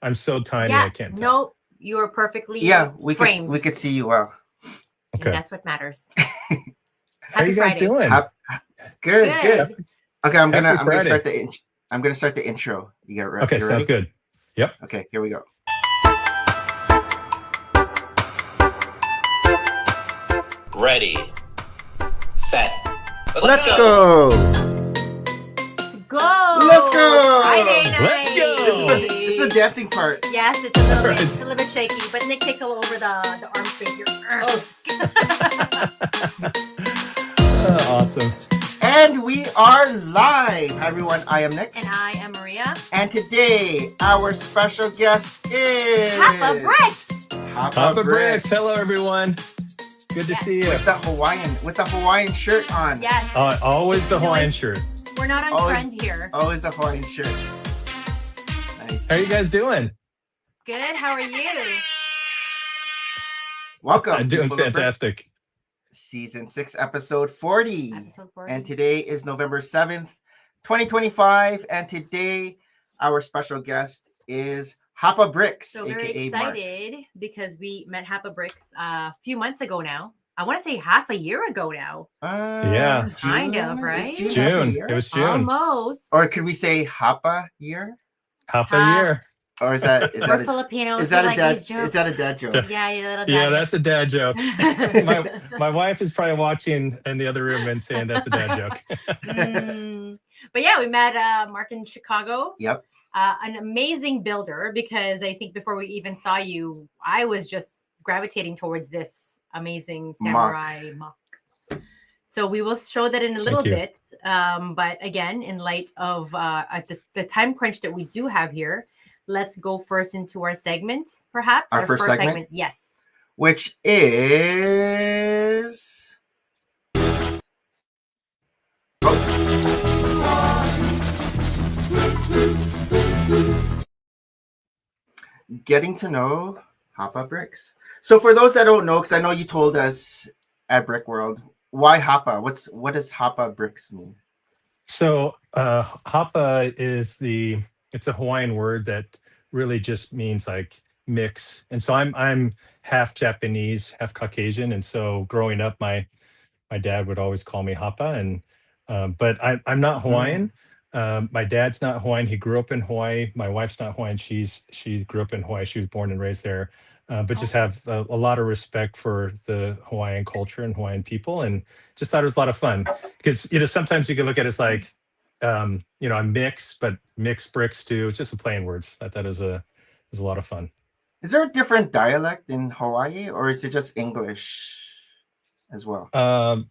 I'm so tiny Yeah, I can't tell. no, you are perfectly Yeah, framed, we could see you well. and Okay. that's what matters. How you Happy guys Friday. doing? Hap- Good, good. Good. Okay, Happy I'm gonna Friday. start I'm gonna start the intro. Okay, You sounds ready? good. Yep. Okay, here we go. Ready, set, Let's go. Let's go. Let's go. Friday night. Let's go. This is the dancing part. Yes, it's a little Right. bit, it's a little bit shaky, but Nick takes all over the arm space here. Awesome. And we are live. Hi everyone, I am Nick. And I am Maria. And today our special guest is Hapa Bricks. Hapa Bricks. Hello, everyone. Good to see you. with the Hawaiian shirt on. Yes, Always the You know Hawaiian what? shirt. we're not on Always- trend here. Always the Hawaiian shirt. Nice. How you guys doing? Good. How are you? Welcome. I'm doing people of Brick. fantastic. Season 6, episode 40. Episode 40. And today is November 7th, 2025. And today our special guest is Hapa Bricks, So very aka Mark. excited because we met Hapa Bricks a few months ago now. I want to say half a year ago now. Yeah. Kind of, Is right? half a June. year? It was June. Almost. Or could we say Hapa year? Hapa Ha- year. Or is that We're Filipinos. is that we a like dad these jokes. is that a dad joke? Yeah, you little Yeah, dad. that's a dad joke. My wife is probably watching in the other room and saying that's a dad joke. But yeah, we met Mark in Chicago. Yep. An amazing builder, because I think before we even saw you, I was just gravitating towards this amazing samurai mock. So we will show that in a little Thank you. bit. But again, in light of the time crunch that we do have here, let's go first into our segment, perhaps. Our first segment? Yes. Which is getting to know Hapa Bricks. So for those that don't know, because I know you told us at Brick World, why Hapa? What does Hapa Bricks mean? So Hapa it's a Hawaiian word that really just means like mix. And so I'm half Japanese, half Caucasian. And so growing up, my dad would always call me Hapa. And but I'm not Hawaiian. My dad's not Hawaiian. He grew up in Hawaii. My wife's not Hawaiian. She grew up in Hawaii. She was born and raised there. But just have a lot of respect for the Hawaiian culture and Hawaiian people, and just thought it was a lot of fun because sometimes you can look at it as like I'm mixed, but mixed bricks too. It's just a play in words. I thought it was a lot of fun. Is there a different dialect in Hawaii, or is it just English as well? Well,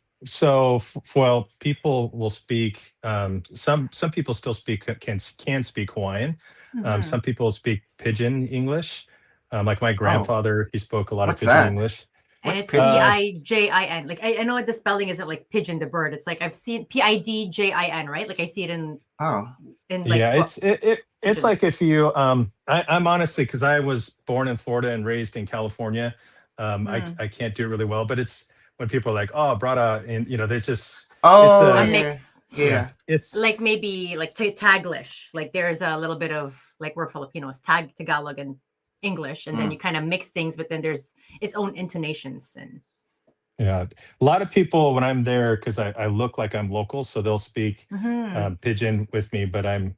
people will speak. Some people still can speak Hawaiian. Mhm. Some people speak Pidgin English. Like my grandfather, he spoke a lot What's of Pidgin that? English. And What's it's Pidgin? Pidjin. Like I know the spelling isn't like pigeon the bird. It's like I've seen Pidjin, right? Like I see it in Oh, like Yeah, books. it's Pigeon. like if you I'm honestly, because I was born in Florida and raised in California, I can't do it really well, but it's when people are like, oh, brada, and they just oh, a yeah. mix. Yeah. it's Like maybe like Taglish. Like there's a little bit of like we're Filipinos, Tagalog and English, and then you kind of mix things, but then there's its own intonations and yeah. A lot of people when I'm there, because I look like I'm local, so they'll speak Pidgin with me, but I'm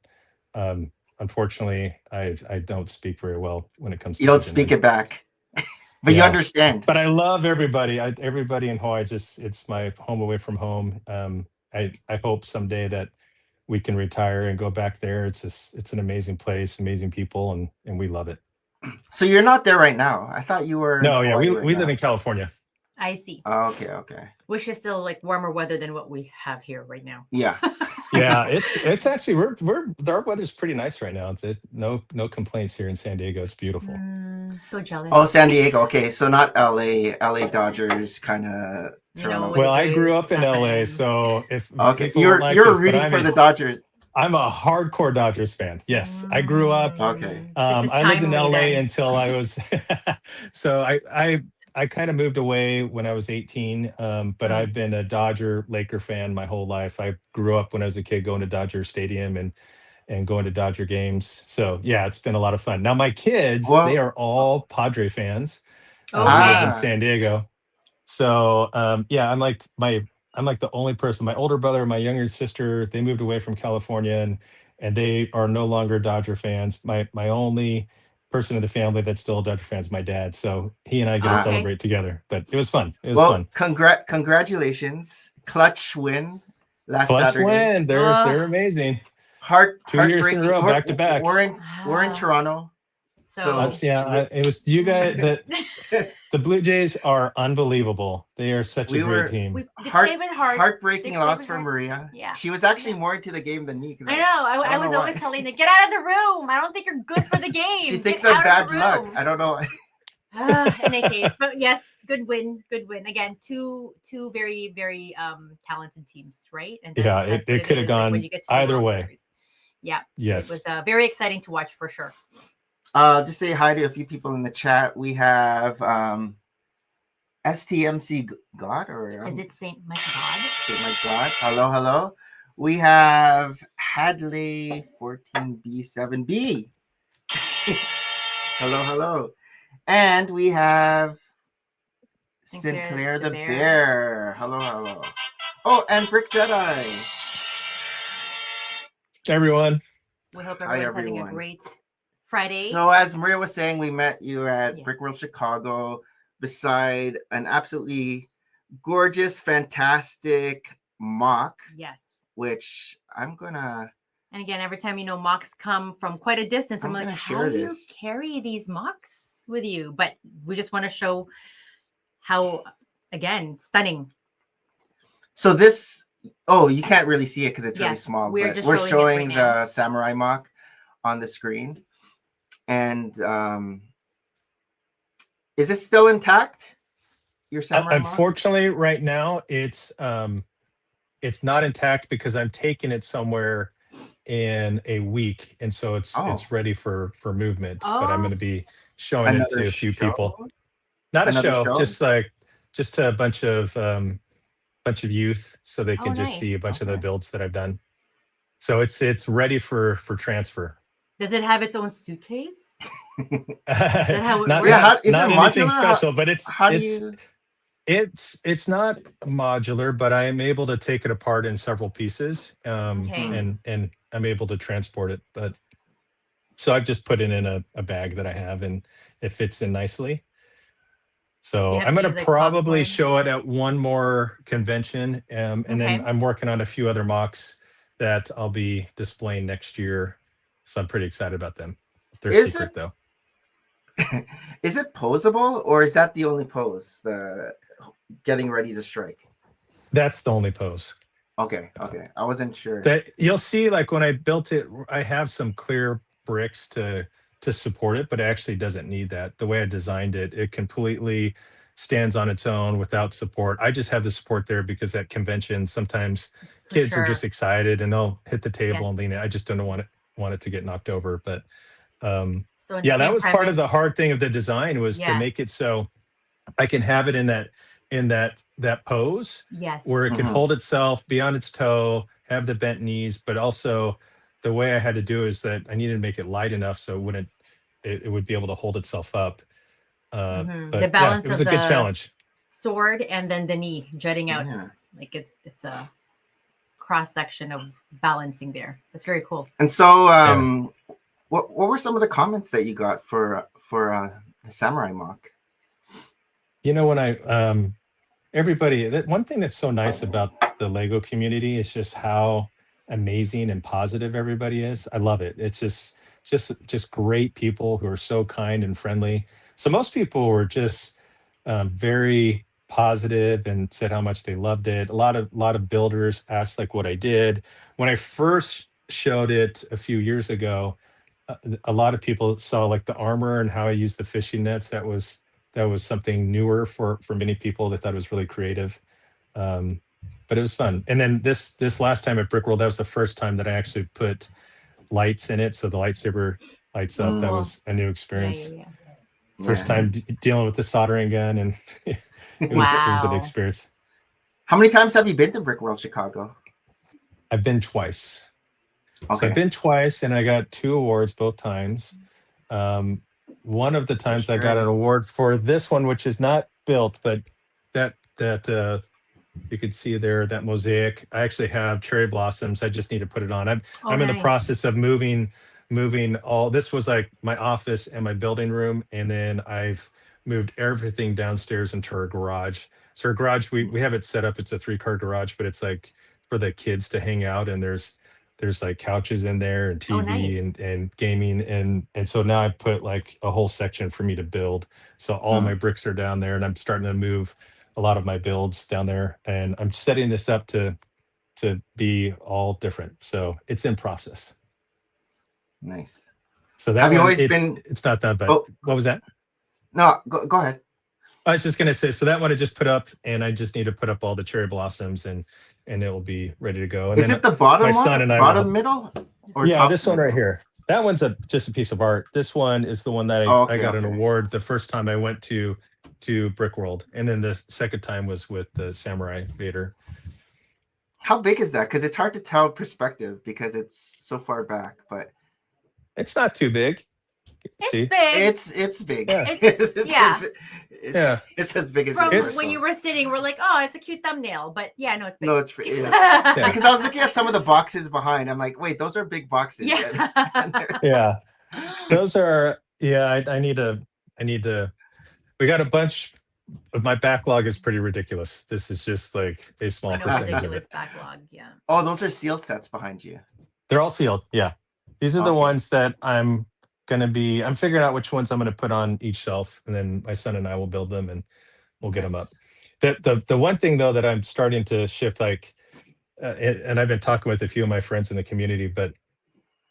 unfortunately I don't speak very well when it comes to You don't Pidgin. speak it back, but you Yeah. understand. But I love everybody. Everybody in Hawaii, it's my home away from home. I hope someday that we can retire and go back there. It's an amazing place, amazing people, and we love it. So you're not there right now. I thought you were. No, in yeah, Hawaii we right live now. in California. I see. Oh, okay. Which is still like warmer weather than what we have here right now. Yeah. Yeah, it's actually our weather's pretty nice right now. No complaints here in San Diego. It's beautiful. So jealous. Oh, San Diego. Okay, so not LA. LA Dodgers kind of. You know, Well, I Lakers, grew up in something. LA, so if Okay, people don't like you're this, but rooting for the Dodgers. I'm a hardcore Dodgers fan. Yes, I grew up. Okay. This is I lived in timely LA then. until I was so I kind of moved away when I was 18, but I've been a Dodger Laker fan my whole life. I grew up when I was a kid going to Dodger Stadium, and and going to Dodger games. So yeah, it's been a lot of fun. Now my kids, Well- they are all Padre fans. Who Okay. live in San Diego. So yeah, I'm like the only person. My older brother, my younger sister, they moved away from California, and they are no longer Dodger fans. My only person in the family that's still a Dodger fan is my dad. So he and I get to Okay. celebrate together. But it was fun. It was Well, fun. congratulations. Clutch win last Clutch Saturday. win. They're amazing. 2 years in a Heartbreaking. row, back to back. We're in Toronto. So It was you guys that the Blue Jays are unbelievable. They are such a great team. They played with heart. Heartbreaking They played loss with for heart. Maria. Yeah. She was actually more into the game than me. I know. I was always telling them, get out of the room. I don't think you're good for the game. She thinks Get I'm out of bad the luck. room. I don't know. In any case, but yes, good win. Again, two very, very talented teams, right? And Yeah, that's it what could have is, like, when gone you get to the either World way. Series. Yeah. Yes. It was very exciting to watch for sure. Just say hi to a few people in the chat. We have STMC God or Is it Saint Mike God? Saint Mike God. Hello. We have Hadley 14B7B. hello. And we have Sinclair the Bear. Hello. Oh, and Brick Jedi. Everyone. We hope Hi, everyone's having a everyone. great Friday. So as Maria was saying, we met you at Yes. Brick World Chicago beside an absolutely gorgeous, fantastic mock, Yes. which I'm gonna And again, every time mocks come from quite a distance, I'm like, gonna how share do you this. carry these mocks with you? But we just want to show how, again, stunning. So this, oh, you can't really see it because it's really Yes, small. we're But just we're showing it showing right now. the samurai mock on the screen. And is it still intact? Your samurai mock? Unfortunately, right now it's not intact because I'm taking it somewhere in a week, and so it's ready for movement. But I'm going to be showing it to a few people. Not Another a show, show? just a bunch of youth, so they can just nice. see a bunch of the Okay. builds that I've done. So it's ready for transfer. Does it have its own suitcase? how it not works? Yeah, is not it anything modular? special, but How do you? it's not modular, but I am able to take it apart in several pieces, Okay. and I'm able to transport it. But so I've just put it in a bag that I have, and it fits in nicely. So have I'm to going to use, like, probably popcorn? show it at one more convention, and then Okay. I'm working on a few other mocks that I'll be displaying next year. So I'm pretty excited about them. They're Is secret it- though. Is it posable or is that the only pose? The getting ready to strike. That's the only pose. Okay. I wasn't sure. That you'll see, like when I built it, I have some clear bricks to support it, but it actually doesn't need that. The way I designed it, it completely stands on its own without support. I just have the support there because at conventions sometimes For kids are sure. just excited and they'll hit the table Yes. and lean it. I just don't want it to get knocked over. But So in the yeah, that same was part of the premise- hard thing of the design was to Yeah. make it so I can have it in that pose Yes. where it could Mhm. hold itself, be on its toe, have the bent knees, but also the way I had to do is that I needed to make it light enough so it would be able to hold itself up. Mhm. But The balance yeah, it was of a good the- challenge. Sword and then the knee jutting out. Yeah. Like it's a cross section of balancing there. That's very cool. And so, what were some of the comments that you got for the samurai mock? You know, when one thing that's so nice about the Lego community is just how amazing and positive everybody is. I love it. It's just great people who are so kind and friendly. So most people were just very positive and said how much they loved it. A lot of builders asked like what I did. When I first showed it a few years ago, a lot of people saw like the armor and how I used the fishing nets. That was something newer for many people. They thought it was really creative. But it was fun. And then this last time at Brickworld, that was the first time that I actually put lights in it, so the lightsaber lights up. That was a new experience. Yeah. First time dealing with the soldering gun, and it was an experience. How many times have you been to Brick World Chicago? I've been twice. So I've Okay. been twice, and I got 2 awards both times. One of the times I got an award for this one, which is not built, but that you could see there, that mosaic. I actually have cherry blossoms. I just need to put it on. Oh, I'm in the nice. process of moving all. This was like my office and my building room, and then I've moved everything downstairs into our garage. So our garage, we have it set up. It's a 3-car garage, but it's like for the kids to hang out, and there's like couches in there and Oh, TV nice. and gaming, and so now I put like a whole section for me to build. So all my bricks are down there, and I'm starting to move a lot of my builds down there, and I'm setting this up to be all different. So it's in process. Nice. So that Have you one, always been? it's not done, but Oh, what was that? no, go ahead. I was just gonna say, so that one I just put up, and I just need to put up all the cherry blossoms, and it will be ready to go. And Is then it the bottom my son one? and I will Bottom help. middle? Or Yeah, top this one right middle? here. That one's just a piece of art. This one is the one that Oh, I okay, got an okay. award the first time I went to Brick World, and then the second time was with the Samurai Vader. How big is that? Because it's hard to tell perspective because it's so far back, but It's not too big. It's See? big. it's big. Yeah. Yeah. It's, it's as big as From yours, when so. you were sitting, we're like, oh, it's a cute thumbnail. But yeah, no, it's big. No, it's yeah. Yeah. Because I was looking at some of the boxes behind. I'm like, wait, those are big boxes. Yeah. Yeah. Those are, yeah, I need to, we got a bunch of my backlog is pretty ridiculous. This is just like a small Like a percentage of ridiculous it. backlog. Yeah. Oh, those are sealed sets behind you. They're all sealed. Yeah. These are the Okay. ones that I'm figuring out which ones I'm going to put on each shelf, and then my son and I will build them and we'll get them up. The one thing though that I'm starting to shift, like, and I've been talking with a few of my friends in the community, but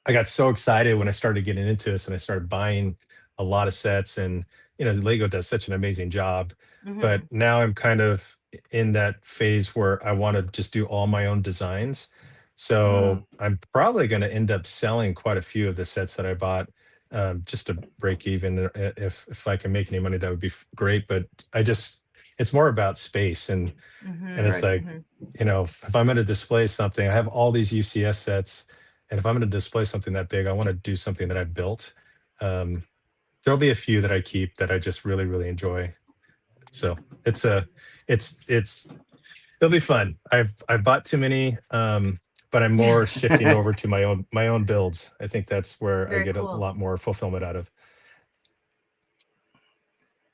I got so excited when I started getting into this and I started buying a lot of sets, and Lego does such an amazing job. But now I'm kind of in that phase where I want to just do all my own designs. So I'm probably going to end up selling quite a few of the sets that I bought, just to break even. If I can make any money, that would be great. But it's more about space, and it's Right. like, if I'm going to display something, I have all these UCS sets, and if I'm going to display something that big, I want to do something that I built. There'll be a few that I keep that I just really, really enjoy. So it'll be fun. I've bought too many, but I'm more shifting over to my own builds. I think that's where I Very get a cool. lot more fulfillment out of.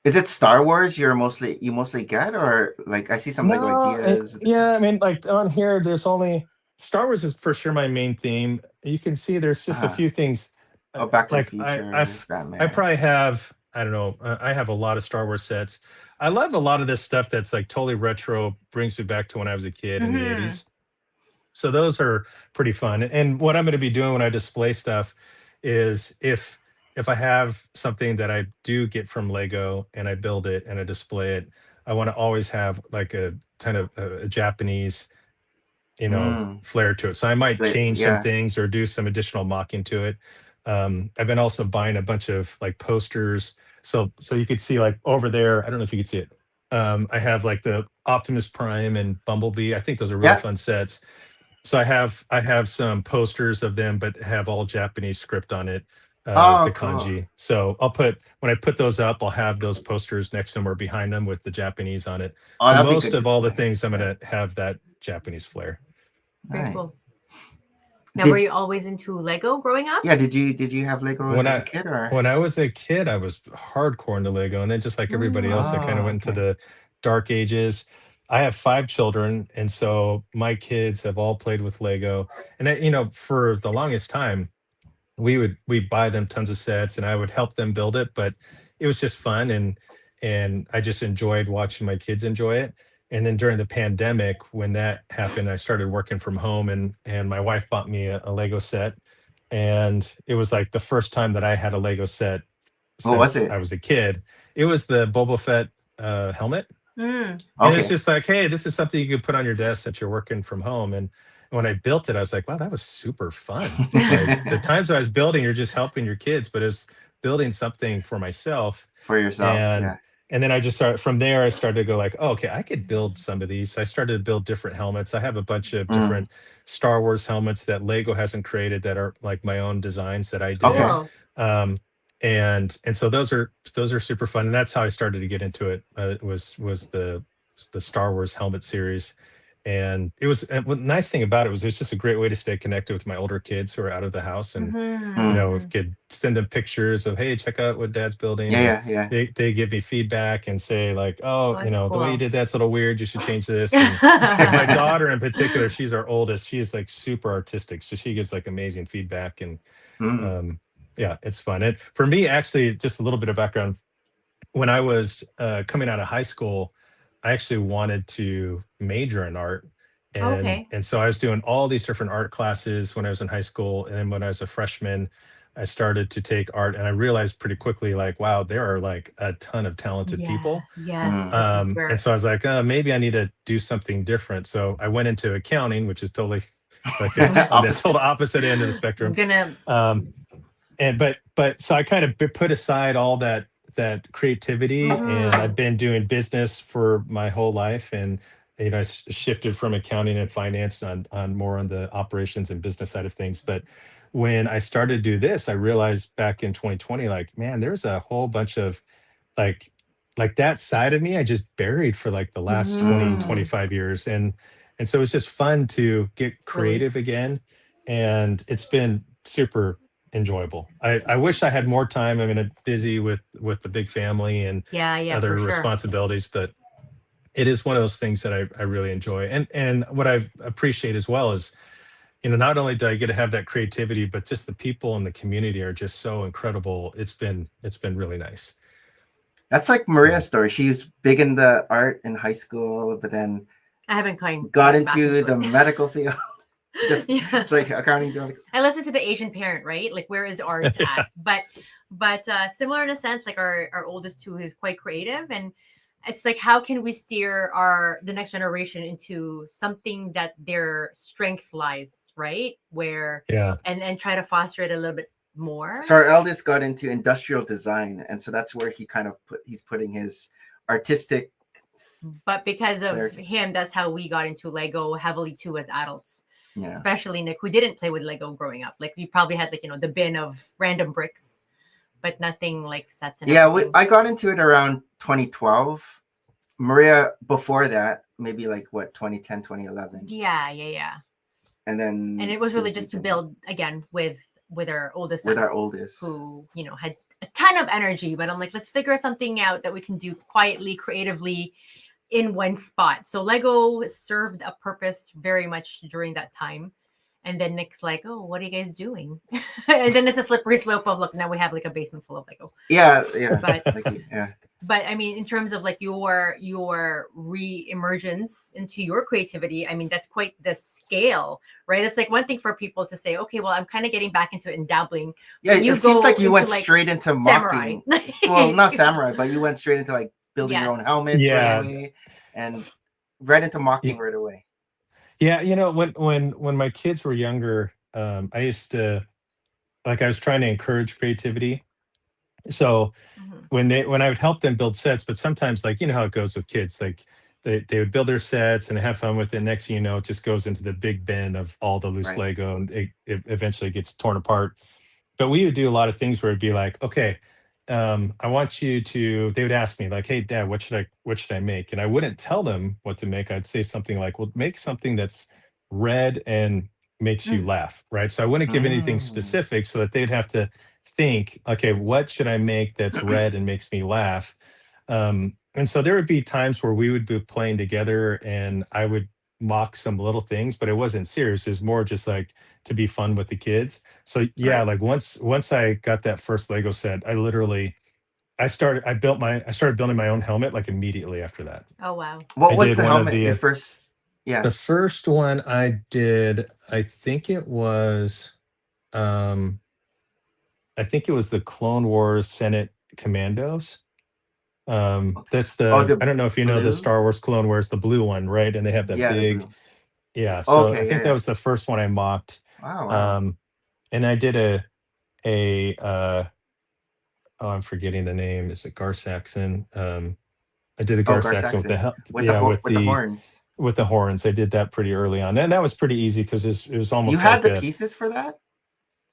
Is it Star Wars you mostly get, or like I see some Lego ideas? Yeah, I mean, like on here, there's only Star Wars is for sure my main theme. You can see there's just a few things. Oh, Back to the Like Future, Batman. I probably have, I don't know, I have a lot of Star Wars sets. I love a lot of this stuff that's like totally retro, brings me back to when I was a kid in the 80s. So those are pretty fun. And what I'm going to be doing when I display stuff is if I have something that I do get from Lego and I build it and I display it, I want to always have like a kind of a Japanese, flair to it. So I might change some things or do some additional mocking to it. I've been also buying a bunch of like posters. So you could see like over there, I don't know if you could see it. I have like the Optimus Prime and Bumblebee. I think those are really fun sets. So I have some posters of them, but have all Japanese script on it, the kanji. Cool. So when I put those up, I'll have those posters next to them or behind them with the Japanese on it. Oh, So most of all the things I'm going to have that Japanese flair. Very cool. Now, were you always into Lego growing up? Yeah. Did you have Lego as a kid, or? When I was a kid, I was hardcore into Lego, and then just like everybody else, I kind of went into the dark ages. I have 5 children, and so my kids have all played with Lego. And for the longest time, we'd buy them tons of sets, and I would help them build it. But it was just fun, and I just enjoyed watching my kids enjoy it. And then during the pandemic, when that happened, I started working from home, and my wife bought me a Lego set. And it was like the first time that I had a Lego set What was since it? I was a kid. It was the Boba Fett helmet. And it's just like, hey, this is something you could put on your desk that you're working from home. And when I built it, I was like, wow, that was super fun. Like, the times I was building, you're just helping your kids, but it's building something for myself. For yourself, And yeah. and then I just started from there. I started to go like, oh, okay, I could build some of these. So I started to build different helmets. I have a bunch of Mm. different Star Wars helmets that Lego hasn't created that are like my own designs that I did. Okay. Cool. And so those are super fun, and that's how I started to get into it. Was the Star Wars helmet series, and it was the nice thing about it was it's just a great way to stay connected with my older kids who are out of the house, and Mhm. could send them pictures of, hey, check out what Dad's building, Yeah, and yeah, yeah. they give me feedback and say like, Oh, oh, that's the way you cool. did that's a little weird. You should change this. And like my daughter in particular, she's our oldest. She is like super artistic, so she gives like amazing feedback, and Mm. yeah, it's fun. And for me, actually, just a little bit of background. When I was coming out of high school, I actually wanted to major in art, and Okay. and so I was doing all these different art classes when I was in high school, and then when I was a freshman, I started to take art, and I realized pretty quickly, like, wow, there are like a ton of talented Yeah. people. Yes. Mm. This is And where. so I was like, maybe I need to do something different. So I went into accounting, which is totally like on the Opposite. total opposite end of the I'm spectrum. gonna. Um, and but so I kind of put aside all that creativity, and I've Mhm. been doing business for my whole life, and I shifted from accounting and finance on more on the operations and business side of things. But when I started to do this, I realized back in 2020, like, man, there's a whole bunch of like that side of me I just buried for like the last 20 Mm. 25 years, and so it's just fun to get creative Release. again, and it's been super enjoyable. I wish I had more time. I'm busy with the big family and Yeah. Yeah. For other sure. responsibilities, but it is one of those things that I really enjoy. And what I appreciate as well is, not only do I get to have that creativity, but just the people in the community are just so incredible. It's been really nice. That's like So Maria's story. She was big in the art in high school, but then I haven't kind got gotten back into into the it. medical field. Just Yeah. it's like accounting. I listen to the Asian parent, right? Like, where is art yeah, at? But similar in a sense, like our oldest two is quite creative, and it's like, how can we steer the next generation into something that their strength lies, right? Where yeah, and try to foster it a little bit more. So our eldest got into industrial design, and so that's where he's putting his artistic. But because of clarity. him, that's how we got into Lego heavily too as adults. Yeah. Especially Nick, who didn't play with Lego growing up. Like, we probably had like, the bin of random bricks, but nothing like sets and Yeah, everything. I got into it around 2012. Maria before that, maybe like what 2010, 2011. Yeah. And then And it was really just to build again with our oldest son, with our oldest. who had a ton of energy. But I'm like, let's figure something out that we can do quietly, creatively, in one spot. So Lego served a purpose very much during that time. And then Nick's like, oh, what are you guys doing? And then it's a slippery slope of, look, now we have like a basement full of Lego. Yeah. But yeah. But I mean, in terms of like your re-emergence into your creativity, I mean, that's quite the scale, right? It's like one thing for people to say, okay, well, I'm kind of getting back into it and dabbling. Yeah, it seems like you went like straight into samurai. mocking. Well, not samurai, but you went straight into like building your own helmets Yeah. right away, and right into mocking right away. Yeah, when my kids were younger, I used to I was trying to encourage creativity. So Mhm. when I would help them build sets, but sometimes, like, how it goes with kids, like they would build their sets and have fun with it. Next thing you know, it just goes into the big bin of all the loose Right. Lego, and it eventually gets torn apart. But we would do a lot of things where it'd be like, okay, I want you to. They would ask me like, hey, Dad, what should I make? And I wouldn't tell them what to make. I'd say something like, well, make something that's red and makes you Mm. laugh, right? So I wouldn't give anything specific, so that they'd have to think, okay, what should I make that's red and makes me laugh? And so there would be times where we would be playing together, and I would mock some little things, but it wasn't serious. It's more just like to be fun with the kids. So yeah, Right. like once I got that first Lego set, I started building my own helmet like immediately after that. Oh, wow. What I was did the one of helmet? Your the first? Yeah. the first one I did, um I think it was the Clone Wars Senate Commandos. That's The I don't know if you know the blue. Star Wars Clone Wars, the blue one, right? And they have that Yeah, the big, blue. yeah. So I Okay. think that Yeah. was the first one I mocked. Wow. And I did a oh, I'm forgetting the name. Is it Gar Saxon? I did the Oh, Gar Gar Saxon with the Saxon yeah with the horns. with the horns. I did that pretty early on, and that was pretty easy because it was You almost had like the a pieces for that?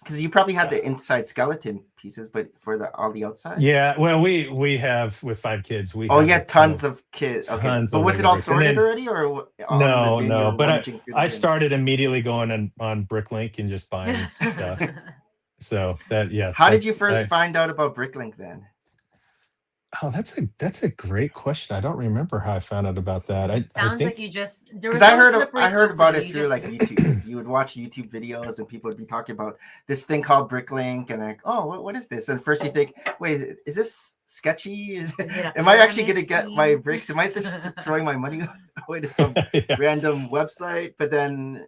Because you probably had the inside skeleton pieces, but for all the outside. yeah. Well, we have with 5 kids, we Oh, have yeah, a ton tons of of kids. Okay, tons but of was it Lego all bricks, and sorted then already, or all in the no, bin? no, You're but rummaging through the I bin. started immediately going on BrickLink and just buying stuff. So that yeah, How did you that's first I find out about Bricklink then? oh that's a great question. I don't remember how I found out about that. I Sounds like think you just there Because was no slippery I heard slope for about you. it You through just like YouTube. You would watch YouTube videos and people would be talking about this thing called Bricklink, and like, oh, what is this? And first you think, wait, is this sketchy? Is it a Am I actually pyramid gonna get my scheme? bricks? Am I just throwing my money away to some yeah. random website? But then,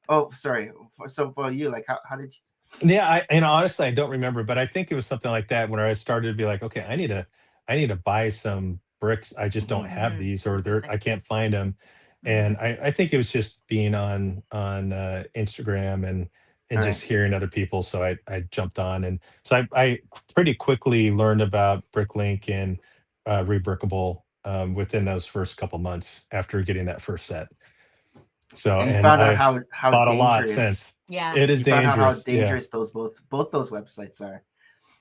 oh, sorry. So for you, like, how did you? Yeah, and honestly, I don't remember, but I think it was something like that when I started to be like, okay, I need to buy some bricks. I just don't Mhm. have these, or I Specific. can't find them. And I think it was just being on Instagram and All just right. hearing other people. So I jumped on, and so I pretty quickly learned about BrickLink and Rebrickable within those first couple months after getting that first set. So, And you and found out I've how bought a lot dangerous since. Yeah. It is you found out how dangerous. Yeah. dangerous those both those websites are.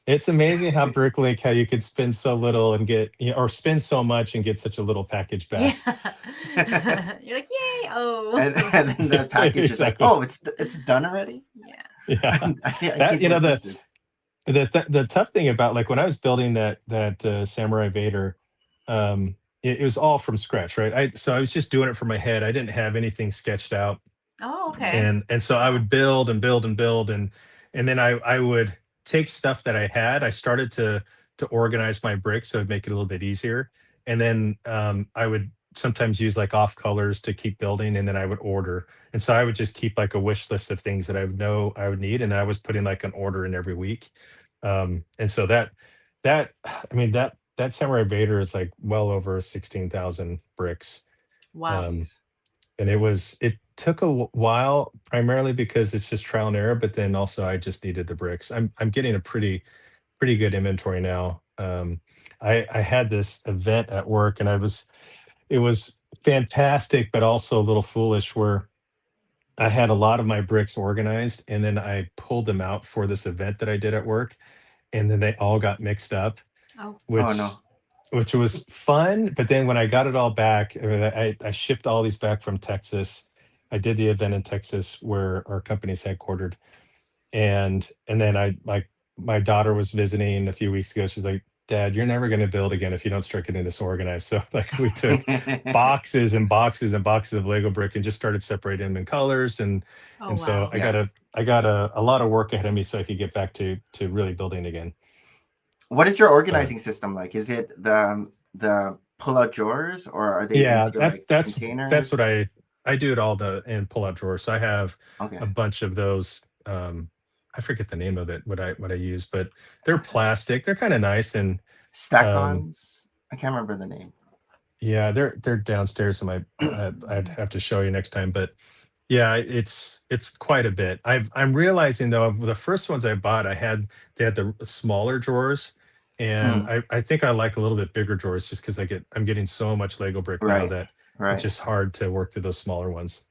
It's amazing how BrickLink, how you could spend so little and get, or spend so much and get such a little package Yeah. back. You're like, yay! Oh. And then the package is like, Exactly. oh, it's done already. Yeah. Yeah. I That, need more the pieces. the tough thing about, like, when I was building that Samurai Vader, it was all from scratch, right? So I was just doing it from my head. I didn't have anything sketched out, Oh, okay. and so I Wow. would build and build and build, and then I would take stuff that I had. I started to organize my bricks so it'd make it a little bit easier, and then I would sometimes use like off colors to keep building, and then I would order, and so I would just keep like a wish list of things that I would know I would need, and then I was putting like an order in every week, and so that I mean that Samurai Vader is like well over 16,000 bricks. Wow. Um, Jeez. and it took a while, primarily because it's just trial and error, but then also I just needed the bricks. I'm getting a pretty good inventory now. I had this event at work, and it was fantastic, but also a little foolish, where I had a lot of my bricks organized, and then I pulled them out for this event that I did at work, and then they all got mixed up, Oh. Oh which no. was fun. But then when I got it all back, I shipped all these back from Texas. I did the event in Texas where our company's headquartered, and then I like my daughter was visiting a few weeks ago. She's like, "Dad, you're never going to build again if you don't start getting this organized." So like we took boxes and boxes and boxes of Lego brick and just started separating them in colors, Oh, and so wow. Yeah. I got a lot of work ahead of me so I could get back to really building again. What is your But organizing system like? Is it the pull out drawers, or are they yeah, into like that's containers? what I do it all the in pull out drawers. So I have Okay. a bunch of those. I forget the name of it, what I use, but they're plastic. They're kind of nice, and um, Stack-ons. I can't remember the name. yeah, they're downstairs in my. I'd have to show you next time, but yeah, it's quite a bit. I'm realizing though, the first ones I bought, they had the smaller drawers, and Mm, I think I like a little bit bigger drawers just because I'm getting so much Lego brick now right. that it's Right. just hard to work through those smaller ones.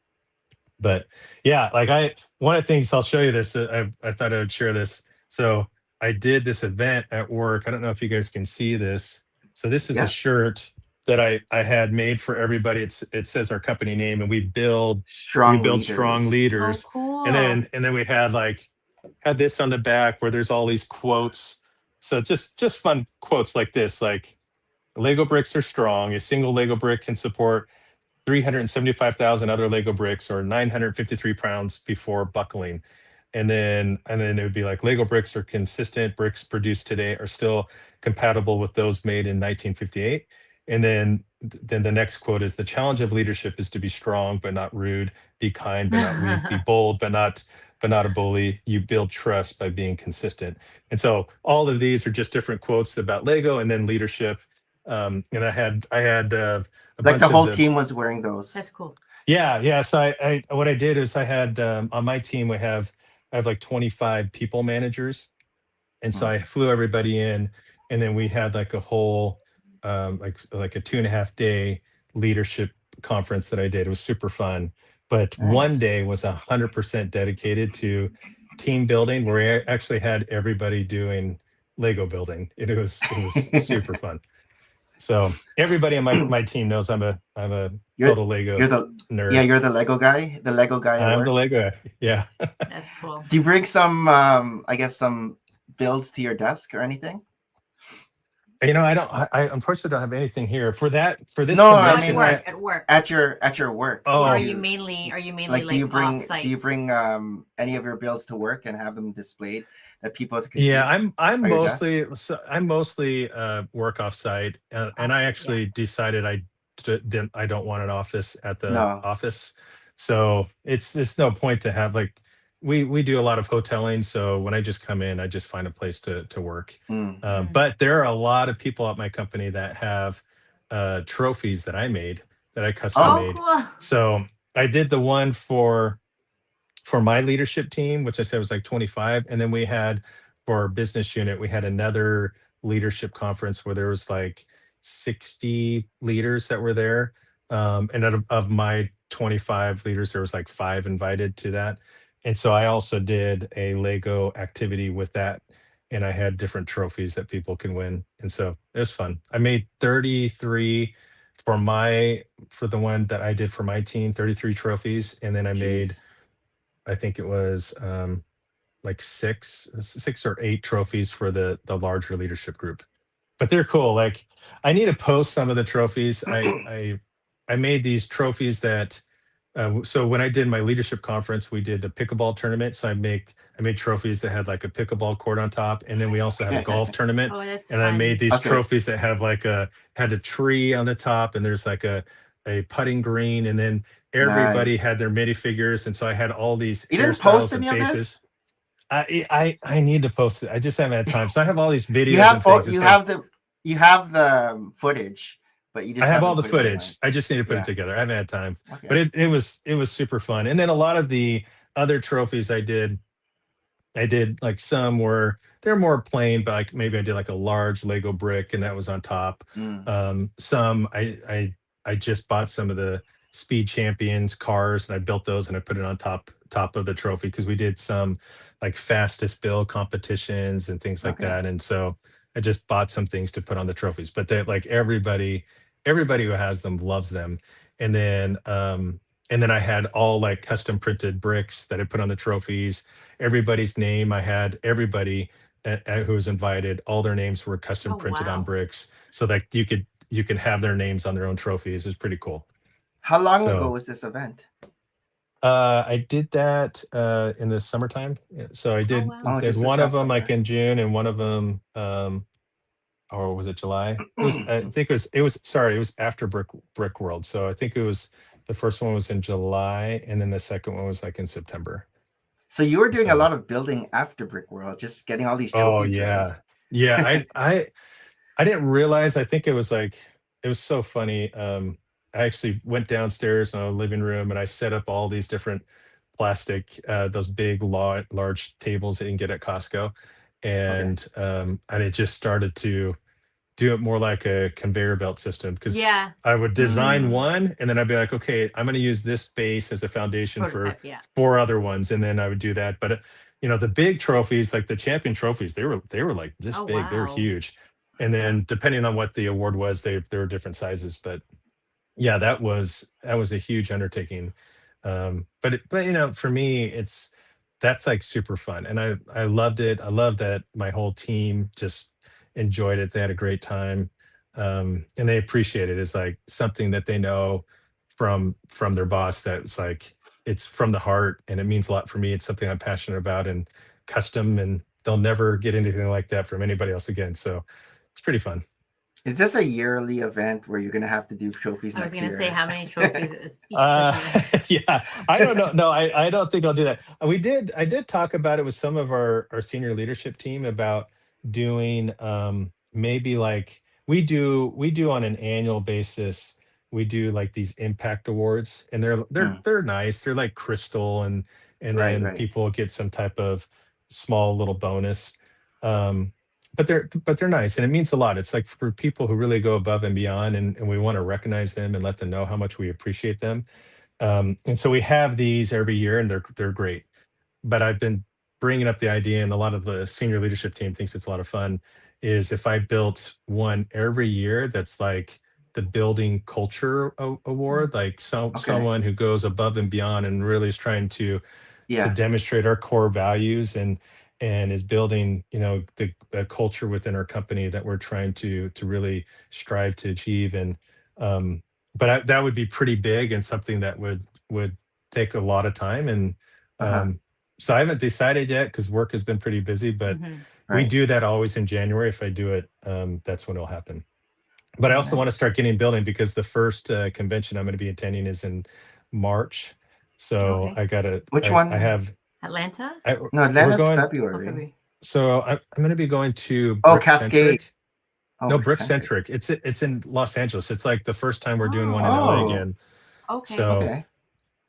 But yeah, like one of the things I'll show you this. I thought I would share this. So I did this event at work. I don't know if you guys can see this. So this is a Yeah. shirt that I had made for everybody. It says our company name, and we Strong build strong leaders. Oh, leaders. And cool. then we had this on the back where there's all these quotes. So just fun quotes like this, like Lego bricks are strong. A single Lego brick can support 375,000 other Lego bricks, or 953 pounds before buckling. And then it would be like Lego bricks are consistent. Bricks produced today are still compatible with those made in 1958. And then the next quote is, the challenge of leadership is to be strong but not rude, be kind but not weak, be bold but not a bully. You build trust by being consistent. And so all of these are just different quotes about Lego and then leadership. And I had a Like the bunch of whole the team was wearing those. That's cool. yeah. So I what I did is I had on my team I have like 25 people managers, and so Mm, I flew everybody in, and then we had like a whole like a 2.5 day leadership conference that I did. It was super fun. But one Nice. day was 100% dedicated to team building, where I actually had everybody doing Lego building. It was super fun. So everybody on my team knows I'm a You're total Lego you're the nerd. you're the Lego guy, at I'm the work. Lego guy. Yeah. That's cool. Do you bring some I guess some builds to your desk or anything? I don't. I unfortunately don't have anything here for this No, I No, at convention. mean work, at work. at your work. Or Oh, are Do you you mainly like like off do you site? bring any of your builds to work and have them displayed that people can yeah. see I'm at your desk? mostly work off site, and I Off-site, yeah. actually decided I don't want an office at the No. office, so it's no point to have like we do a lot of hoteling. So when I just come in, I just find a place to work. Mm. Mm. But there are a lot of people at my company that have trophies that I made, that I custom Oh, Oh, made. cool. So I did the one for my leadership team, which I said was like 25. And then we had for our business unit, we had another leadership conference where there was like 60 leaders that were there. And out of my 25 leaders, there was like 5 invited to that. And so I also did a Lego activity with that. And I had different trophies that people can win. And so it was fun. I made 33 for the one that I did for my team, 33 trophies. And then I made, jeez. I think it was like six or eight trophies for the larger leadership group. But they're cool. Like I need to post some of the trophies. I made these trophies that so when I did my leadership conference, we did a pickleball tournament. So I made trophies that had like a pickleball court on top, and then we also had a golf tournament. Oh, that's And I made fun. these Okay. trophies that have like had a tree on the top, and there's like a putting green, and then everybody Nice. had their minifigures, and so I had all these You didn't post hairstyles and any of faces. this? I need to post it. I just haven't had time. So I have all these You videos have and things. It's like you have the footage, but you I just have all haven't the put it online. footage. I just need to put Yeah. it together. I haven't had time. But Okay. it was super fun. And then a lot of the other trophies I did like some were they're more plain, but like maybe I did like a large Lego brick and that was on top. Mm. Some I just bought some of the Speed Champions cars and I built those and I put it on top of the trophy because we did some like fastest build competitions and things like Okay. that. And so I just bought some things to put on the trophies. But they like everybody who has them loves them. And then I had all like custom printed bricks that I put on the trophies. Everybody's name, I had everybody who was invited, all their names were custom Oh, printed on wow. bricks, so that you can have their names on their own trophies. It's pretty cool. How long ago So was this event? I did that in the summertime. Yeah, so I Oh, did wow. Oh, did just this one of past them like summer. in June and one of them or was it July? It was I think it was after Brick World. So I think it was the first one was in July and then the second one was like in September. So you were doing a So lot of building after Brick World, just getting all these oh trophies ready. yeah. Yeah, I didn't realize. I think it was like it was so funny. I actually went downstairs in a living room and I set up all these different plastic, those big large tables that you can get at Costco, Okay. and it just started to do it more like a conveyor belt system because Yeah. I would design Mm. one and then I'd be like, okay, I'm going to use this base as a foundation for Prototype, yeah. 4 other ones, and then I would do that. But the big trophies, like the champion trophies, they were like this Oh, big. They were wow. huge, and then depending on what the award was, there were different sizes. But yeah, that was a huge undertaking. But for me, that's like super fun, and I loved it. I love that my whole team just enjoyed it. They had a great time, and they appreciate it. It's like something that they know from their boss that it's like it's from the heart, and it means a lot for me. It's something I'm passionate about and custom, and they'll never get anything like that from anybody else again. So it's pretty fun. Is this a yearly event where you're gonna have to do trophies I was next gonna say year? how many trophies is each person. Yeah, I don't know. No, I don't think I'll do that. I did talk about it with some of our senior leadership team about doing maybe like we do on an annual basis. We do like these impact awards, and they're they're Mm. they're nice. They're like crystal, and Right, then right. people get some type of small little bonus. Um, they're nice, and it means a lot. It's like for people who really go above and beyond, and we want to recognize them and let them know how much we appreciate them. And so we have these every year, and they're great. But I've been bringing up the idea, and a lot of the senior leadership team thinks it's a lot of fun. Is if I built one every year that's like the building culture award, like Okay. someone who goes above and beyond and really is trying to Yeah. demonstrate our core values and is building the culture within our company that we're trying to really strive to achieve. And that would be pretty big and something that would take a lot of time. And Uh-huh. so I haven't decided yet because work has been pretty busy, but Mhm. we Right. do that always in January. If I do it, that's when it'll happen. But I also want to Nice. start getting building because the first convention I'm going to be attending is in March. So Okay. Which I one? have Atlanta? No, we're Atlanta's going. Oh, February. February. So I'm going to be going to Oh, Cascade. Brickcentric. Oh, No, Brickcentric. Brickcentric. It's in Los Angeles. It's like the first time we're doing one in Oh, LA Oh, again. okay. So okay.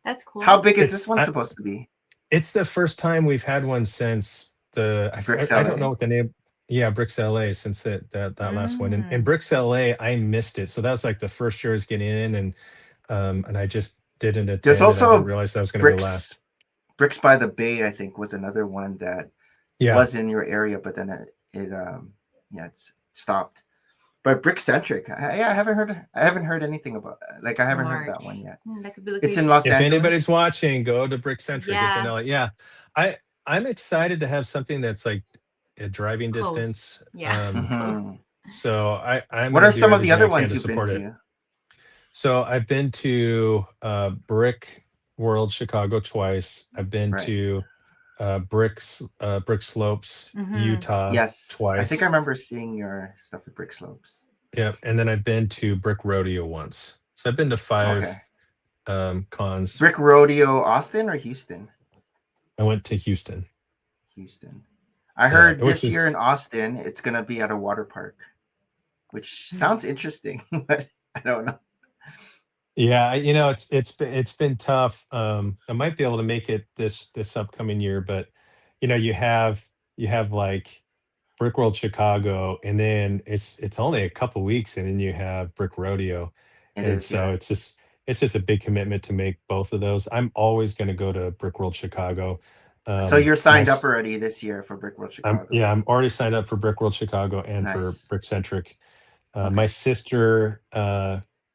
That's How cool. big is this it's one supposed to be? it's the first time we've had one since Bricks I don't know LA? what the name. Yeah, Bricks LA since that last one. And Mm. Bricks LA, I missed it. So that was like the first year I was getting in, and I just didn't There's attend, and I didn't also realize that was going to be the Bricks last. Bricks by the Bay, I think, was another one that Yeah. was in your area, but then it's stopped. But Brickcentric, I haven't heard anything about, like, I haven't heard March. that one yet. That could be It's in location. Los If anybody's Angeles. watching, go to Brickcentric. It's in Yeah, LA. Yeah. I'm excited to have something that's like a driving close. distance. Yeah, close. Hmm. So I'm What going to are do some of the everything other I can ones to you've been support it. to? So I've been to Brick World Chicago twice. I've been Right. to Brick Slopes Mhm. Utah Yes, I think I twice. remember seeing your stuff at Brick Slopes. Yeah, and then I've been to Brick Rodeo once. So I've been to Okay. 5 cons. Brick Rodeo, Austin or Houston? I went to Houston. Houston. I Yeah, heard which this year in is Austin, it's gonna be at a water park, which sounds interesting, but I don't know. yeah, it's been tough. I might be able to make it this upcoming year, but you have like Brick World Chicago, and then it's only a couple weeks, and then you have Brick Rodeo, It and is, so yeah. it's just a big commitment to make both of those. I'm always going to go to Brick World Chicago. So you're My signed up already this year for Brick World I'm Chicago. yeah, I'm already signed up for Brick World Chicago and for Nice. Brickcentric. My Okay. sister,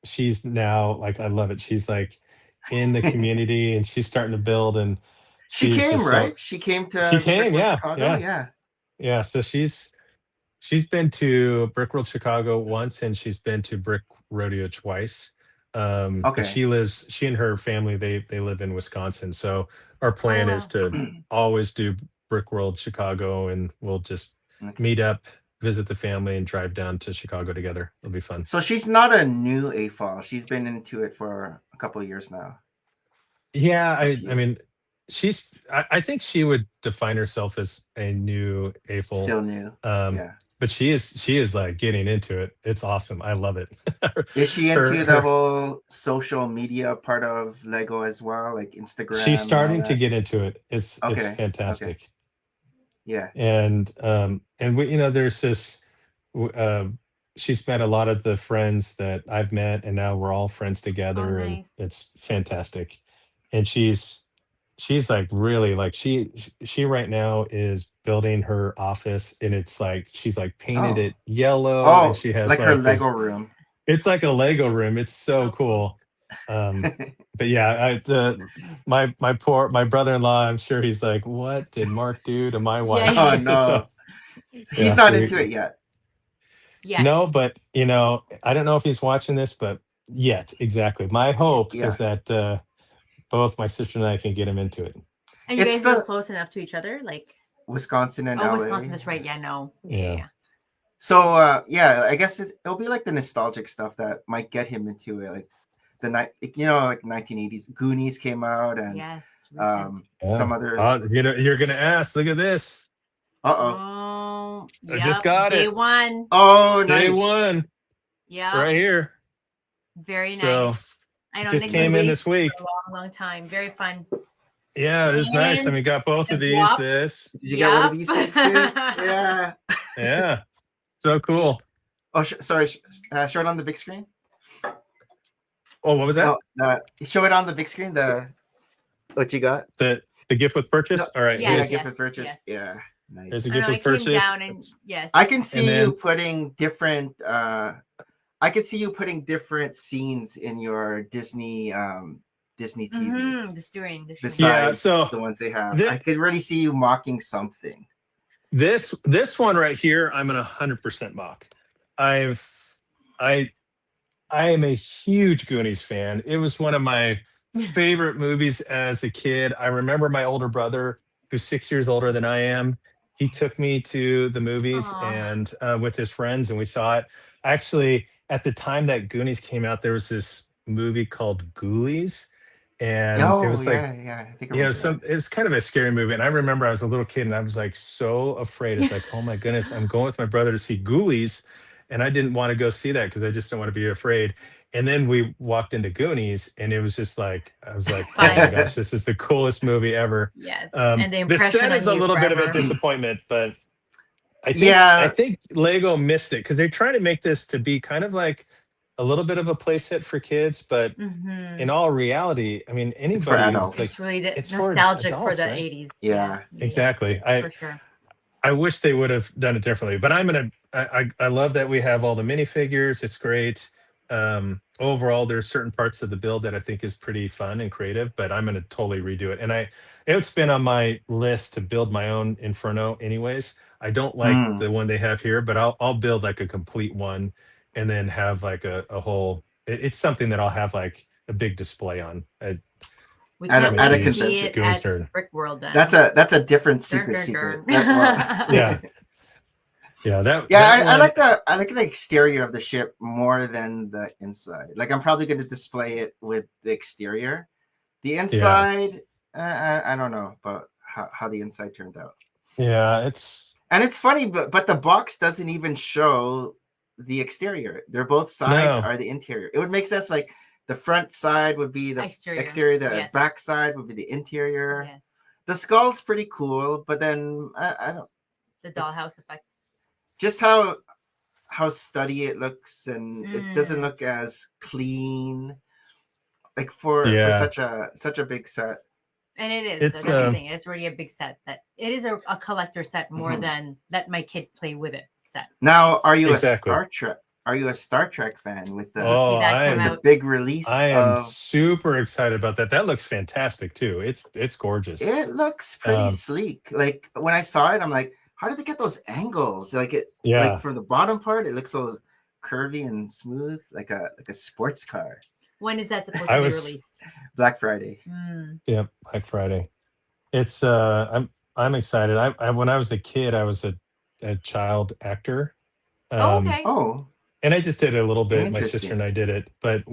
she's now like I love it. She's like in the community, and she's starting to build, and She she's came, just so right? She came she to Brick came, World yeah, Chicago. yeah, Yeah. yeah. So she's been to Brick World Chicago once, and she's been to Brick Rodeo twice. But Okay. she and her family, they live in Wisconsin. So our Oh plan is wow. to always do Brick World Chicago, and we'll just Okay. meet up, visit the family, and drive down to Chicago together. It'll be fun. So she's not a new AFOL. She's been into it for a couple of years now. Yeah, A I few. mean, I think she would define herself as a new AFOL. Still new. Um, Yeah. but she is like getting into it. It's awesome. I love it. Is she her into the her whole social media part of Lego as well, like she's Instagram and all starting to that? get into it. It's Okay. Okay. fantastic. Yeah. And we, there's this w- uh, she's met a lot of the friends that I've met, and now we're all friends Oh, together, and nice. it's fantastic. And she's like really like she right now is building her office, and it's like she's like painted Oh. it yellow, and Oh, she has like her like Lego this. room. It's like a Lego room. It's so So cool. cool. Um, but yeah, my brother-in-law, I'm sure he's like, what did Mark do to my Yeah. wife? Oh So no. He's yeah, not into it yet. Yet. no, but I don't know if he's watching this, but yet, exactly. My hope Yeah. is that both my sister and I can get him into it. And you It's guys live the close enough to each other? Like, Wisconsin and oh, LA. Wisconsin, that's right. Yeah, no. Yeah. Yeah. So yeah, I guess it'll be like the nostalgic stuff that might get him into it, like the night, like 1980s Goonies came out, and Yes. Recent. some Yeah. other. You're gonna ask. Look at this. Uh-oh. Oh, I just yep. got Day it. one. Oh, Day nice. one, Yep. right here. Very So nice. I know just Nick's came been in waiting this week. for a long, long time. Very fun. Yeah, it's nice. I And mean, got both the of these. guap. This. Did you get one of these Yup. things too? Yeah. Yeah. So cool. Oh, sorry. Show it on the big screen. Oh, what was that? No, show it on the big screen. What you got? The gift with purchase. No. All right. Yeah, Yeah, Here's, gift with purchase. yes. Yeah, nice. here's a I gift know, with it came purchase. down and yes. I can see then- you putting different. I could see you putting different scenes in your Disney Disney TV Mhm, the steering. besides Yeah, so the ones they have. thi- I could already see you mocking something. This one right here, I'm gonna 100% mock. I am a huge Goonies fan. It was one of my favorite movies as a kid. I remember my older brother, who's 6 years older than I am. He took me to the movies Aw. and with his friends, and we saw it. Actually, at the time that Goonies came out, there was this movie called Ghoulies, and it was like, yeah. I think I you know, remember it was kind of a scary movie. And I remember I was a little kid and I was like so afraid. It's like, oh my goodness, I'm going with my brother to see Ghoulies. And I didn't want to go see that because I just don't want to be afraid. And then we walked into Goonies and it was just like, I was like, oh my Fun. gosh, this is the coolest movie ever. Yes. And the The impression set on is a you little bit of a forever. disappointment, but I think, Yeah. I think Lego missed it because they're trying to make this to be kind of like a little bit of a play set for kids, but Mhm. in all reality, I mean, anybody for who's adults. like, It's really it's for nostalgic for adults, the right? 80s. Yeah. Exactly. For sure. I wish they would have done it differently, but I love that we have all the minifigures. It's great. Overall, there's certain parts of the build that I think is pretty fun and creative, but I'm gonna totally redo it. And it's been on my list to build my own Inferno anyways. I don't like Mm. the one they have here, but I'll build like a complete one and then have like a whole, it's something that I'll have like a big display on. We At a- can't at a wait to see convention. it Goes at turn. Brick World then. That's a different Dun, secret. dun, dun. Yeah. Yeah, Yeah, that I one- like the exterior of the ship more than the inside. Like I'm probably going to display it with the exterior. The inside, I don't know about how the inside turned out. Yeah, it's And it's funny, but the box doesn't even show the exterior. They're both sides No. are the interior. It would make sense. Like the front side would be the Exterior. exterior, the Yes. back side would be the interior. Yes. The skull's pretty cool, but then I don't The dollhouse effect. just how studdy it looks, and it doesn't Mm. look as clean. Like for Yeah. such a big set. And it is. It's, That's the thing. It's already a big set. That it is a collector set more Mhm. than let my kid play with it set. Now, are you Exactly. Are you a Star Trek fan with the, Oh, see that I come am- out. big release? I am of super excited about that. That looks fantastic too. It's gorgeous. It looks pretty Um, sleek. Like when I saw it, I'm like, how did they get those angles? Like Yeah. like from the bottom part, it looks so curvy and smooth, like a sports car. When is that supposed I to be was- released? Black Friday. Mm. Yep, Black Friday. It's I'm excited. I when I was a kid, I was a child actor. Oh, okay. Oh, And I just did it a little bit. My sister Interesting. and I did it, but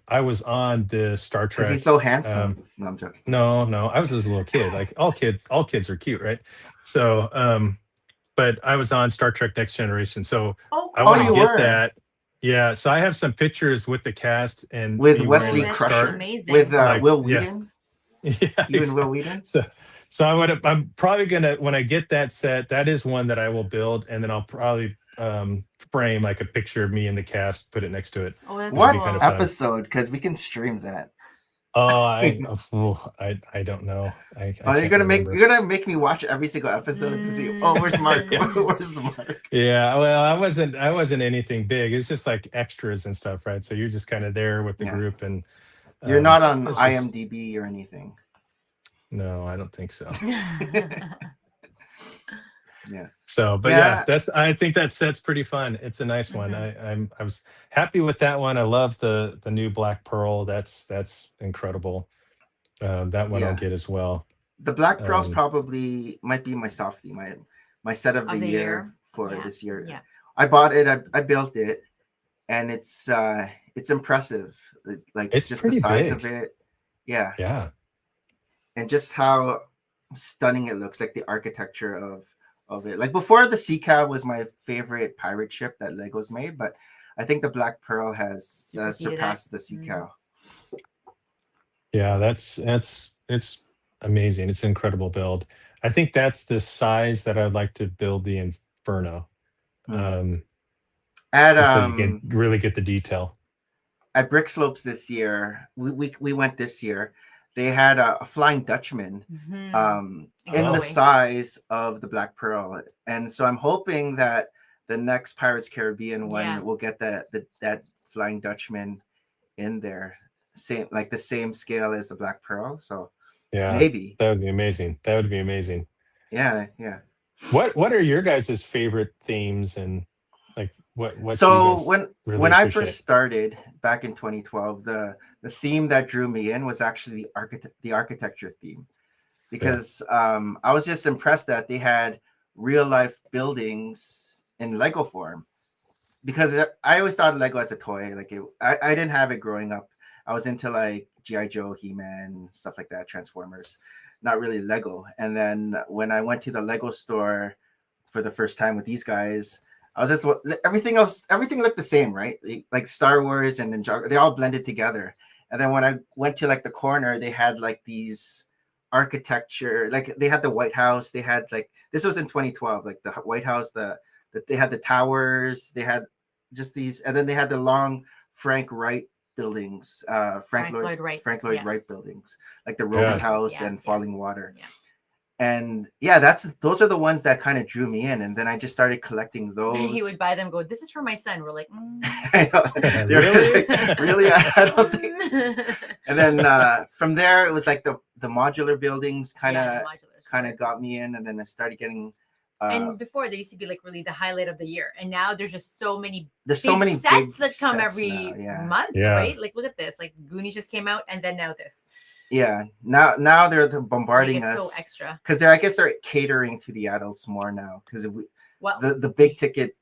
I was on the Star because Trek. he's so handsome. No, I'm joking. No, I was just a little kid. Like all kids are cute, right? So, but I was on Star Trek Next Generation. So Oh, I cool. want to you get were. that. Yeah. So I have some pictures with the cast and With me Wesley wearing, like, That's Crusher. amazing. With Like, Will yeah. Wheaton. Yeah. You and exactly. Will Wheaton. So I'm probably gonna, when I get that set, that is one that I will build, and then I'll probably frame like a picture of me in the cast, put it next to it. Oh, that's What be kind of cool. fun. episode? Because we can stream that. Oh, I don't know. I Oh, you're can't gonna remember. you're gonna make me watch every single episode to see. Oh, where's Mark? Yeah. Where's Mark? Yeah, well, I wasn't anything big. It's just like extras and stuff, right? So you're just kind of there with the Yeah. group, and You're not on it's just- IMDb or anything. No, I don't think so. Yeah. So, but Yeah. yeah, I think that set's pretty fun. It's a nice one. I was happy with that one. I love the new Black Pearl. That's incredible. That one Yeah. I'll get as well. The Black Pearls Um, probably might be my softie, my set of the year for Yeah. this year. Yeah. I bought it. I built it, and it's impressive. Like It's just pretty the size big. of it. Yeah, Yeah. and just how stunning it looks. Like the architecture of it. Like before, the Sea Cow was my favorite pirate ship that Lego's made, but I think the Black Pearl has Superseded surpassed it. the Sea Mm. Cow. Yeah, it's amazing. It's an incredible build. I think that's the size that I'd like to build the Inferno, um, At just so you can really get the detail. at Brick Slopes this year, we went this year. They had a Flying Dutchman A in the giveaway. size of the Black Pearl, and so I'm hoping that the next Pirates Caribbean one Yeah. will get that Flying Dutchman in there, same like the same scale as the Black Pearl. So Yeah, maybe, that would be amazing. That would be amazing. yeah. What are your guys' favorite themes, and like what do you So guys when really I appreciate? first started back in 2012, the theme that drew me in was actually the architecture theme, because I was just impressed that they had real life buildings in Lego form. Because I always thought Lego as a toy, like I didn't have it growing up. I was into like GI Joe, He-Man, stuff like that, Transformers, not really Lego. And then when I went to the Lego store for the first time with these guys, I was just everything looked the same, right? Like Star Wars and Ninjago, they all blended together. And then when I went to like the corner, they had like these architecture, like they had the White House, they had like, this was in 2012, like the White House, they had the towers, they had just these, and then they had the long Frank Wright buildings, Frank Lloyd Wright buildings, like the Roby Yes. House and Falling Water. Yeah. And those are the ones that kind of drew me in, and then I just started collecting those. He would buy them. Go, this is for my son. We're like, I know. Really? Really, I don't think. And then from there, it was like the modular buildings kind of got me in, and then I started getting. And before, there used to be like really the highlight of the year, and now there's just so many. There's so many sets big that come sets every now, month, Yeah. right? Like, look at this. Like Goonies just came out, and then now this. Yeah, now they're bombarding Like, it's us so extra. because I guess they're catering to the adults more now, because Well, the big ticket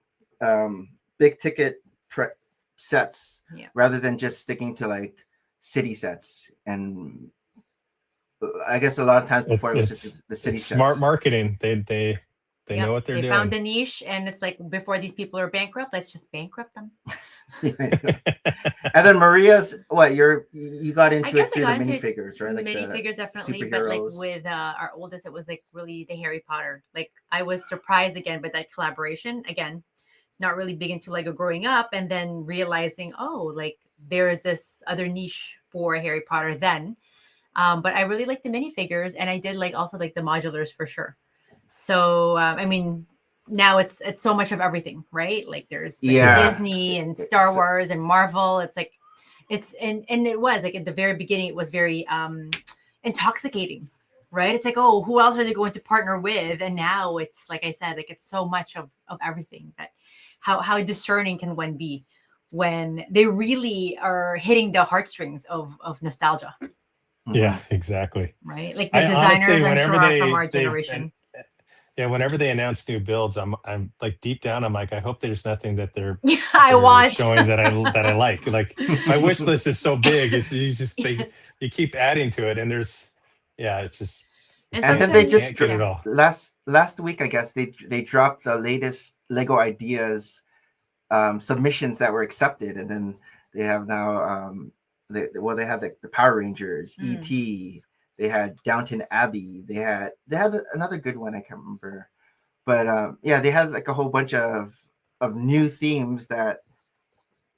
sets, rather than just sticking to like city sets. And I guess a lot of times before it was just the city sets. Smart marketing. They know what they're doing. They found a niche, and it's like, before these people are bankrupt, let's just bankrupt them. And then Maria's, you got into it through the minifigures, right? Like minifigures, definitely, but like with our oldest, it was like really the Harry Potter. Like, I was surprised again by that collaboration. Again, not really big into Lego growing up, and then realizing, oh, like there is this other niche for Harry Potter then. But I really like the minifigures, and I did like also like the modulars for sure. So I mean, now it's so much of everything, right? Like there's Disney and Star Wars and Marvel. It's like and it was like at the very beginning, it was very intoxicating, right? It's like, oh, who else are they going to partner with? And now it's like I said, like it's so much of everything. That how discerning can one be when they really are hitting the heartstrings of nostalgia? Yeah, exactly. Right, like the designers, honestly, I'm sure are from our generation. Yeah, whenever they announce new builds, I'm like deep down, I'm like, I hope there's nothing that they're showing that I like. Like my wish list is so big, it's you keep adding to it, and there's it's just. And then they just last week, I guess they dropped the latest Lego Ideas submissions that were accepted, and then they have now they had the Power Rangers, E.T. They had Downton Abbey. They had another good one, I can't remember, but they had like a whole bunch of new themes that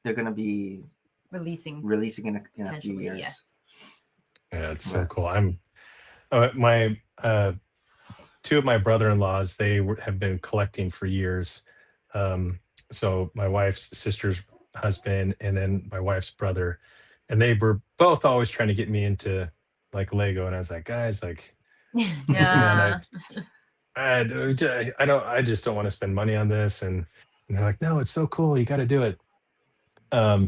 they're gonna be releasing in a few years. Yes. Yeah, it's so cool. I'm my two of my brother-in-laws. They have been collecting for years. So my wife's sister's husband, and then my wife's brother, and they were both always trying to get me into like Lego, and I was like, guys, like, man, I just don't want to spend money on this, and they're like, no, it's so cool, you got to do it.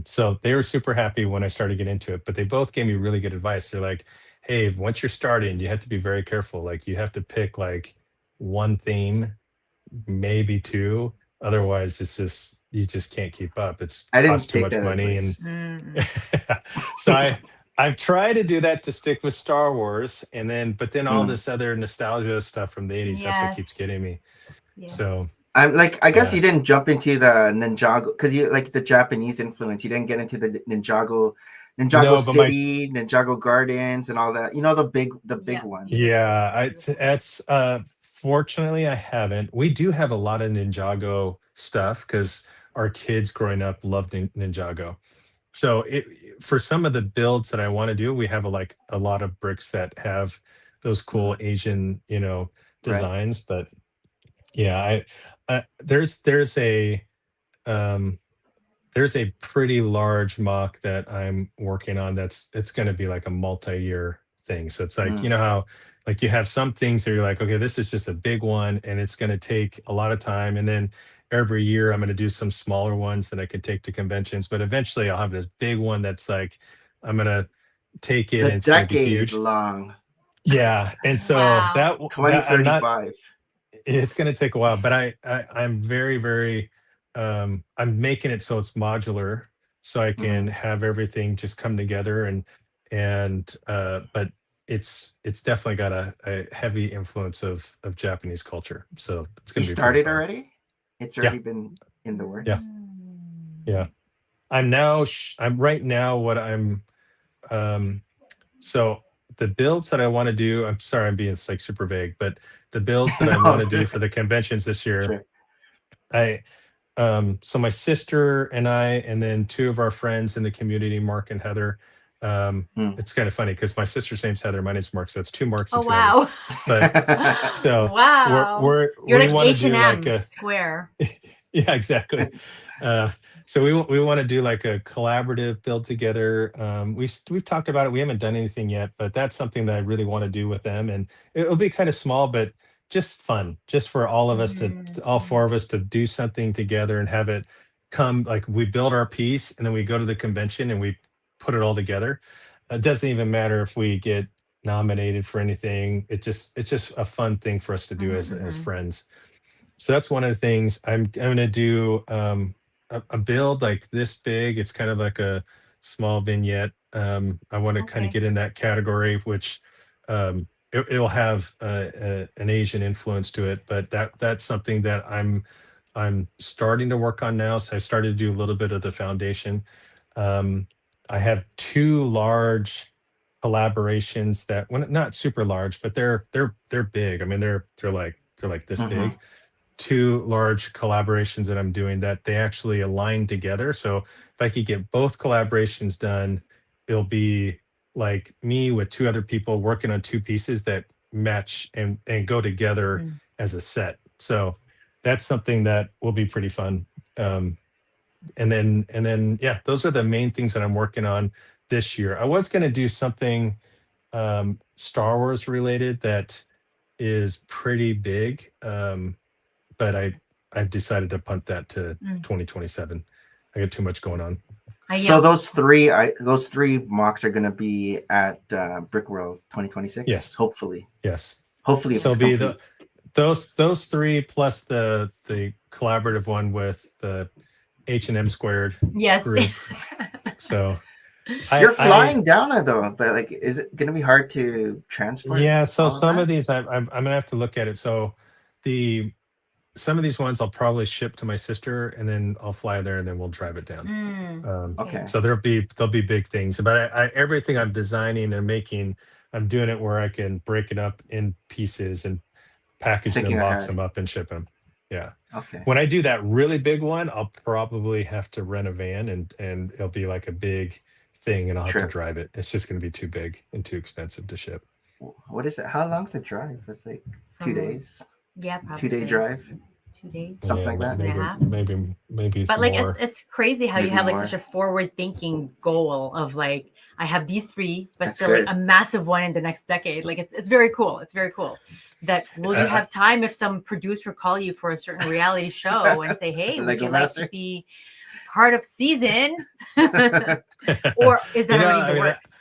So they were super happy when I started getting into it, but they both gave me really good advice. They're like, hey, once you're starting, you have to be very careful. Like, you have to pick like one theme, maybe two, otherwise it's just, you just can't keep up. It costs too much money. And so I've tried to do that, to stick with Star Wars, but then all this other nostalgia stuff from the 80s, that's what keeps getting me. So I'm like, I guess you didn't jump into the Ninjago because you like the Japanese influence. You didn't get into the Ninjago Ninjago No, but my City, Ninjago Gardens, and all that. You know, the big Yeah. ones. yeah, it's fortunately I haven't. We do have a lot of Ninjago stuff because our kids growing up loved Ninjago. So for some of the builds that I want to do, we have like a lot of bricks that have those cool Asian, Right. designs. But yeah, um, there's a pretty large mock that I'm working on it's going to be like a multi-year thing. So it's like, Mm. how like you have some things that you're like, okay, this is just a big one and it's going to take a lot of time. And then every year I'm going to do some smaller ones that I can take to conventions. But eventually I'll have this big one that's like, I'm going to take it The and it's going to be decade huge. long Yeah. And so Wow. that I'm not 2035. it's going to take a while, but I'm very, very, I'm making it so it's modular, so I can Mhm. have everything just come together but it's definitely got a heavy influence of Japanese culture, so it's You going to be pretty started fun. already? It's Yeah, already been in the yeah, works. yeah. I'm right now what um, so the builds that I want to do. I'm sorry, I'm being like super vague, but the builds that I No, want to do for the conventions this year, sure. I so my sister and I, and then two of our friends in the community, Mark and Heather. Hmm. It's kind of funny because my sister's name's Heather, my name's Mark, so it's two Marks Oh and two Heathers. wow. But so Wow. You're we like want to do like H&M a square. yeah, exactly. So we want to do like a collaborative build together. We've talked about it. We haven't done anything yet, but that's something that I really want to do with them, and it'll be kind of small, but just fun, just for all of us all four of us to do something together and have it come like we build our piece and then we go to the convention and we put it all together. It doesn't even matter if we get nominated for anything. It's just a fun thing for us to do as friends. So that's one of the things I'm going to do. A build like this big. It's kind of like a small vignette. I want to kind of Okay. get in that category, which it'll have an Asian influence to it. But that's something that I'm starting to work on now. So I started to do a little bit of the foundation. Um, I have two large collaborations that, well, not super large, but they're big. I mean, they're like this Mhm. big. Two large collaborations that I'm doing that they actually align together. So if I could get both collaborations done, it'll be like me with two other people working on two pieces that match and go together Mm. as a set. So that's something that will be pretty fun. Um, and then yeah, those are the main things that I'm working on this year. I was going to do something Star Wars related that is pretty big. But I've decided to punt that to Mm. 2027. I got too much going on. So Yeah. those three mocks are going to be at Brick World 2026. Yes, Hopefully, yes. if So it's it'll be complete. those three plus the collaborative one with the H&M squared Yes. group. So You're I flying down it though, but like, is it going to be hard to transport yeah. So all of some of that? these I'm gonna have to look at it. So the some of these ones I'll probably ship to my sister and then I'll fly there and then we'll drive it down. Okay, So there'll be big things, but everything I'm designing and making, I'm doing it where I can break it up in pieces and package them, thinking box ahead. them up, and ship them. Yeah. Okay, When I do that really big one, I'll probably have to rent a van and it'll be like a big thing, and I'll have to trip. drive it. It's just going to be too big and too expensive to ship. What is it? How long's the drive? It's like From 2 days, Yeah, 2 day probably drive, 2 days, something Yeah, like that. and a maybe half. maybe But like more. it's crazy how you Maybe have like such more. a forward thinking goal of like I have these three, but That's still like good. a massive one in the next decade. Like it's very cool. It's very cool. That will you I, have time if some producer call you for a certain reality show and say, "Hey, would Lego you like to Master. be part of season?" Or is that already in I the mean, works?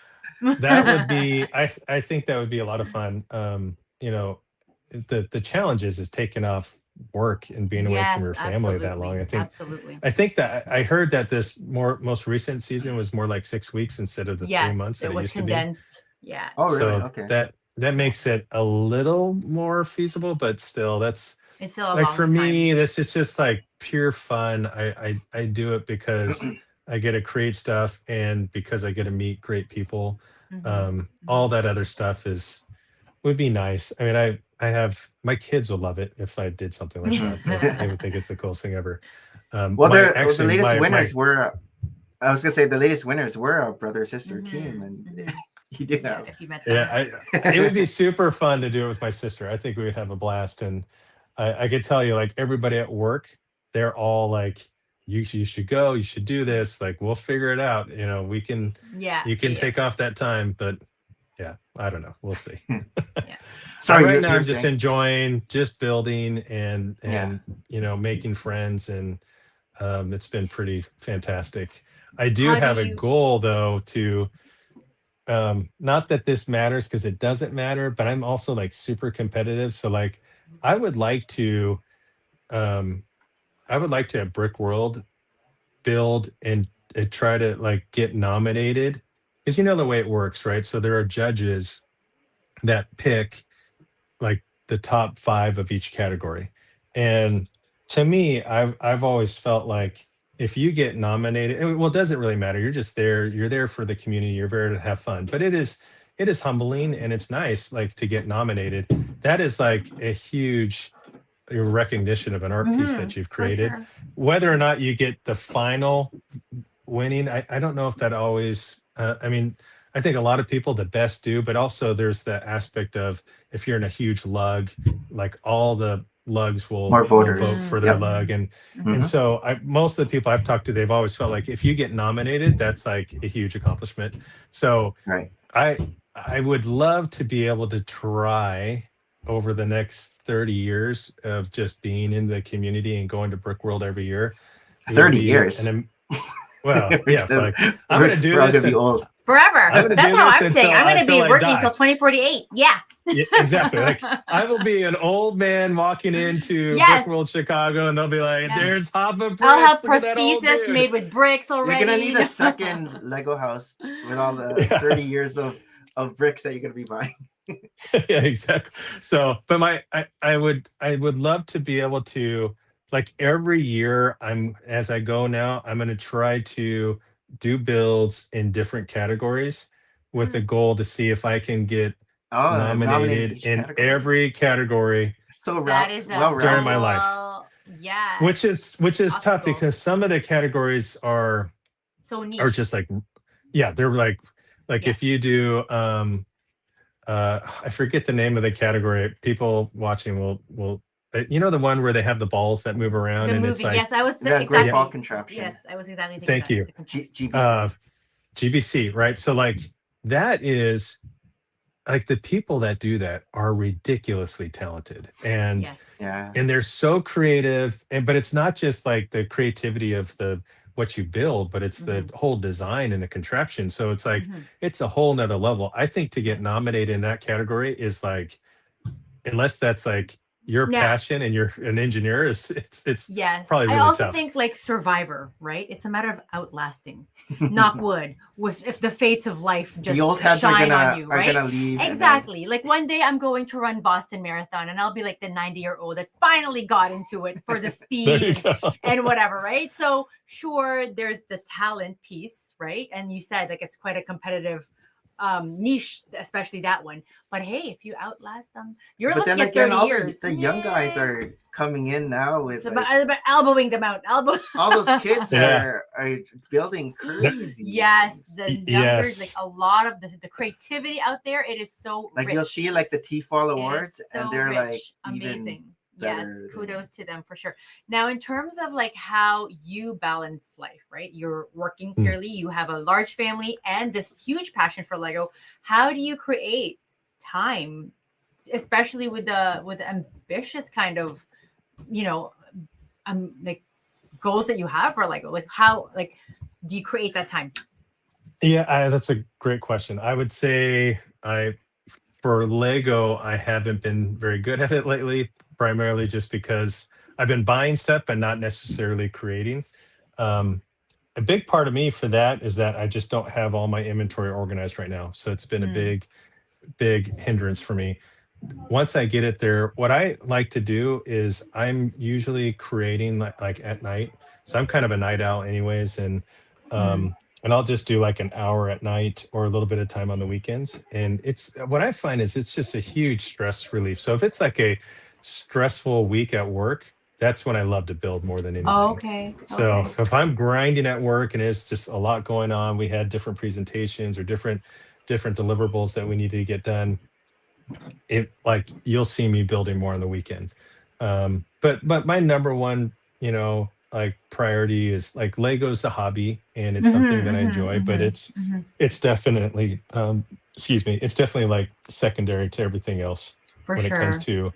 that would be I think that would be a lot of fun. The challenge is taking off work and being away from Yes, your family that long. absolutely. I think Absolutely. I think that I heard that this most recent season was more like 6 weeks instead of the three Yes, months that it it was used to be. condensed. Yeah. Oh, really? So Okay. that makes it a little more feasible, but still that's It's still a like long for time. me, this is just like pure fun. I do it because I get to create stuff, and because I get to meet great people, all Mhm. that other stuff is would be nice. I mean, I have my kids will love it if I did something like that. They would think it's the coolest thing ever. Well, My the actually latest my winners were. I was gonna say the latest winners were a brother sister team, Mhm, and mhm. you did Yeah, have. if you met yeah, them. it would be super fun to do it with my sister. I think we would have a blast, and I could tell you, like everybody at work, they're all like, you should go, you should do this. Like we'll figure it out. You know, we can, Yeah, you can yeah, yeah, take off that time, but yeah, I don't know. We'll see. yeah. Sorry, Right now, you're I'm just saying. enjoying just building Yeah. and making friends, and it's been pretty fantastic. I do How do have a you? goal though to not that this matters because it doesn't matter, but I'm also like super competitive. So like I would like to um I would like to at Brick World build and try to like get nominated because you know the way it works, right? So there are judges that pick like the top 5 of each category. And to me, I've always felt like if you get nominated, well, it doesn't really matter. You're just there. You're there for the community. You're there to have fun. But it is humbling and it's nice like to get nominated. That is like a huge recognition of an art piece that you've For created. sure. Whether or not you get the final winning, I don't know if that always I mean, I think a lot of people the best do, but also there's the aspect of if you're in a huge lug, like all the lugs More will vote voters. for their Yep. lug. And Hmm. so most of the people I've talked to, they've always felt like if you get nominated, that's like a huge accomplishment. So Right. I I would love to be able to try over the next 30 years of just being in the community and going to Brick World every year. It would 30 be years. well, we're, yeah, gonna, like I'm gonna do we're all this gonna be and old. I'm Forever. gonna That's do how this I'm saying. I'm going to until be I working till die. 2048. Yeah. Yeah, exactly. Like I will be an old man walking into Brick Yes. World Chicago, and they'll be like, Yeah. "There's Hapa I'll have Bricks. Look at that old prosthesis dude." made with bricks You're already. gonna need a second Lego house with all the Yeah. 30 years of bricks that you're gonna be buying. Yeah, exactly. So, but I would love to be able to like every year as I go now, I'm going to try to do builds in different categories with a Mm. goal to see if I can get Oh, nominated nominated each in category. every category So That is a well during rounded. my life, whole, yeah, which is awesome tough goal. because some of the categories So are niche. just like yeah, they're like Yeah. if you do I forget the name of the category. People watching will the one where they have the balls that move around The and it's movie. like Yes, I was The Great Ball exactly. Contraption. Yes, I was exactly thinking thank that. you. The contraption. GBC. Uh GBC, right? So like that is like the people that do that are ridiculously talented and Yes. Yeah. and they're so creative but it's not just like the creativity of the what you build, but it's the Mhm. whole design and the contraption. So it's like Mhm. it's a whole nother level. I think to get Yes. nominated in that category is like unless that's like your Now, passion and you're an engineer, it's yes. probably I really also tough. think like Survivor, right? It's a matter of outlasting. Knock wood. With if the fates of life just The old heads are shine on gonna you, right? leave. Exactly. Like one day I'm going to run Boston Marathon and I'll be like the 90-year-old that finally got into it for the There speed you go. and whatever, right? So sure, there's the talent piece, right? And you said like it's quite a competitive niche, especially that one. But hey, if you outlast them, you're But looking then at again, 30 all years. the young guys are coming in now with So, like, but elbowing them out. all those kids Yeah. are building crazy. Yes, things. the younger, like Yes. a lot of the creativity out there, it is so Like rich. you'll see like the T-Fall It Awards, is and so they're rich. like Amazing. even Yes, better than- kudos to them for sure. Now, in terms of like how you balance life, right? You're working Hmm. clearly, you have a large family and this huge passion for Lego. How do you create time, especially with the ambitious kind of, like goals that you have for Lego? Like how do you create that time? Yeah, that's a great question. I would say for Lego, I haven't been very good at it lately, primarily just because I've been buying stuff but not necessarily creating. Um, a big part of me for that is that I just don't have all my inventory organized right now. So it's been a Mm. big hindrance for me. Once I get it there, what I like to do is I'm usually creating like at night. So I'm kind of a night owl anyways. And And I'll just do like an hour at night or a little bit of time on the weekends. And it's what I find is it's just a huge stress relief. So if it's like a stressful week at work, that's when I love to build more than Oh, anything. okay. So Okay. if I'm grinding at work and it's just a lot going on, we had different presentations or different deliverables that we need to get done. It like you'll see me building more on the weekend. But my number one, like priority is like Lego's a hobby and it's something that I enjoy, but it's definitely excuse me, it's definitely like secondary to everything else For when it comes sure.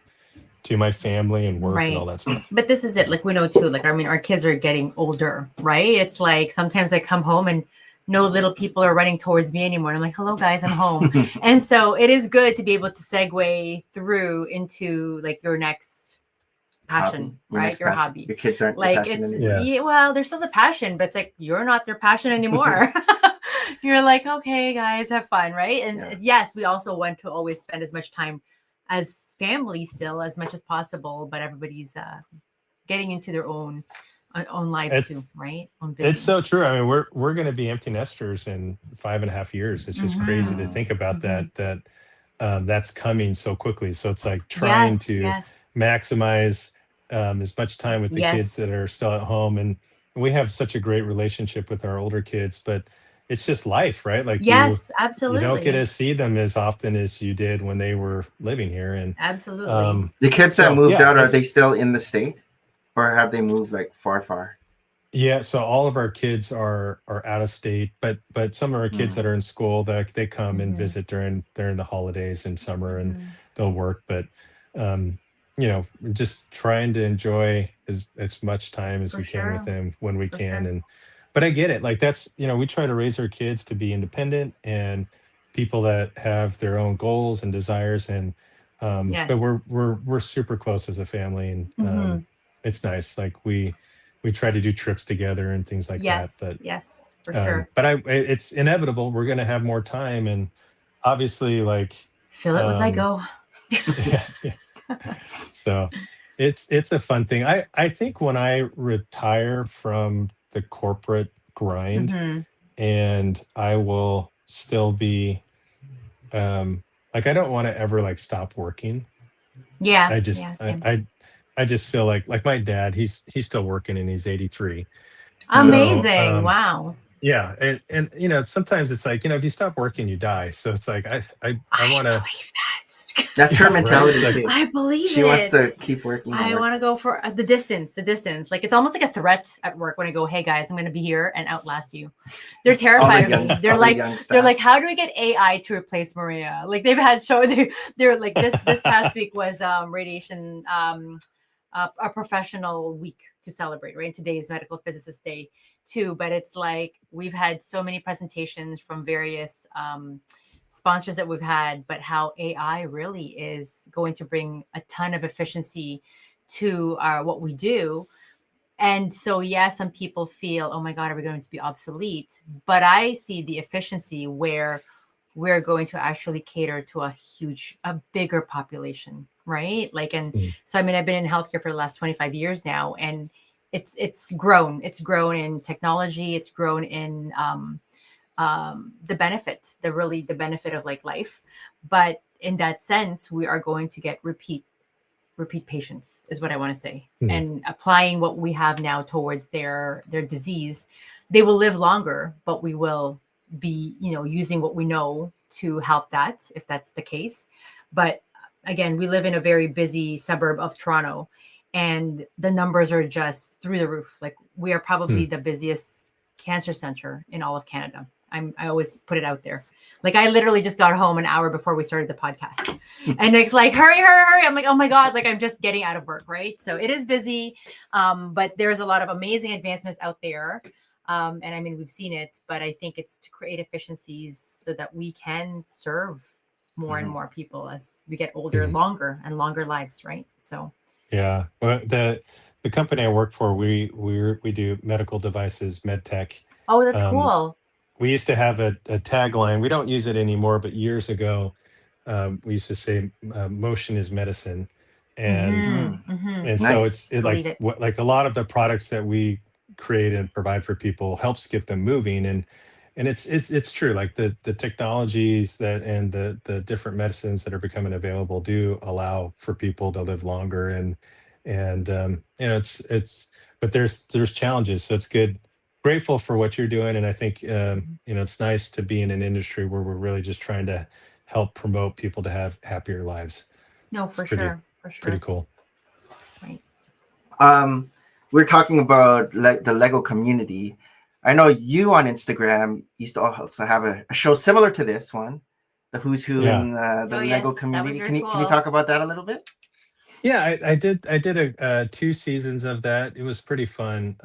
to my family and work and all Right. that stuff. But this is it. Like we know too, like, I mean, our kids are getting older, right? It's like sometimes I come home and no little people are running towards me anymore. And I'm like, hello guys, I'm home. And so it is good to be able to segue through into like your next passion, right? Your hobby. Your kids aren't your Like passion it's anymore. yeah, well, there's still the passion, but it's like you're not their passion anymore. You're like, okay, guys, have fun, right? And Yeah. yes, we also want to always spend as much time as family still as much as possible, but everybody's getting into their own lives too, It's right? On it's busy. so true. I mean, we're going to be empty nesters in 5.5 years. It's just crazy to Mhm. think about Mhm. that that's coming so quickly. So it's like trying Yes, to yes, maximize as much time with the kids yes, that are still at home, and we have such a great relationship with our older kids. But it's just life, right? Like yes, you don't get absolutely, to see them as often as you did when they were living here, and absolutely. The kids that so moved yeah, out, are they it's still in the state, or have they moved like far, far? yeah, so all of our kids are out of state, but some of our kids Mm. that are in school, that they come and Mhm. visit during the holidays and summer, and Mhm. they'll work. But um, just trying to enjoy as much time as For we can with sure, them when we for can. sure. And but I get it. Like that's we try to raise our kids to be independent and people that have their own goals and desires. And but Yes. we're super close as a family, and Mhm. it's nice. Like we try to do trips together and things like that. Yes, But yes, for sure. it's inevitable. We're going to have more time, and obviously, like, Fill it with um, Lego. yeah, yeah. So it's a fun thing. I think when I retire from the corporate grind, Mhm. and I will still be like I don't want to ever like stop working. Yeah, I just yeah, I same. I I just feel like my dad, he's still working and he's 83. So Amazing. Wow. yeah, and sometimes it's like, if you stop working, you die. So it's like I I want to, believe that. That's her yeah, right. It's mentality like too. I believe She wants it. to keep working and I want working. to go for the distance, the distance. Like it's almost like a threat at work when I go, "Hey guys, I'm going to be here and outlast you." They're terrified of me. All the young They're staff. like, "How do we get AI to replace Maria?" Like they've had shows. They're like this past week was radiation a professional week to celebrate, right? Today is Medical Physicist Day too, but it's like we've had so many presentations from various sponsors that we've had, but how AI really is going to bring a ton of efficiency to what we do. And so, yeah, some people feel, oh my God, are we going to be obsolete? But I see the efficiency where we're going to actually cater to a bigger population, right? Like, and Mm, so, I mean, I've been in healthcare for the last 25 years now, and it's grown. It's grown in technology. It's grown in the benefit, the benefit of like life. But in that sense, we are going to get repeat patients is what I want to say. mm, And applying what we have now towards their disease, they will live longer, but we will be, using what we know to help that if that's the case. But again, we live in a very busy suburb of Toronto and the numbers are just through the roof. Like we are probably mm. the busiest cancer center in all of Canada. I always put it out there. Like I literally just got home an hour before we started the podcast. And it's like, hurry, hurry, hurry. I'm like, oh my God, like I'm just getting out of work, right? So it is busy. But there's a lot of amazing advancements out there. And I mean, we've seen it, but I think it's to create efficiencies so that we can serve more and Mhm. more people as we get older, Mhm. longer and longer lives, right? So, Yeah. Well, the company I work for, we do medical devices, med tech. oh, that's Um, cool. we used to have a tagline. We don't use it anymore, but years ago, we used to say, "Motion is medicine," and Mm-hmm. Mm, Mm-hmm. and so nice. it like Believe it. what like a lot of the products that we create and provide for people helps get them moving. And it's true, like the technologies that and the different medicines that are becoming available do allow for people to live longer. And you know, it's but there's challenges, so it's good, grateful for what you're doing. And I think you know, it's nice to be in an industry where we're really just trying to help promote people to have happier lives. No, It's for sure. For pretty sure. cool. Right. We're talking about the Lego community. I know you on Instagram used to also have a show similar to this one, the Who's Who Yeah. in the Oh, Lego yes, that was community. very Can you cool. talk about that a little bit? Yeah, I did a 2 seasons of that. It was pretty fun.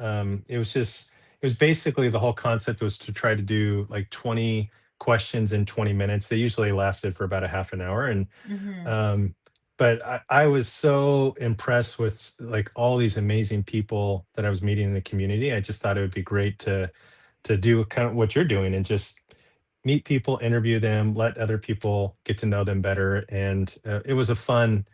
It was basically the whole concept was to try to do like 20 questions in 20 minutes. They usually lasted for about a half an hour. And Hmm. but I was so impressed with like all these amazing people that I was meeting in the community. I just thought it would be great to do kind of what you're doing and just meet people, interview them, let other people get to know them better. And it was a fun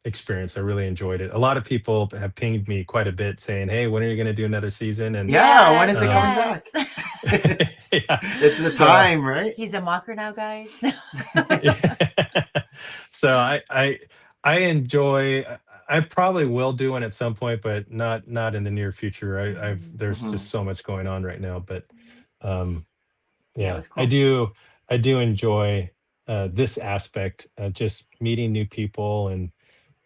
experience. I really enjoyed it. A lot of people have pinged me quite a bit saying, "Hey, when are you going to do another season?" And Yeah, when is it coming yes. back? yeah, It's the so time, right? He's a mocker now, guys. so I enjoy. I probably will do one at some point, but not in the near future. There's Mhm. just so much going on right now. But um, Yeah, it yeah, was cool. I do enjoy this aspect, just meeting new people. And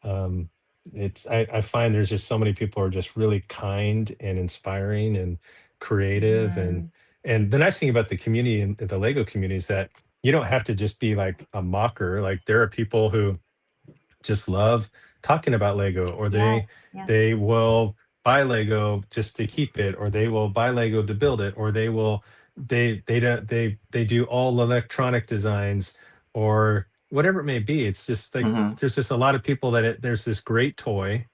I find there's just so many people are just really kind and inspiring and creative. Mhm. And the nice thing about the community and the Lego community is that you don't have to just be like a mocker. Like there are people who just love talking about Lego, or Yes, they yes. will buy Lego just to keep it, or they will buy Lego to build it, or they do all electronic designs, or whatever it may be. It's just like Mhm. there's just a lot of people that there's this great toy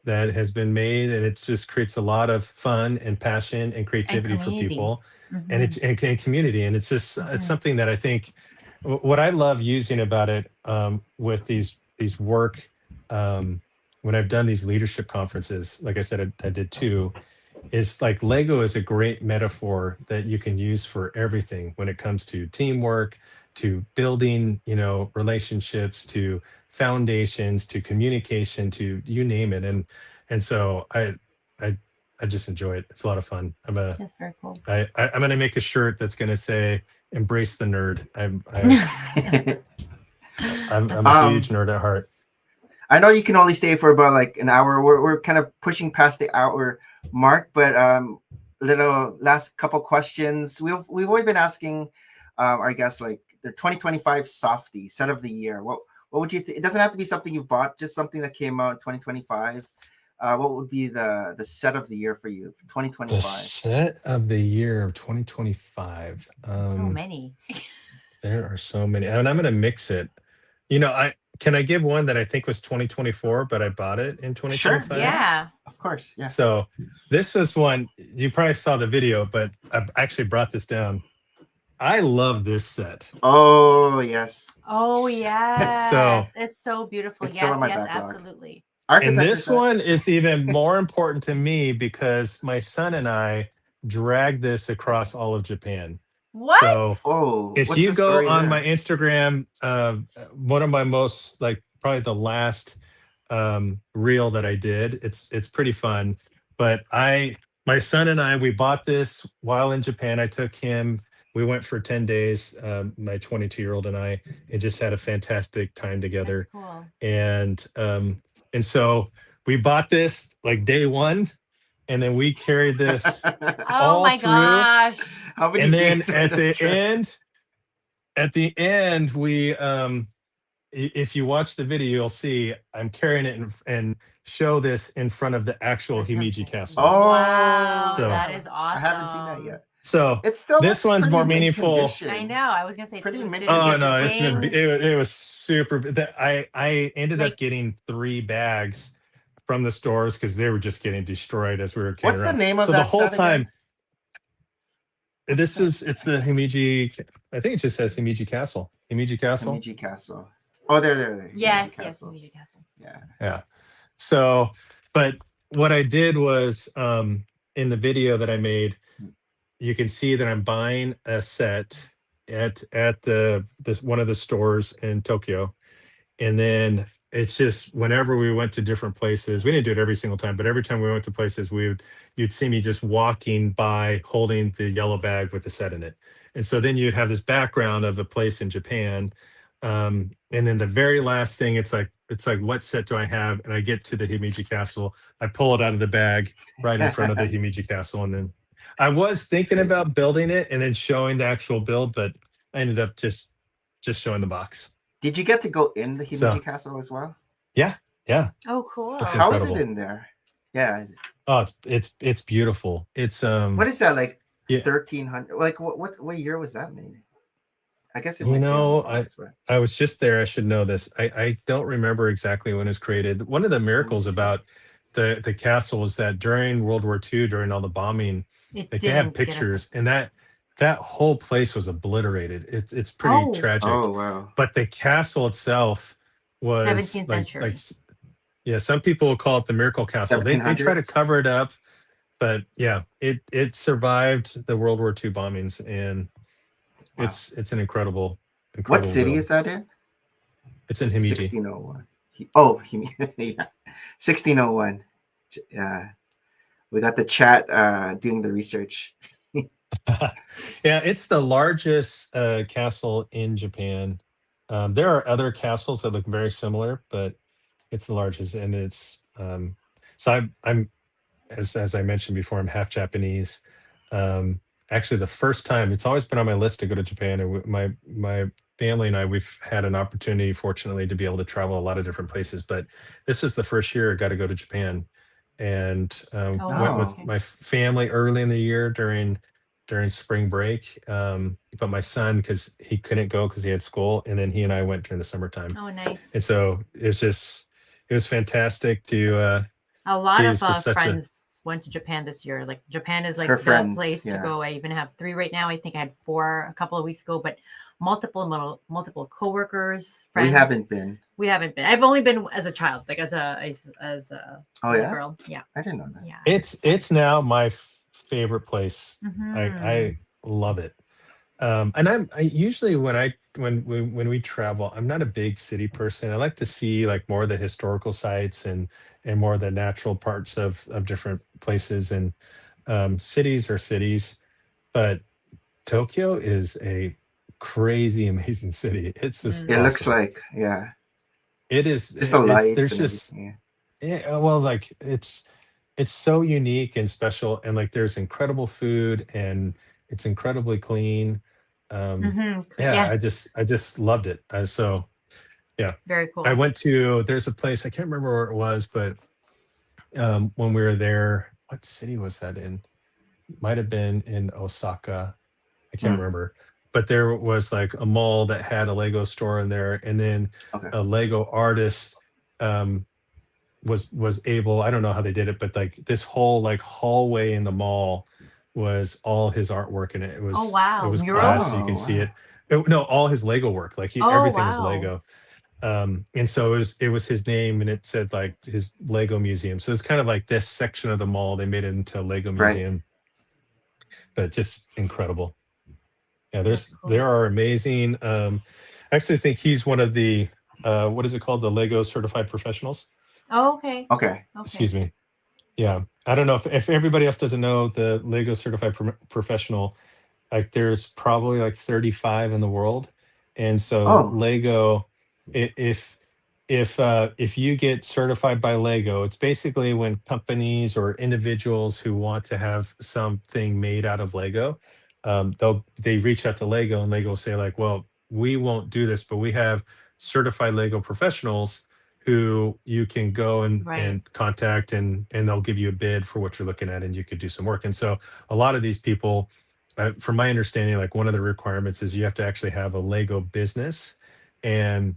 that has been made, and it just creates a lot of fun and passion and And creativity for community. people. And Hmm. and community. And it's just it's Hmm. something that I think what I love using about it, with these work, when I've done these leadership conferences, like I said, I did two, is like Lego is a great metaphor that you can use for everything when it comes to teamwork, to building, you know, relationships, to foundations, to communication, to you name it. And so I I just enjoy it. It's a lot of fun. That's very cool. I'm gonna make a shirt that's gonna say "Embrace the nerd." I'm a huge um, nerd at heart. I know you can only stay for about like an hour. We're kind of pushing past the hour mark, but little last couple questions. We've always been asking our guests like the 2025 softie set of the year. What would you think? It doesn't have to be something you've bought, just something that came out in 2025. What would be the set of the year for you for The 2025? set of the year of 2025. So many. There are so many, and I'm gonna mix it. You know, I give one that I think was 2024, but I bought it in Sure. 2025. Yeah. Yeah. Of course. Yeah. So this was one you probably saw the video, but I actually brought this down. I love this set. Oh yes. Oh, yes. So, It's so beautiful. It's still Yes, on my yes, backlog. absolutely. and Architecture this set. one is even more important to me because my son and I dragged this across all of Japan. What? So Oh, if what's you the go story on my there? Instagram, one of my most like probably the last reel that I did, it's pretty fun. But my son and I, we bought this while in Japan. I took him. We went for 10 days, my 22-year-old and I, and just had a fantastic time That's together. cool. And so we bought this like day one, and then we carried this Oh all my through. How gosh. many And then days were the trip? at the end, we if you watch the video, you'll see I'm carrying it and show this in front of the actual The Himeji temple. Castle. Wow, Oh, So that is I haven't seen that awesome. yet. so It still this looks one's pretty more mint meaningful. I condition. know. I was gonna say, Pretty mint did it Oh get no, condition for it's been sure. dinged? it was super. I ended up Like, getting 3 bags from the stores because they were just getting destroyed as we were carrying What's the around. name of So the that whole set again? time, it's the Himeji. I think it just says Himeji Castle. Himeji Castle. Himeji Castle. Oh, there. Himeji yes, yes, Castle. Media Castle. Yeah. Yeah. So, but what I did was in the video that I made, you can see that I'm buying a set at the this one of the stores in Tokyo, and then it's just whenever we went to different places, we didn't do it every single time, but every time we went to places, you'd see me just walking by holding the yellow bag with the set in it. And so then you'd have this background of a place in Japan. And then the very last thing, it's like what set do I have? And I get to the Himeji Castle. I pull it out of the bag right in front of the Himeji Castle. And then I was thinking about building it and then showing the actual build, but I ended up just showing the box. Did you get to go in the Himeji So- Castle as well? Yeah. Oh, cool. That's How is it incredible. in there? Yeah. Oh, it's beautiful. It's What is that, like Yeah. 1300? Like what year was that made? I guess it You might say on the know, box, but I was just there. I should know this. I don't remember exactly when it was created. One of the miracles see. about the castle is that during World War II, during all the bombing, It like they have didn't get pictures, and that whole place was obliterated. It's pretty Oh. tragic. oh wow. But the castle itself was 17th century. Yeah, some people will call it the miracle castle. They try to 1700s? cover it up, but yeah, it survived the World War II bombings, and Wow. it's an incredible What city build. is that in? It's in Himeji. 1601. Yeah. 1601. Yeah. We got the chat doing the research. Yeah, it's the largest castle in Japan. There are other castles that look very similar, but it's the largest, and it's so I'm as I mentioned before, I'm half Japanese. Actually, the first time, it's always been on my list to go to Japan, and my family and I, we've had an opportunity, fortunately, to be able to travel a lot of different places. But this was the first year I got to go to Japan, and went with okay. my family early in the year during spring break. But my son, because he couldn't go because he had school, and then he and I went during the summertime. Oh, nice. And so it was fantastic to A lot of It's just such a- friends went to Japan this year. Like Japan is like Her the friends, place to yeah. go. I even have 3 right now. I think I had 4 a couple of weeks ago, but multiple coworkers, friends. We haven't been. We haven't been. I've only been as a child, like as a Oh little yeah? girl. Yeah, I didn't know that. yeah. it's now my favorite place. Mhm. I love it. And I usually when we travel, I'm not a big city person. I like to see like more of the historical sites and more of the natural parts of different places, and cities are cities, but Tokyo is a crazy amazing city. It's just It looks awesome. like, yeah. It is. Just the It's lights there's and just everything. yeah, well, like it's so unique and special, and like there's incredible food, and it's incredibly clean. Mhm. Yeah, Yeah, I just loved it. So yeah, very cool. I went to there's a place I can't remember where it was, but when we were there, what city was that in? Might have been in Osaka. I can't Hmm. remember. But there was like a mall that had a Lego store in there, and then Okay. a Lego artist um, was able. I don't know how they did it, but like this whole like hallway in the mall was all his artwork in it. It was Oh, wow. it was Murals? glass, so you can see wow. it. No, all his Lego work. Like Oh, everything was wow. Lego. And so it was his name, and it said like his Lego museum. So it's kind of like this section of the mall. They made it into a Lego Right. museum, but just incredible. Yeah, That's cool. there are amazing. I actually think he's one of the what is it called? The Lego certified professionals. Oh, okay. Okay. Excuse me. Yeah, I don't know if everybody else doesn't know the Lego certified professional. Like there's probably like 35 in the world, and so Oh. Lego, if you get certified by Lego, it's basically when companies or individuals who want to have something made out of Lego, they reach out to Lego, and Lego will say like, well, we won't do this, but we have certified Lego professionals who you can go Right. and contact, and they'll give you a bid for what you're looking at, and you could do some work. And so a lot of these people, from my understanding, like one of the requirements is you have to actually have a Lego business, and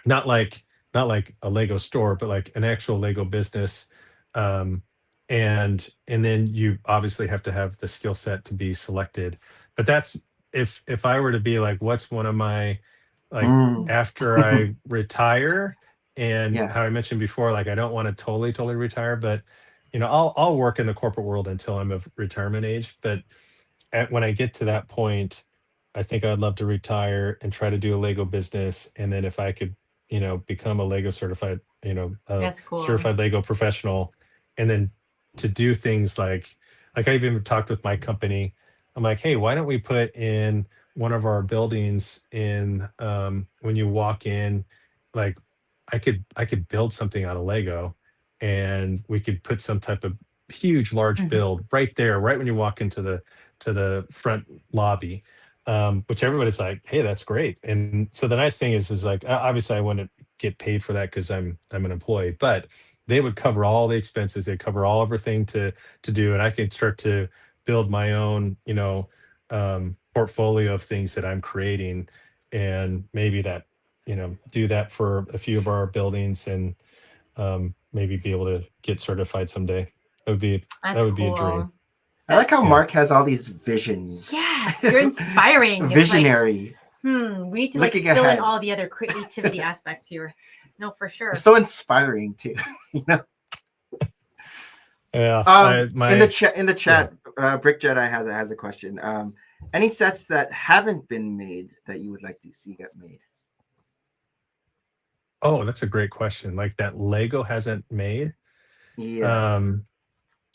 not like a Lego store, but like an actual Lego business. Um, and then you obviously have to have the skill set to be selected. But that's if I were to be like, what's one of my like Mm. after I retire, and Yeah. how I mentioned before, like I don't want to totally retire, but I'll work in the corporate world until I'm of retirement age, but when I get to that point, I think I'd love to retire and try to do a Lego business. And then if I could, become a Lego certified, That's cool. certified Lego professional, and then to do things like I even talked with my company. I'm like, hey, why don't we put in one of our buildings in when you walk in, like I could build something out of Lego, and we could put some type of huge large Mhm. build right there, right when you walk into the front lobby, which everybody's like, hey, that's great. And so the nice thing is like, obviously I wouldn't get paid for that because I'm an employee, but they would cover all the expenses. They cover all everything to do, and I could start to build my own, portfolio of things that I'm creating, and maybe that, do that for a few of our buildings, and maybe be able to get certified someday. That would be that That's would be a dream. cool. I like how Yeah. Mark has all these visions. Yes, you're inspiring. It's like, Visionary. we need to like Looking fill in ahead. all the other creativity aspects here. No, for sure. So inspiring too. Yeah. In the chat, Brick Jedi has a question. Any sets that haven't been made that you would like to see get made? Oh, that's a great question. Like that Lego hasn't made. Yeah.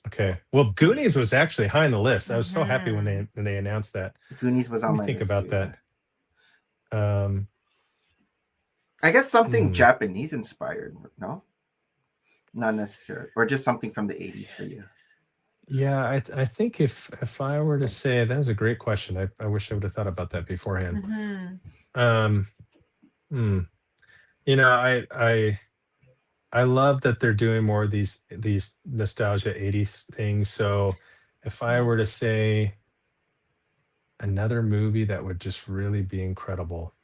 Okay. Well, Goonies was actually high on the list. I was so happy when they announced that. Goonies was on Let my me think list about too, that. I guess something Hmm. Japanese inspired, no? Not necessarily. Or just something from the 80s for you. Yeah, I think if I were to say, that was a great question. I wish I would have thought about that beforehand. Mhm. Um, hmm. I love that they're doing more of these nostalgia 80s things. So if I were to say another movie that would just really be incredible,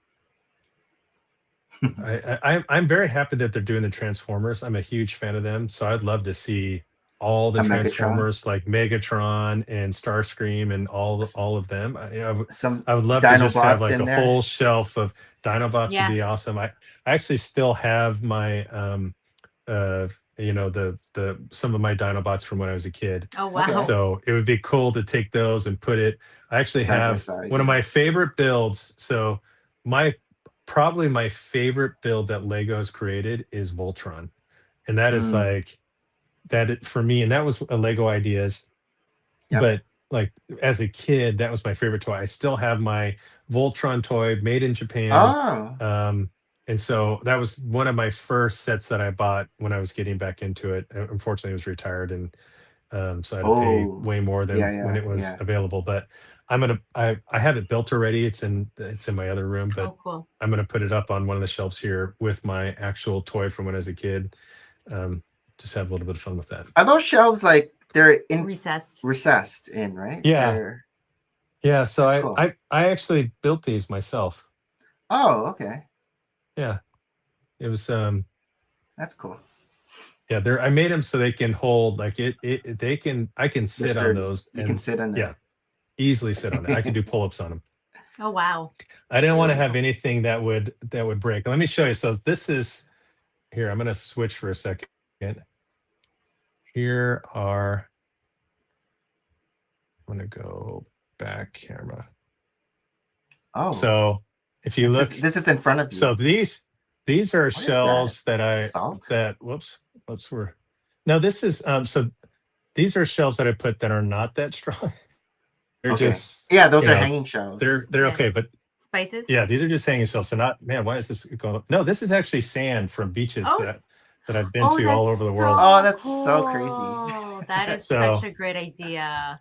I'm very happy that they're doing the Transformers. I'm a huge fan of them, so I'd love to see all the A Megatron? Transformers, like Megatron and Starscream and all of them. Some I would love to just have Dinobots like in a there. whole shelf of Dinobots. Would Yeah. be awesome. I actually still have my the some of my Dinobots from when I was a kid. Oh Okay. wow. So it would be cool to take those and put it. I actually Side by have side, one of yeah. my favorite builds. So probably my favorite build that Lego has created is Voltron. And that is Mm, like for me, and that was a Lego Ideas. yep. But like as a kid, that was my favorite toy. I still have my Voltron toy made in Japan. Oh. And so that was one of my first sets that I bought when I was getting back into it. Unfortunately, it was retired, and so I had to pay Oh. way more than when it was Yeah. available. But I have it built already. It's in my other room, but Oh cool. I'm gonna put it up on one of the shelves here with my actual toy from when I was a kid. Just have a little bit of fun with that. Are those shelves like they're Recessed. in, right? Yeah, yeah. So That's cool. I actually built these myself. Oh, okay. Yeah, it was That's cool. yeah. I made them so they can hold like I can They're sit on sturdy. those, You can and sit on yeah, there. easily sit on it. I could do pull-ups on them. Oh wow. I didn't want to True. have anything that would break. Let me show you. So this is here. I'm going to switch for a second. Here are. I'm going to go back camera. Oh. So if you look, this is in front of you. so these are What is shelves Salt? whoops were. No, this is so these are shelves that I put that are not that strong. They're Okay. just Those are hanging shelves. They're Yeah. okay, but Spices. yeah, these are just hanging shelves. So why is this going up? No, this is actually sand from beaches Oh, that I've been to all over the world. Oh, that's so crazy. That is So- such a great idea.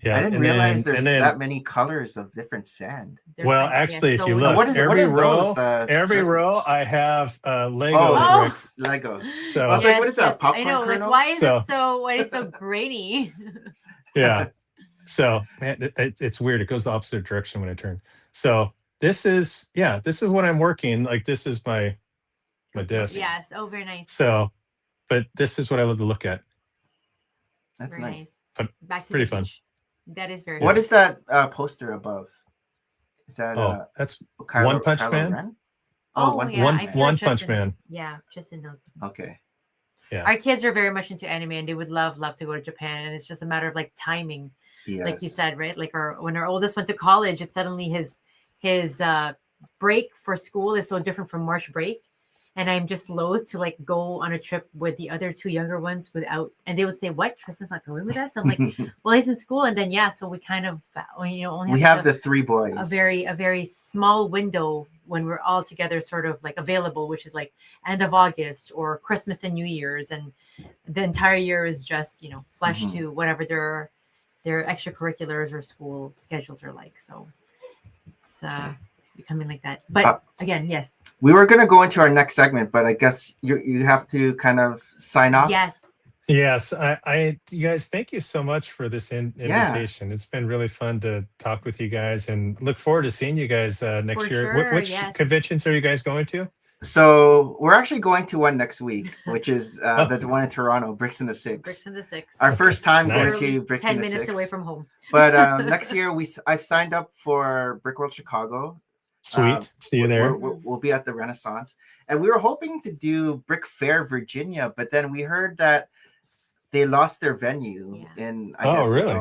Yeah, I didn't and realize then, there's and then, that many colors of different sand. well, Different, yeah, actually, if you so look, What is it? every What are those? row, every row, I have Lego Oh, bricks. Lego. So- I was like, what is that? I Popcorn know. Like, kernels? why is So- it so grainy? Yeah. So man, it's weird. It goes the opposite direction when I turn. So this is what I'm working. Like this is my desk. Yes. Oh, very nice. So, but this is what I love to look at. That's Very nice. nice. Fun. Back to Pretty the fun. beach. That is very. What nice. is that poster above? Is that That's Kylo, Punch Kylo Man? Ren? Oh, One yeah, One I feel like Punch Justin- Man. Yeah, Justin knows. Okay. Yeah. Our kids are very much into anime, and they would love to go to Japan. And it's just a matter of like timing, like you Yes. said, right? Like when our oldest went to college, it's suddenly his break for school is so different from March break. And I'm just loath to like go on a trip with the other two younger ones without, and they would say, "What? Tristan's not going with us?" I'm like, "Well, he's in school." And then so we kind of, only We have have the three boys. a very small window when we're all together, sort of like available, which is like end of August or Christmas and New Year's, and the entire year is just flesh Mhm. to whatever their extracurriculars or school schedules are like. So it's becoming like that. But again, yes. We were going to go into our next segment, but I guess you have to kind of sign off. Yes. Yes, you guys, thank you so much for this invitation. It's been really fun to talk with you guys, and look forward to seeing you guys next For year. sure, Which yes. conventions are you guys going to? So we're actually going to one next week, which is the one in Toronto, Bricks in the Six. Bricks in the Six. Our first time Nice. going to Bricks 10 in the minutes Six. away from home. But next year I've signed up for Brick World Chicago. Sweet. See you there. We'll be at the Renaissance, and we were hoping to do Brick Fair Virginia, but then we heard that they lost their venue in really?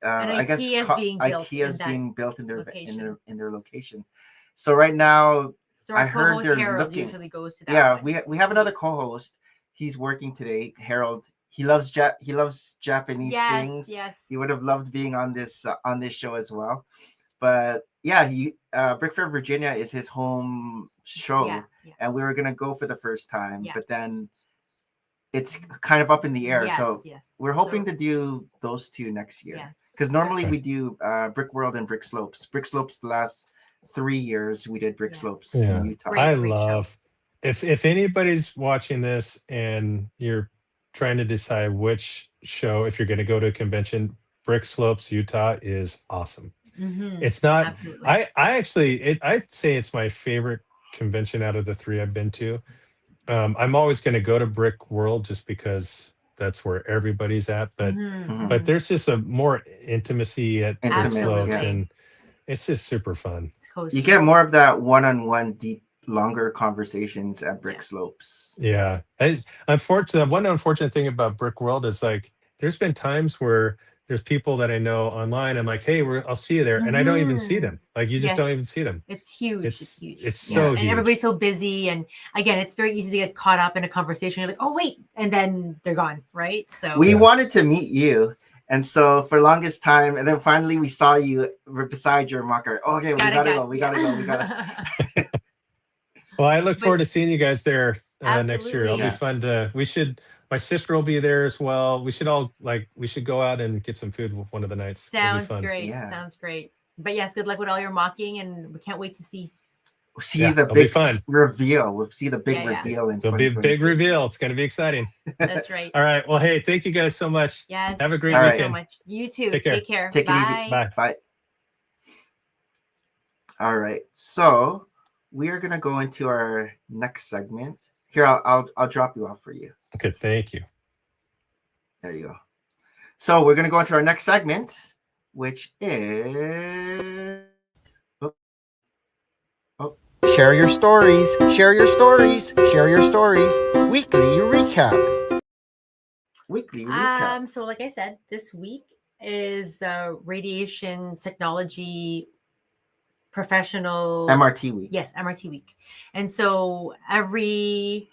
I guess IKEA's being built in their location. in their location. So right now, So our I heard co-host they're Harold looking. usually goes to that. Yeah, one. we have another co-host. He's working today, Harold. He loves Japanese things. Yes. He would have loved being on this show as well. But yeah, Brick Fair Virginia is his home show, Yeah. and we were gonna go for the first time, Yeah. but then it's kind of up in the air. So Yes. we're hoping to do those two next year, Yes. because normally we do Brick World and Brick Slopes. Brick Slopes the last 3 years we did Brick Slopes in Utah. Great love if anybody's watching this and you're trying to decide which show, if you're going to go to a convention, Brick Slopes Utah is awesome. Mhm. It's not. Absolutely. I'd say it's my favorite convention out of the three I've been to. I'm always going to go to Brick World just because that's where everybody's at. But Mhm. but there's just a more intimacy at Brick Intimate, Slopes, yeah. and it's just super fun. It's cozy. You get more of that one-on-one, deep, longer conversations at Brick Slopes. Yeah. One unfortunate thing about Brick World is like there's been times where there's people that I know online. I'm like, hey, I'll see you there, and I don't even see them. Like you just don't even see them. It's huge. It's huge. It's so and huge. everybody's so busy, and again, it's very easy to get caught up in a conversation. You're like, oh wait, and then they're gone, right? So we wanted to meet you, and so for longest time, and then finally we saw you beside your marker. Okay, we gotta go. We gotta. Well, I look forward to seeing you guys there next year. It'll be fun to. My sister will be there as well. We should go out and get some food one of the nights. Sounds great. Yeah. Sounds great. But yes, good luck with all your mocking, and we can't wait to see. The big reveal. We'll see the big reveal in. There'll be a big reveal. It's going to be exciting. That's right. All right. Well, hey, thank you guys so much. Yes. Have a great weekend. Thank you so much. You too. Take care. Take care. Take Bye. it easy. Bye. All right. So we are gonna go into our next segment. Here, I'll drop you off for you. Okay. Thank you. There you go. So we're gonna go into our next segment, which is share your stories. Share your stories. Share your stories. Weekly recap. Weekly recap. So like I said, this week is radiation technology professional MRT week. Yes, MRT week. And so every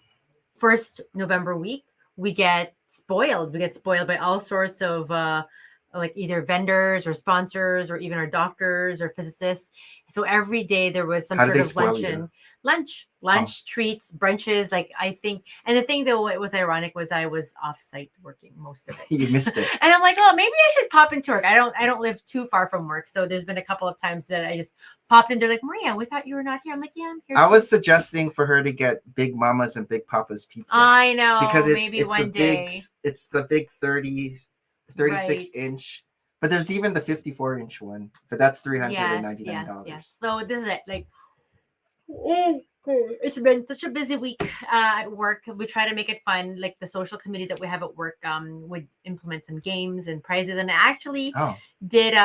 first November week, we get spoiled. We get spoiled by all sorts of like either vendors or sponsors or even our doctors or physicists. So every day there was some sort of lunch, treats, brunches. Like I think, and the thing though, it was ironic was I was off-site working most of it. You missed it. And I'm like, oh, maybe I should pop into work. I don't live too far from work. So there's been a couple of times that I just popped in. They're like, Maria, we thought you were not here. I'm like, yeah, I'm here. I was suggesting for her to get Big Mama's and Big Papa's pizza. I know. Because maybe it's one day. It's the big 36 inch. But there's even the 54-inch one. But that's $399. Yes. So this is it. Like, it's been such a busy week at work. We try to make it fun. Like the social committee that we have at work would implement some games and prizes. And I actually did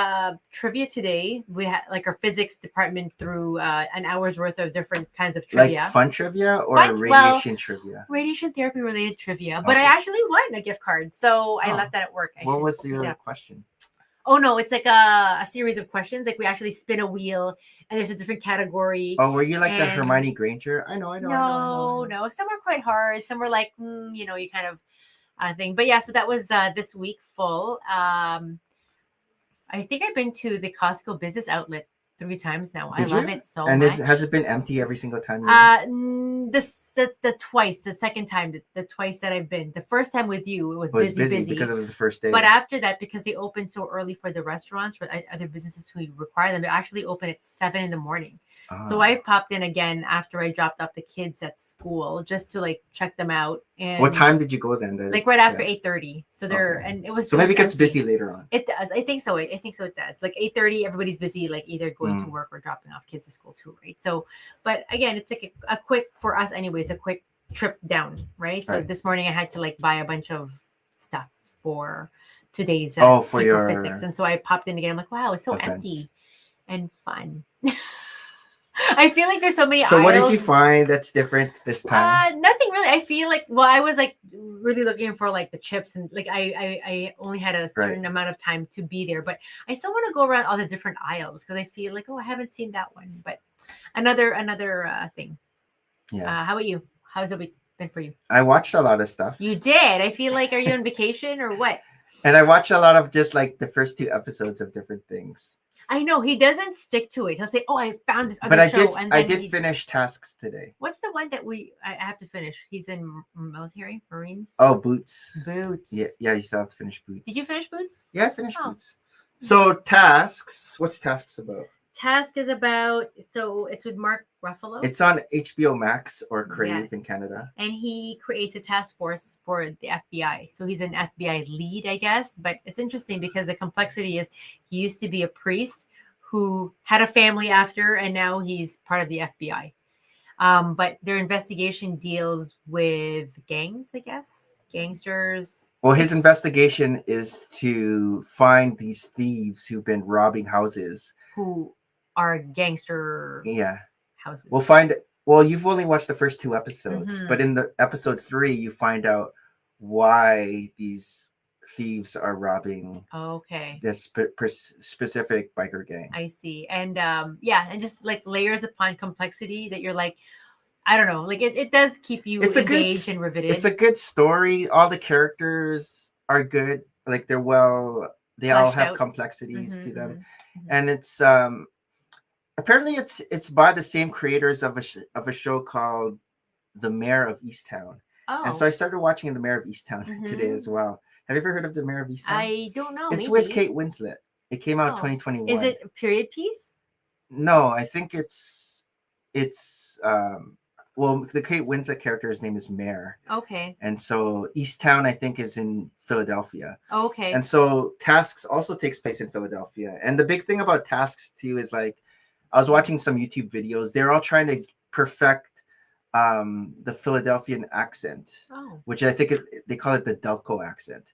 trivia today. We had like our physics department threw an hour's worth of different kinds of trivia. Like fun trivia or Fun- well, radiation trivia? Radiation therapy related trivia, but Okay. I actually won a gift card, so I Oh. left that at work. I What should was go pick it your up. question? Oh no, it's like a series of questions. Like we actually spin a wheel, and there's a different category. Oh, were you like the And- Hermione Granger? I know. No. Some were quite hard. Some were like, you know, you kind of thing. But yeah, so that was this week full. I think I've been to the Costco business outlet 3 times now. Did I love you? it so And much. has it been empty every single time? You went? The twice, the second time, the twice that I've been. The first time with you, it was, It was busy because it was the first day. But after that, because they open so early for the restaurants, for other businesses who require them, they actually open at 7 in the morning. So I popped in again after I dropped off the kids at school just to like check them out. And What time did you go then? Like right after 8:30. So they're Okay. and it was So maybe it gets empty. busy later on. It does. I think so. I think so. It does. Like 8:30, everybody's busy, like either going to work or dropping off kids to school too, right? So, but again, it's like a quick for us, anyways, a quick trip down, right? So Right. this morning I had to like buy a bunch of stuff for today's for your physics, and so I popped in again. I'm like, wow, it's so event. empty and fun. I feel like there's so many. So what did aisles. you find that's different this time? Nothing really. I feel like I was like really looking for like the chips and like I only had a certain amount of time to be there, but I still want to go around all the different aisles because I feel like I haven't seen that one. But another thing. Yeah. How about you? How's it been for you? I watched a lot of stuff. You did. I feel like, are you on vacation or what? And I watched a lot of just like the first 2 episodes of different things. I know he doesn't stick to it. He'll say, "Oh, I found this other But show," and I then did finish tasks today. What's the one that I have to finish? He's in military, Marines. Oh, Boots. Boots. Yeah, you still have to finish Boots. Did you finish Boots? Yeah, I finished Boots. So tasks. What's tasks about? Task is about, so it's with Mark Ruffalo. It's on HBO Max or Crave in Canada. And he creates a task force for the FBI. So he's an FBI lead, I guess. But it's interesting because the complexity is he used to be a priest who had a family after, and now he's part of the FBI. But their investigation deals with gangs, I guess. Gangsters. Well, his investigation is to find these thieves who've been robbing houses. Who are gangster houses. Well, you've only watched the first 2 episodes, but in the episode 3, you find out why these thieves are robbing this specific biker gang. I see. And and just like layers upon complexity that you're like, I don't know, like it does keep you engaged and riveted. It's a good story. All the characters are good. Like they all have complexities to them. And it's apparently it's by the same creators of a show called The Mayor of Easttown. And so I started watching The Mayor of Easttown today as well. Have you ever heard of The Mayor of Easttown? I don't know. It's with Kate Winslet. It came out in 2021. Is it a period piece? No, I think it's well, the Kate Winslet character's name is Mare. Okay. And so Easttown, I think, is in Philadelphia. Okay. And so Tasks also takes place in Philadelphia. And the big thing about Tasks too is like, I was watching some YouTube videos. They're all trying to perfect the Philadelphian accent, which I think they call it the Delco accent.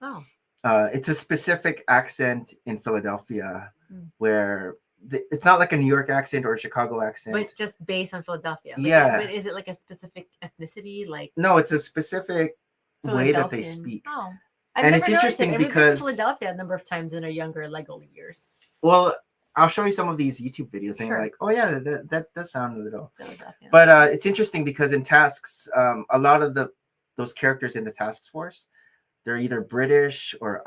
It's a specific accent in Philadelphia where it's not like a New York accent or a Chicago accent, but just based on Philadelphia. But is it like a specific ethnicity? Like no, it's a specific way that they speak. And it's interesting because Philadelphia a number of times in our younger Lego years. Well, I'll show you some of these YouTube videos, and you're like, oh yeah, that does sound a little. But it's interesting because in Tasks, a lot of those characters in the task force, they're either British or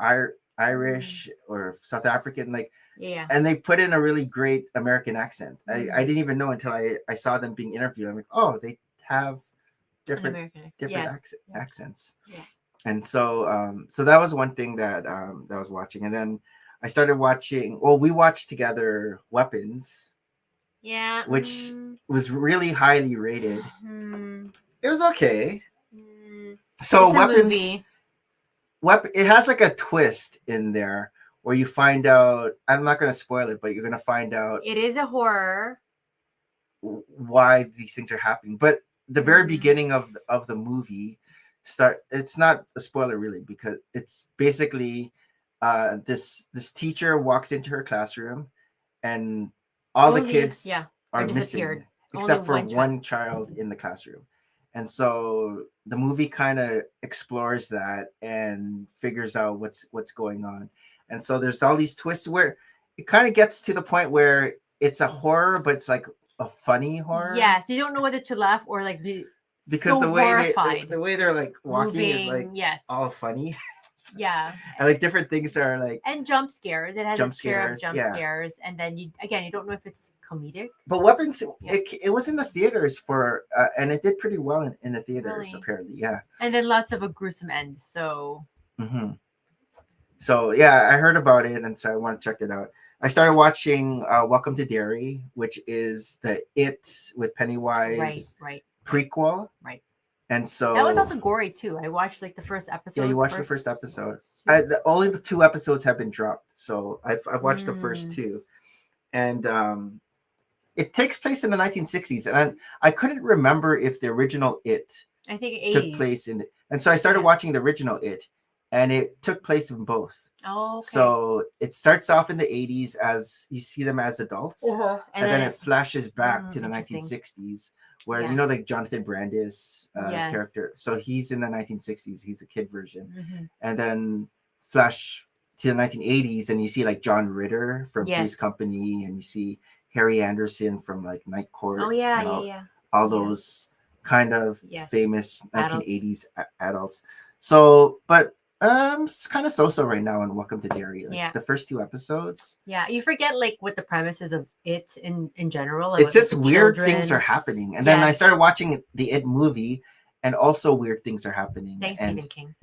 Irish or South African, and they put in a really great American accent. I didn't even know until I saw them being interviewed. I'm like, oh, they have different accents. Yeah. And so so that was one thing that I was watching, and then I started watching. Well, we watched together Weapons. Yeah. Which was really highly rated. It was okay. So Weapons. It has like a twist in there where you find out. I'm not going to spoil it, but you're going to find out. It is a horror. Why these things are happening, but the very beginning of the movie it's not a spoiler really, because it's basically this teacher walks into her classroom, and all the Only- kids yeah, are or missing disappeared. except Only for one child. one child in the classroom. And so the movie kind of explores that and figures out what's going on. And so there's all these twists where it kind of gets to the point where it's a horror, but it's like a funny horror. Yes, you don't know whether to laugh or like be Because so the way horrified. the way they're like walking is moving, like yes. all funny. Yeah. And like different things are like, And jump scares. It has Jump a share of scares, jump yeah. scares. And then you don't know if it's comedic. but Weapons, Yeah. it was in the theaters for and it did pretty well in the theaters, Really? apparently. Yeah. And then lots of a gruesome end. So hmm So yeah, I heard about it, and so I want to check it out. I started watching Welcome to Derry, which is the It with Pennywise right. prequel. Right. And so That was also gory too. I watched like the first episode. yeah, you watched the first episode. Only the 2 episodes have been dropped, so I've watched the first 2, and it takes place in the 1960s, and I couldn't remember if the original It I think 80s. took place in and so I started watching the original It, and it took place in both. Oh, okay. So it starts off in the 80s as you see them as adults, and then it flashes back to the interesting. 1960s, where Yeah. you know, like Jonathan Brandis Yes. character. So he's in the 1960s. He's a kid version, Mhm. and then flash to the 1980s, and you see like John Ritter from Yes. Three's Company, and you see Harry Anderson from like Night Court. Oh yeah, and yeah. all those kind of Yes. famous Adults. 1980s adults. So, but it's kind of so-so right now in Welcome to Derry. Like, Yeah. the first 2 episodes, Yeah, you forget like what the premise is of it in general. Like, it's just the weird children. things are happening. And then I Yes. started watching the It movie, and also weird things are happening. Thanks, and Stephen King.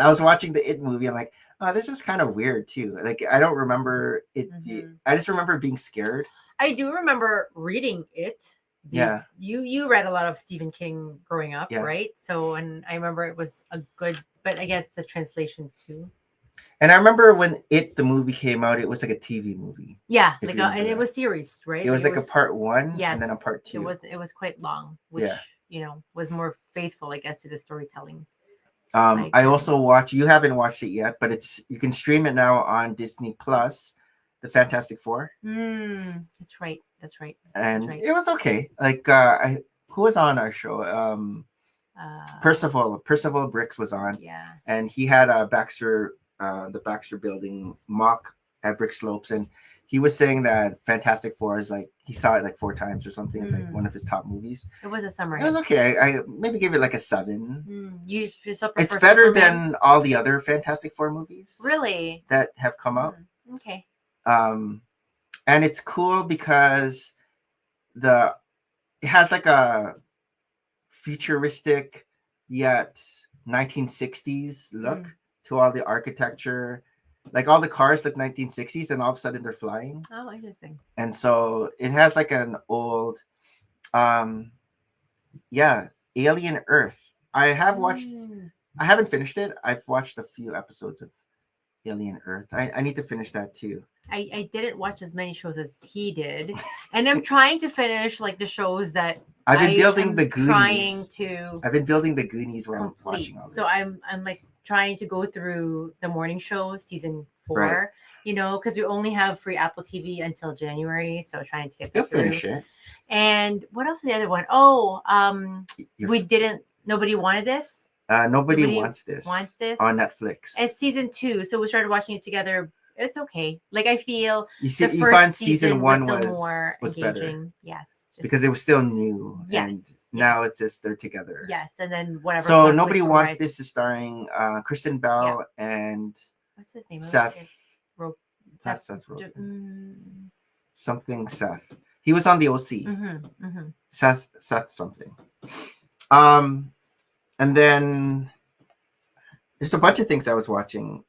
I was watching the It movie. I'm like, oh, this is kind of weird too. Like, I don't remember it. Mhm. I just remember being scared. I do remember reading it. Yeah. You read a lot of Stephen King growing up, Yeah. right? So, and I remember it was a good, but I guess the translation too. And I remember when the movie came out, it was like a TV movie. Yeah, If like you and remember it that. was series, right? It was like a part 1, yes, and then a part 2. It was quite long, which Yeah. was more faithful, I guess, to the storytelling. I also watch. You haven't watched it yet, but you can stream it now on Disney Plus, the Fantastic Four, That's right. and right. it was okay. Like, who was on our show? Percival Bricks was on, Yeah. and he had a the Baxter Building mock at Brick Slopes, and he was saying that Fantastic Four is like, he saw it like 4 times or something. It's like one of his top movies. It was a summer. It was okay. I maybe give it like a 7. You just It's better than all the other Fantastic Four movies really that have come out. Okay. And it's cool because it has like a futuristic yet 1960s look to all the architecture. Like, all the cars look 1960s, and all of a sudden they're flying. Oh, interesting. And so it has like an old Alien Earth. I have watched. I haven't finished it. I've watched a few episodes of Alien Earth. I need to finish that too. I didn't watch as many shows as he did, and I'm trying to finish like the shows that I've been building am the Goonies. Trying to I've been building the Goonies while I'm complete. watching all this. So I'm like trying to go through the morning show season 4. Right. Because we only have free Apple TV until January, so trying to get You'll that through. finish it. And what else is the other one? Oh, You're- nobody wanted this. Nobody Nobody wants this. Wants this On Netflix. It's season 2, so we started watching it together. It's okay. Like, I feel You see, the you first find season 1 still was more better engaging. Yes, just- because it was still new. Yes, And now yes. it's just they're together. yes, and then whatever. So conflict Nobody Wants arises. This is starring Kristen Bell and What's his name? Seth. Seth. Seth Rogen. Mm, Something Seth. He was on the OC. mhm. Seth something. And then there's a bunch of things I was watching.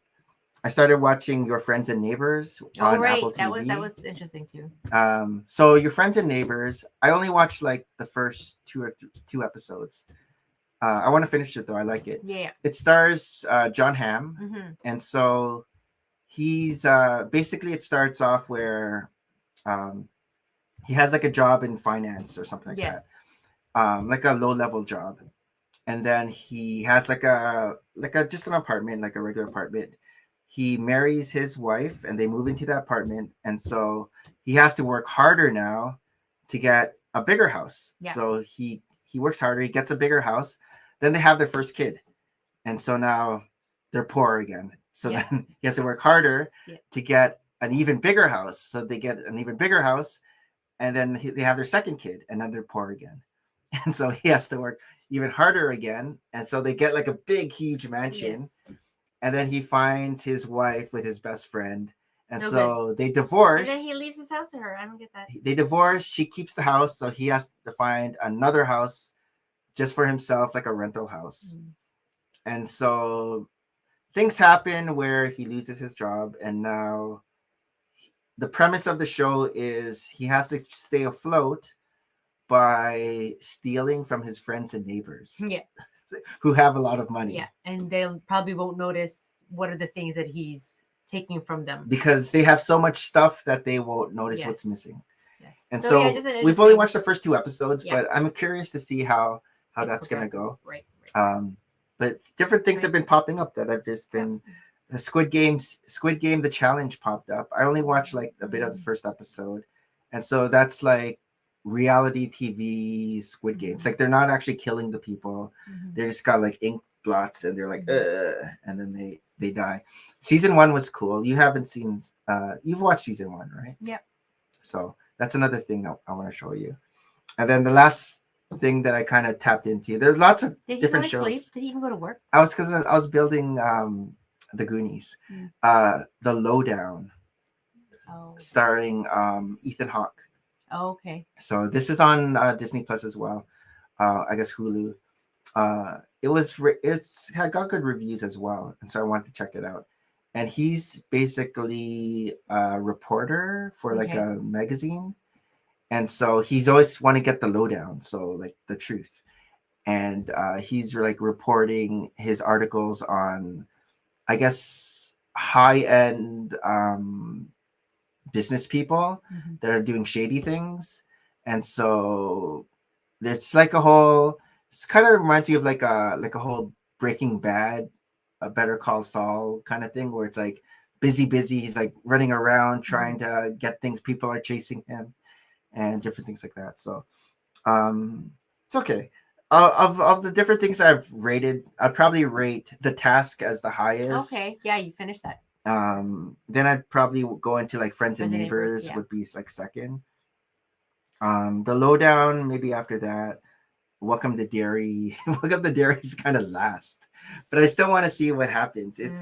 I started watching Your Friends and Neighbors Oh, on right. Apple TV. That was interesting too. So Your Friends and Neighbors, I only watched like the first 2 episodes. I want to finish it though. I like it. Yeah. It stars John Hamm, Mm-hmm. and so he's basically, it starts off where he has like a job in finance or something like Yes. that, like a low level job, and then he has like a just an apartment, like a regular apartment. he marries his wife and they move into that apartment. And so he has to work harder now to get a bigger house. Yeah. So he works harder, he gets a bigger house. Then they have their first kid. And so now they're poor again. So Yeah. then he has to work harder Yeah. to get an even bigger house. So they get an even bigger house. And then they have their second kid, and then they're poor again. And so he has to work even harder again. And so they get like a big, huge mansion. Yes. And then he finds his wife with his best friend. And No so they divorce. And then he leaves his house to her. I don't get that. They divorce. She keeps the house. So he has to find another house just for himself, like a rental house. Mm. And so things happen where he loses his job. And now the premise of the show is he has to stay afloat by stealing from his friends and neighbors. Yeah. Who have a lot of money. Yeah. And they probably won't notice what are the things that he's taking from them. Because they have so much stuff that they won't notice Yes. what's missing. Yes. And So, so, yeah, just an we've only interesting- watched the first 2 episodes, Yeah. but I'm curious to see how it that's going to go. progresses. Right. But different things have been popping up that I've just been. The Squid Game, the challenge popped up. I only watched like a bit of the first episode, and so that's like reality TV Squid Games. Like they're not actually killing the people; Mhm. they just got like ink blots, and they're like, and then they die. Season 1 was cool. You haven't seen, you've watched season 1, right? Yep. So that's another thing I want to show you. And then the last thing that I kind of tapped into. There's lots of Did he different go to shows. sleep? Did he even go to work? I was building the Goonies, The Lowdown, Oh. starring Ethan Hawke. Oh, okay. So this is on Disney Plus as well. I guess Hulu. It's got good reviews as well, and so I wanted to check it out. And he's basically a reporter for like Okay. a magazine, and so he's always want to get the lowdown, so like the truth. And he's like reporting his articles on, I guess, high-end business people Mhm. that are doing shady things. And so it's like it's kind of reminds me of like a whole Breaking Bad, a Better Call Saul kind of thing, where it's like busy. He's like running around trying to get things. People are chasing him and different things like that. So it's okay. Of the different things I've rated, I'd probably rate The Task as the highest. Okay. Yeah, you finished that. Then I'd probably go into like Friends and Friends and Neighbors, Neighbors yeah. would be like second. The Lowdown maybe after that. Welcome to Derry. Welcome to Derry is kind of last, but I still want to see what happens. It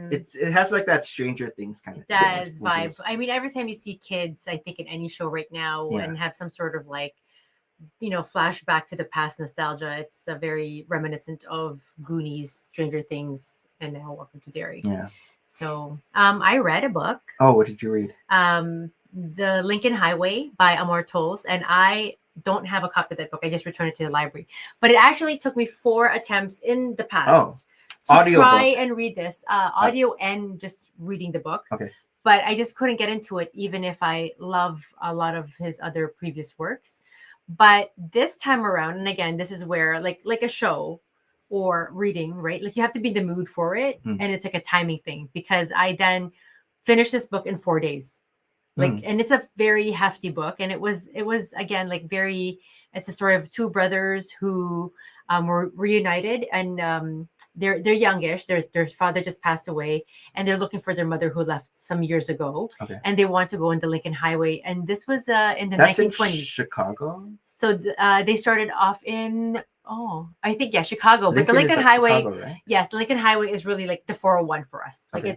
has like that Stranger Things kind of It does vibe. I mean, every time you see kids, I think in any show right now, Yeah. and have some sort of like, flashback to the past nostalgia, it's a very reminiscent of Goonies, Stranger Things, and now Welcome to Derry. Yeah. So I read a book, Oh, what did you read? The Lincoln Highway by Amor Tolls, and I don't have a copy of that book. I just returned it to the library, but it actually took me 4 attempts in the past to audio try book. and read this audio and just reading the book. Okay. But I just couldn't get into it, even if I love a lot of his other previous works. But this time around, and again, this is where like a show or reading, right? Like you have to be in the mood for it, and it's like a timing thing, because I then finished this book in 4 days. And it's a very hefty book, and it was again like it's a story of 2 brothers who were reunited, and they're youngish. Their father just passed away, and they're looking for their mother who left some years ago. Okay. And they want to go on the Lincoln Highway, and this was in the That's 1920s. in Chicago. So they started off in I think Chicago, but the is Lincoln like Highway. Chicago, right? Yes, the Lincoln Highway is really like the 401 for us. Like Okay.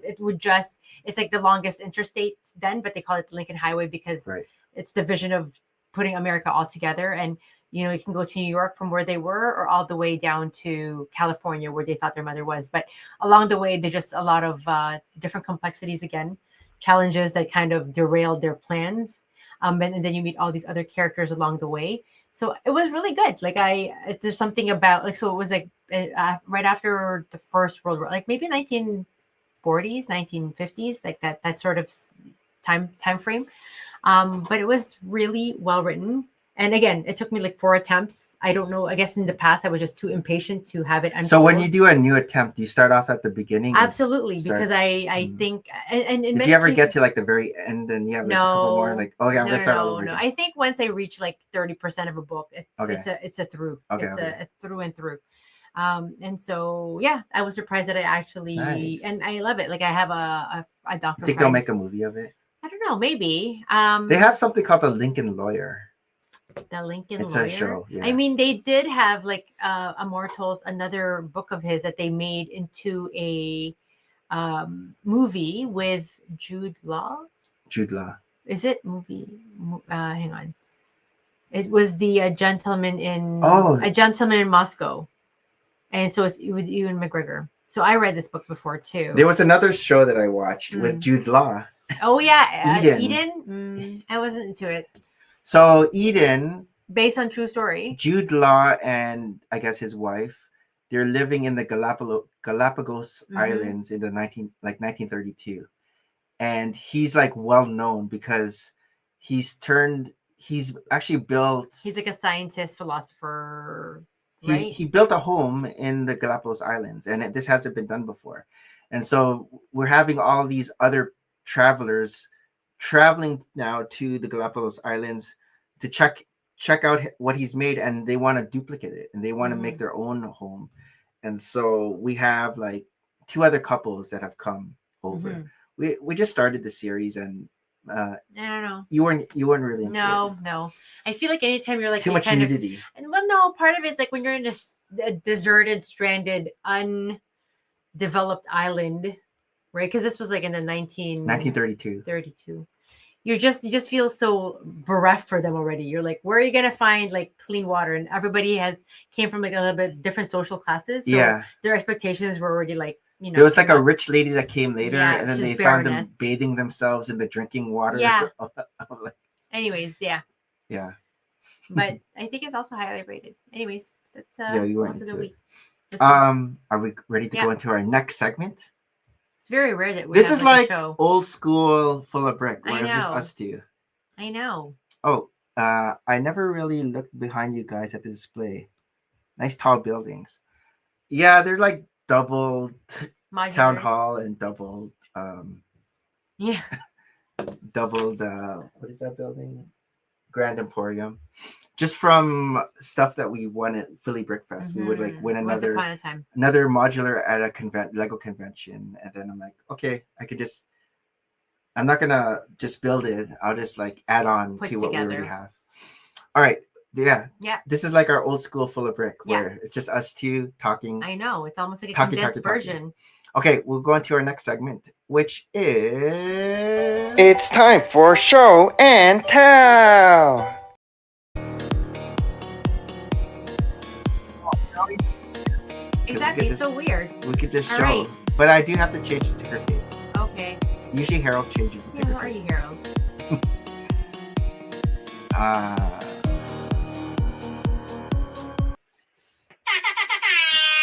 it's like the longest interstate then, but they call it the Lincoln Highway because Right. it's the vision of putting America all together. And, you can go to New York from where they were, or all the way down to California where they thought their mother was. But along the way, there's just a lot of different complexities, again, challenges that kind of derailed their plans. And then you meet all these other characters along the way. So it was really good. Like there's something about so it was like right after the First World War, like maybe 1940s, 1950s, like that sort of time frame. But it was really well written. And again, it took me like 4 attempts. I don't know. I guess in the past I was just too impatient to have it unfold. So when you do a new attempt, you start off at the beginning. and Absolutely, start- because I think and in Did many you ever get cases- to like the very end and you have like a couple more? No. Like, okay, I'm gonna start all no, over no. again. I think once I reach like 30% of a book, it's a through. Okay, It's okay. a through and through. And so yeah, I was surprised that I actually Nice. and I love it. Like I have a doctor I think friend. they'll make a movie of it. I don't know, maybe. They have something called the Lincoln Lawyer. The Lincoln It's Lawyer. a show. Yeah. I mean, they did have like Immortals, another book of his that they made into a movie with Jude Law. Jude Law. Is it movie? Hang on. It was the gentleman in Oh. A Gentleman in Moscow, and so it's with Ewan McGregor. So I read this book before too. There was another show that I watched with Jude Law. Oh yeah, Eden. Eden. I wasn't into it. So Eden, Based on true story. Jude Law and I guess his wife, they're living in the Galapagos Mhm. Islands in the 1932. And he's like well known because he's actually built He's like a scientist, philosopher, he, right? he built a home in the Galapagos Islands, and this hasn't been done before. And so we're having all these other travelers traveling now to the Galapagos Islands to check out what he's made, and they want to duplicate it and they want to make their own home. And so we have like 2 other couples that have come over. Mhm. We just started the series, and I don't know. you weren't really into No. I feel like anytime you're like it. Too much kind of- nudity. and well, no, part of it's like when you're in a deserted, stranded, undeveloped island, right? Because this was like in the 1932. 32. You just feel so bereft for them already. You're like, where are you gonna find like clean water? And everybody came from like a little bit different social classes. So Yeah. their expectations were already like, you know. There was like a rich lady that came later, Yeah, and then just they found them bareness. bathing themselves in the drinking water. Yeah. of, like, Anyways, yeah. yeah. But I think it's also highly rated. Anyways, that's Yeah, you weren't most of the into it. week. Are we ready to Yeah. go into our next segment? It's very rare that we This have is a like show. old school full of brick, I where it's just know. us two. I know. Oh, I never really looked behind you guys at the display. Nice tall buildings. Yeah, they're like double town Modulars. hall and double Yeah. doubled what is that building? Grand Emporium. Just from stuff that we won at Philly Brick Fest, we would like win Once upon a time. another modular at a Lego convention, and then I'm like, okay, I'm not gonna just build it. I'll just like add on Put to what we together. already have. All right, yeah. This is like our old school full of brick, Yeah. where it's just us two talking. I know. It's almost like a Talkie, condensed talkie, talkie. version. Okay, we'll go into our next segment, which is It's time for show and tell. Exactly. get It's so this- weird. we could just All show, right. but I do have to change the ticker tape. Okay. Usually Harold changes the Yeah, ticker how are tape. you, Harold?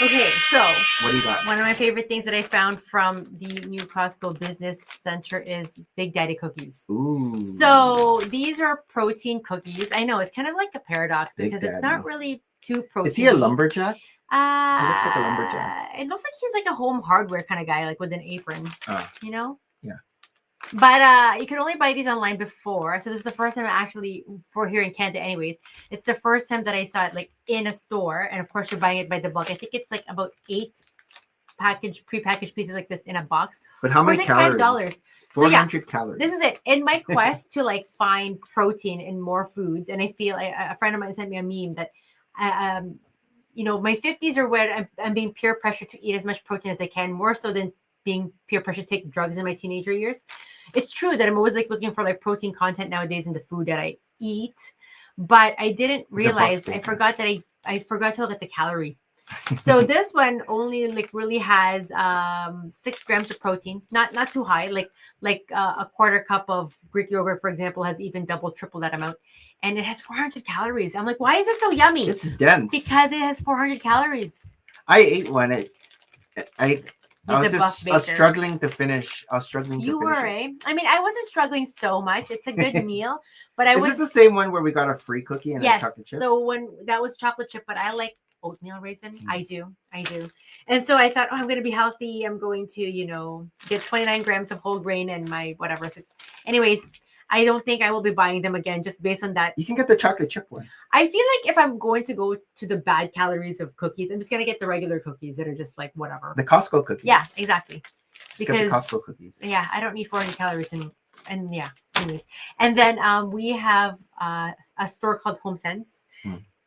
Okay, so What do you got? one of my favorite things that I found from the new Costco Business Center is Big Daddy cookies. Ooh. So these are protein cookies. I know it's kind of like a paradox Big because it's not Daddy. really too protein. Is he a lumberjack? He looks like a lumberjack. It looks like he's like a home hardware kind of guy, like with an apron. You know? Yeah. But you can only buy these online before. So this is the first time actually for here in Canada anyways. It's the first time that I saw it like in a store. And of course you're buying it by the bulk. I think it's like about 8 prepackaged pieces like this in a box. But how For many like calories? $5. So yeah, 400 calories. this is it. In my quest to like find protein in more foods, and I feel a friend of mine sent me a meme that, you know, my 50s are where I'm being peer pressured to eat as much protein as I can, more so than being peer pressured to take drugs in my teenager years. It's true that I'm always like looking for like protein content nowadays in the food that I eat, but I didn't realize I forgot that I forgot to look at the calorie. So this one only like really has 6 grams of protein, not too high, like a quarter cup of Greek yogurt, for example, has even double, triple that amount, and it has 400 calories. I'm like, why is it so yummy? It's dense. Because it has 400 calories. I ate one. He's a buff baker. I was struggling to finish. You were, it. eh? I mean, I wasn't struggling so much. It's a good meal, but I Is was. this the same one where we got a free cookie and a Yes. chocolate chip? So when that was chocolate chip, but I like oatmeal raisin. I do. And so I thought, oh, I'm going to be healthy. I'm going to, get 29 grams of whole grain and my whatever. Anyways, I don't think I will be buying them again just based on that. You can get the chocolate chip one. I feel like if I'm going to go to the bad calories of cookies, I'm just going to get the regular cookies that are just like whatever. The Costco cookies. Yeah, exactly. Just get the Costco cookies. Yeah, I don't need 400 calories and yeah, anyways. And then we have a store called Home Sense.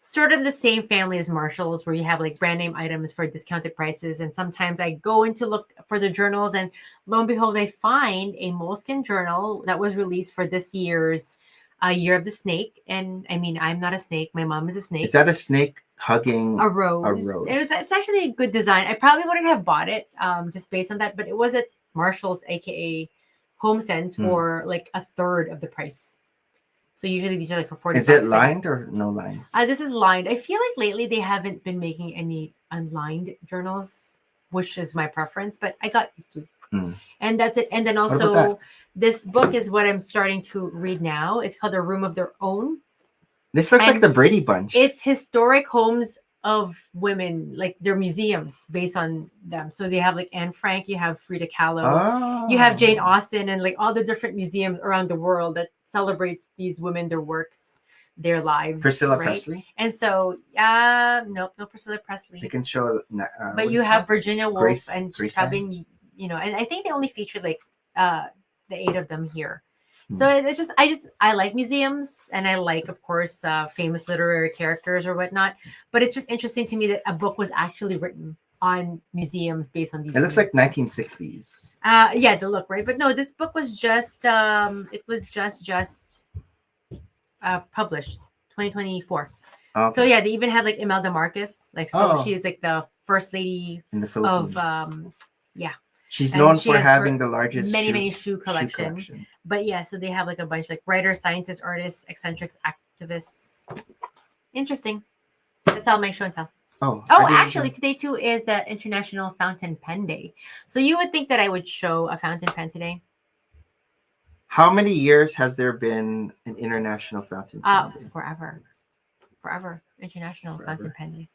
Sort of the same family as Marshall's, where you have like brand name items for discounted prices. And sometimes I go in to look for the journals, and lo and behold, I find a moleskin journal that was released for this year's Year of the Snake. And I mean, I'm not a snake. My mom is a snake. Is that a snake hugging a rose? It's actually a good design. I probably wouldn't have bought it just based on that, but it was at Marshall's, aka Home Sense, for like a third of the price. So usually these are like for 40. Is it lined or no lines? This is lined. I feel like lately they haven't been making any unlined journals, which is my preference, but I got used to. And that's it. And then also this book is what I'm starting to read now. It's called A Room of Their Own. This looks like the Brady Bunch. It's historic homes of women, like their museums based on them. So they have like Anne Frank, you have Frida Kahlo, you have Jane Austen, and like all the different museums around the world that celebrates these women, their works, their lives. Priscilla Presley. And so, no Priscilla Presley. They can show. But you have Virginia Woolf and Grace Chubin, and I think they only feature like the 8 of them here. So it's just I like museums, and I like, of course, famous literary characters or whatnot. But it's just interesting to me that a book was actually written on museums based on these. It looks like 1960s. Yeah, the look, right? But no, this book was just published 2024. Okay. So yeah, they even had like Imelda Marcos, like she is like the first lady in the Philippines of She's known for having the largest many shoe collection. But yeah, so they have like a bunch like writers, scientists, artists, eccentrics, activists. Interesting. That's all my show and tell. Oh, actually, today too is the International Fountain Pen Day. So you would think that I would show a fountain pen today. How many years has there been an International Fountain Pen Day? Forever. International Fountain Pen Day.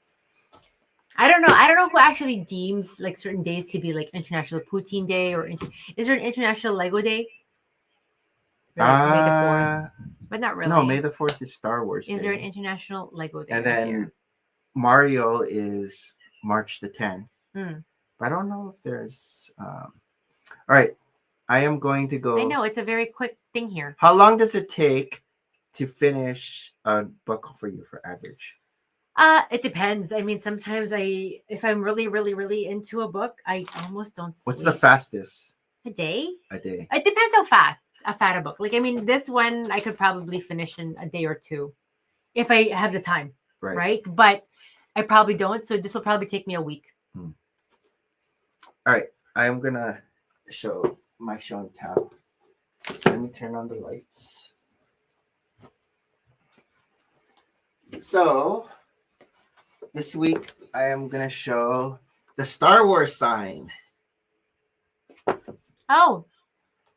I don't know who actually deems like certain days to be like International Poutine Day or is there an International Lego Day? May the 4th, but not really. No, May the 4th is Star Wars Day. Is there an International Lego Day? And then Mario is March the 10th. But I don't know if there's. All right, I am going to go. I know it's a very quick thing here. How long does it take to finish a book for you for average? It depends. I mean, sometimes if I'm really, really, really into a book, I almost don't sleep. What's the fastest? A day? A day. It depends how fat a book. Like, I mean, this one I could probably finish in a day or two if I have the time. Right? But I probably don't. So this will probably take me a week. All right. I'm going to show my show and tell. Let me turn on the lights. So this week, I am going to show the Star Wars sign. Oh,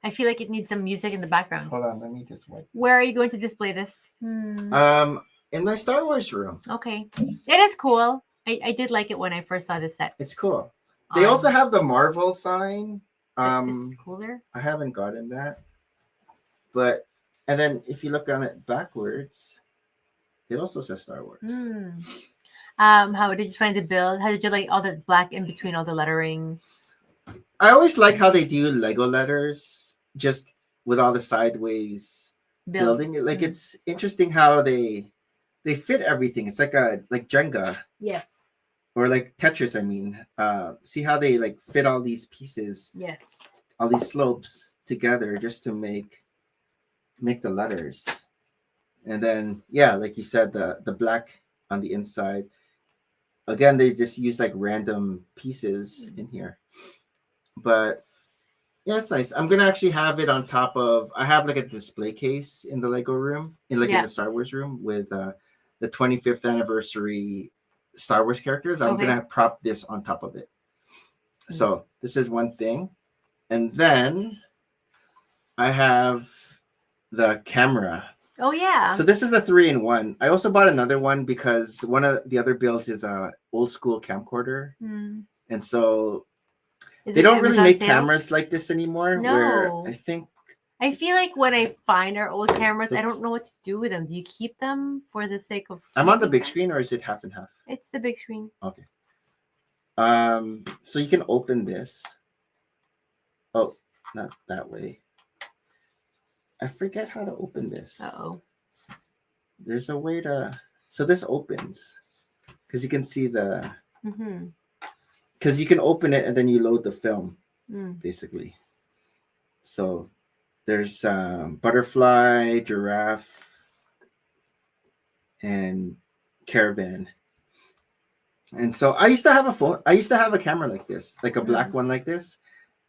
I feel like it needs some music in the background. Hold on, let me just wipe. Where are you going to display this? In my Star Wars room. Okay. It is cool. I did like it when I first saw the set. It's cool. They also have the Marvel sign. This is cooler. I haven't gotten that. And then if you look on it backwards, it also says Star Wars. How did you find the build? How did you like all the black in between all the lettering? I always like how they do Lego letters, just with all the sideways building. Like it's interesting how they fit everything. It's like Jenga. Yes. Or like Tetris. I mean, see how they like fit all these pieces. Yes. All these slopes together just to make the letters, and then like you said, the black on the inside. Again, they just use like random pieces in here. But yeah, it's nice. I'm gonna actually have it on top of. I have like a display case in the Lego room, in the Star Wars room with the 25th anniversary Star Wars characters. I'm gonna prop this on top of it. So this is one thing. And then I have the camera. Oh yeah. So this is a 3-in-1. I also bought another one because one of the other builds is a old school camcorder. And so Is they it don't really Amazon make sale? cameras like this anymore. Where No. I think I feel like when I find our old cameras, I don't know what to do with them. Do you keep them for the sake of? I'm on the keeping big them? screen, or is it half and half? It's the big screen. Okay. So you can open this. Oh, not that way. I forget how to open this. Uh-oh. There's a way to. So this opens because you can see the. Because you can open it and then you load the film, basically. So there's butterfly, giraffe, and caravan. And so I used to have a phone. I used to have a camera like this, like a black one like this,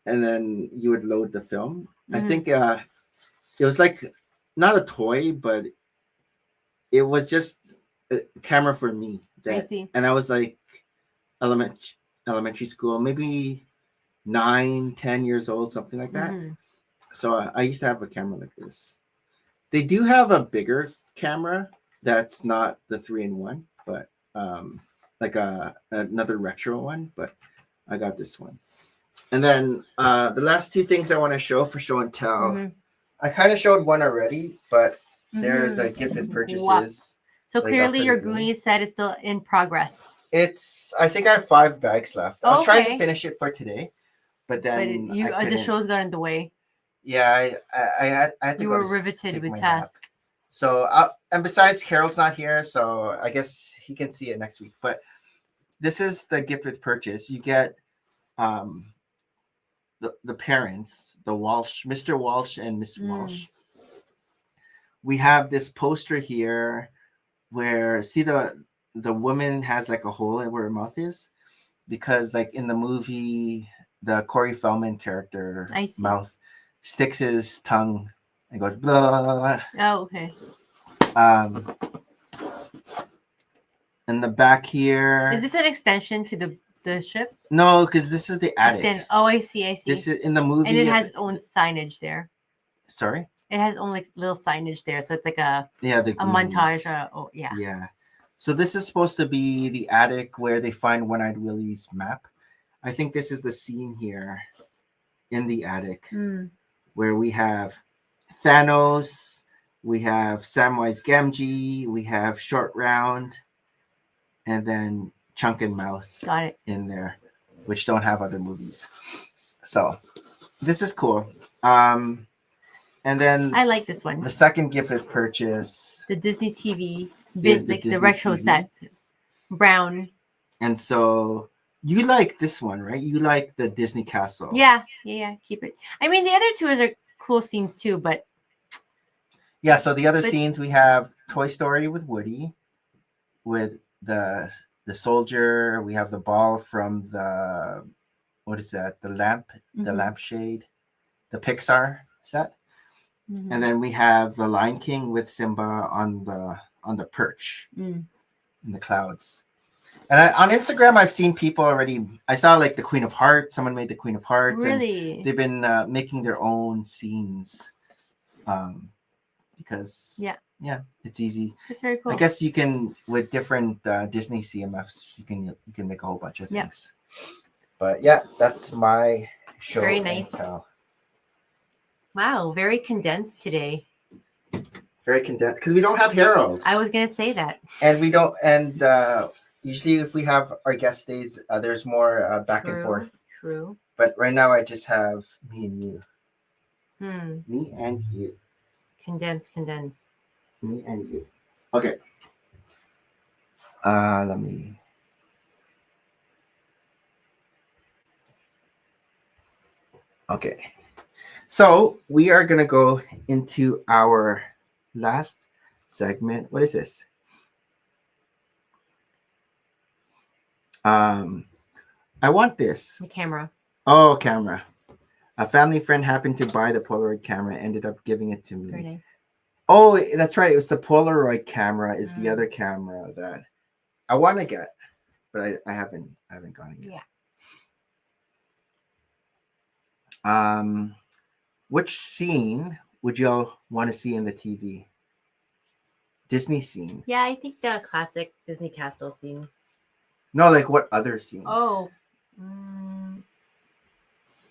and then you would load the film. I think it was like not a toy, but it was just a camera for me. I see. And I was like elementary school, maybe 9-10 years old, something like that. So I used to have a camera like this. They do have a bigger camera that's not the 3-in-1, but like another retro one, but I got this one. And then the last two things I want to show for show and tell, I kind of showed one already, but they're the gifted purchases. Wow. So that I got clearly for your the Goonies. Goonies set is still in progress. I think I have 5 bags left. I was trying to Okay. finish it for today, but then But the show's got in the way. Yeah, I had to You go were to riveted take with my task. nap. So and besides, Carol's not here, so I guess he can see it next week. But this is the gift with purchase. You get the parents, the Walsh, Mr. Walsh and Miss Walsh. We have this poster here where see the woman has like a hole in where her mouth is, because like in the movie, the Corey Feldman character mouth sticks his tongue and goes blah, blah, blah, blah. Oh, okay. In the back here. Is this an extension to the ship? No, because this is the attic. Oh, I see. This is in the movie. And it has its own signage there. Sorry? It has own like little signage there. So it's like a Goonies. montage. Yeah. Yeah. So this is supposed to be the attic where they find One-Eyed Willie's map. I think this is the scene here in the attic where we have Thanos, we have Samwise Gamgee, we have Short Round, and then Chunk and Mouth in there, which don't have other movies. So this is cool. And then I like this one. The second gift with purchase, the Disney TV, the retro TV. set, brown. And so you like this one, right? You like the Disney Castle. Yeah. Keep it. I mean, the other two are cool scenes too, but yeah. So the other scenes we have Toy Story with Woody, with the soldier. We have the ball from the what is that? The lampshade, the Pixar set. And then we have the Lion King with Simba on the perch in the clouds. And on Instagram, I've seen people already. I saw like the Queen of Hearts. Someone made the Queen of Hearts. Really? And they've been making their own scenes because it's easy. It's very cool. I guess you can with different Disney CMFs. You can make a whole bunch of things. But yeah, that's my show. Very nice. Wow, very condensed today. Very condensed because we don't have Harold. I was gonna say that. And we don't. And usually, if we have our guest days, there's more back and forth. True. But right now, I just have me and you. Me and you. Condense. Me and you. Okay. Let me. Okay. So we are going to go into our last segment. What is this? I want this. The camera. Oh, camera. A family friend happened to buy the Polaroid camera, ended up giving it to me. Very nice. Oh, that's right. It was the Polaroid camera is the other camera that I want to get, but I haven't gotten it yet. Which scene would y'all want to see in the TV? Disney scene? Yeah, I think the classic Disney castle scene. No, like what other scene? Oh,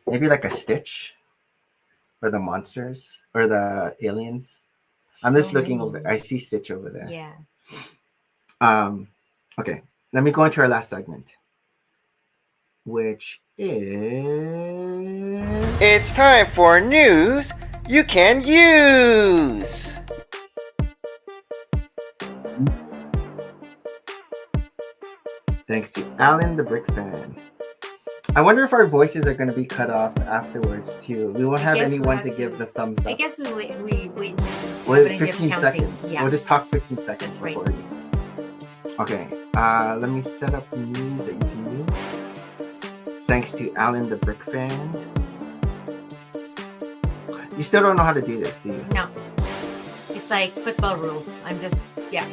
Maybe like a Stitch, or the monsters, or the aliens. I'm just so looking many. over. I see Stitch over there. Yeah. Okay, let me go into our last segment, which is It's time for news you can use. thanks to Alan the Brick Fan. I wonder if our voices are going to be cut off afterwards too. We won't have guess we'll anyone have to give to- the thumbs I up. guess we wait. Wait, Everybody 15 kept counting. seconds. Yeah. We'll just talk 15 seconds That's right. before we. Okay, let me set up news that you can use. Thanks to Alan the Brick Fan. You still don't know how to do this, do you? No. It's like football rules. I'm just yeah.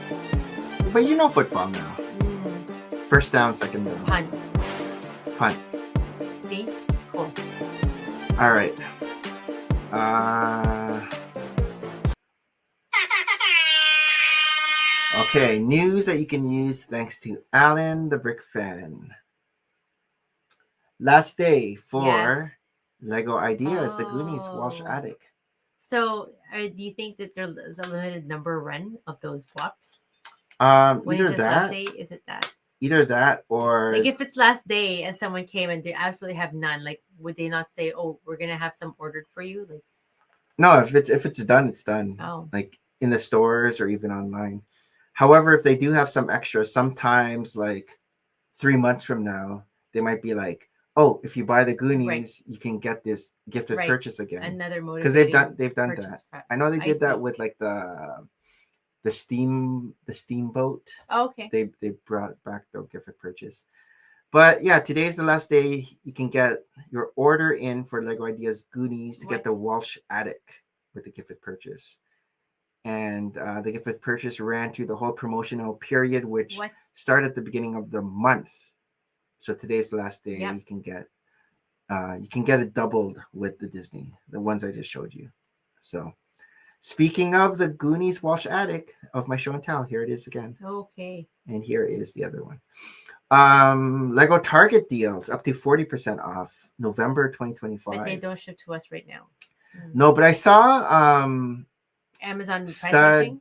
But you know football now. First down, second down. Punt. Punt. See? Cool. All right. Okay, news that you can use thanks to Alan the Brick Fan. Last day for Lego Ideas, the Goonies Walsh Oh. Attic. So, do you think that there's a limited number run of those guaps? When Either it's just last that, day, is it that? or Like if it's last day and someone came and they absolutely have none, like would they not say, "Oh, we're gonna have some ordered for you"? Like, no, if it's done, it's done. oh, Like in the stores or even online. However, if they do have some extras, sometimes like 3 months from now, they might be like, "Oh, if you buy the Goonies, you can get this gift with Right. purchase again." another Because motivating they've done purchase that. prep. I know they I did that see. with like the steamboat. Oh, okay. They brought back the gift with purchase. But yeah, today's the last day you can get your order in for Lego Ideas Goonies to get the Walsh Attic with the gift with purchase. And the gift with purchase ran through the whole promotional period, which What? started at the beginning of the month. So today's the last day. Yep. You can get it doubled with the Disney, the ones I just showed you. So speaking of the Goonies Walsh Attic of my show and tell, here it is again. Okay. And here is the other one. Lego Target deals up to 40% off November 2025. But they don't ship to us right now. No, but I saw Amazon pricing.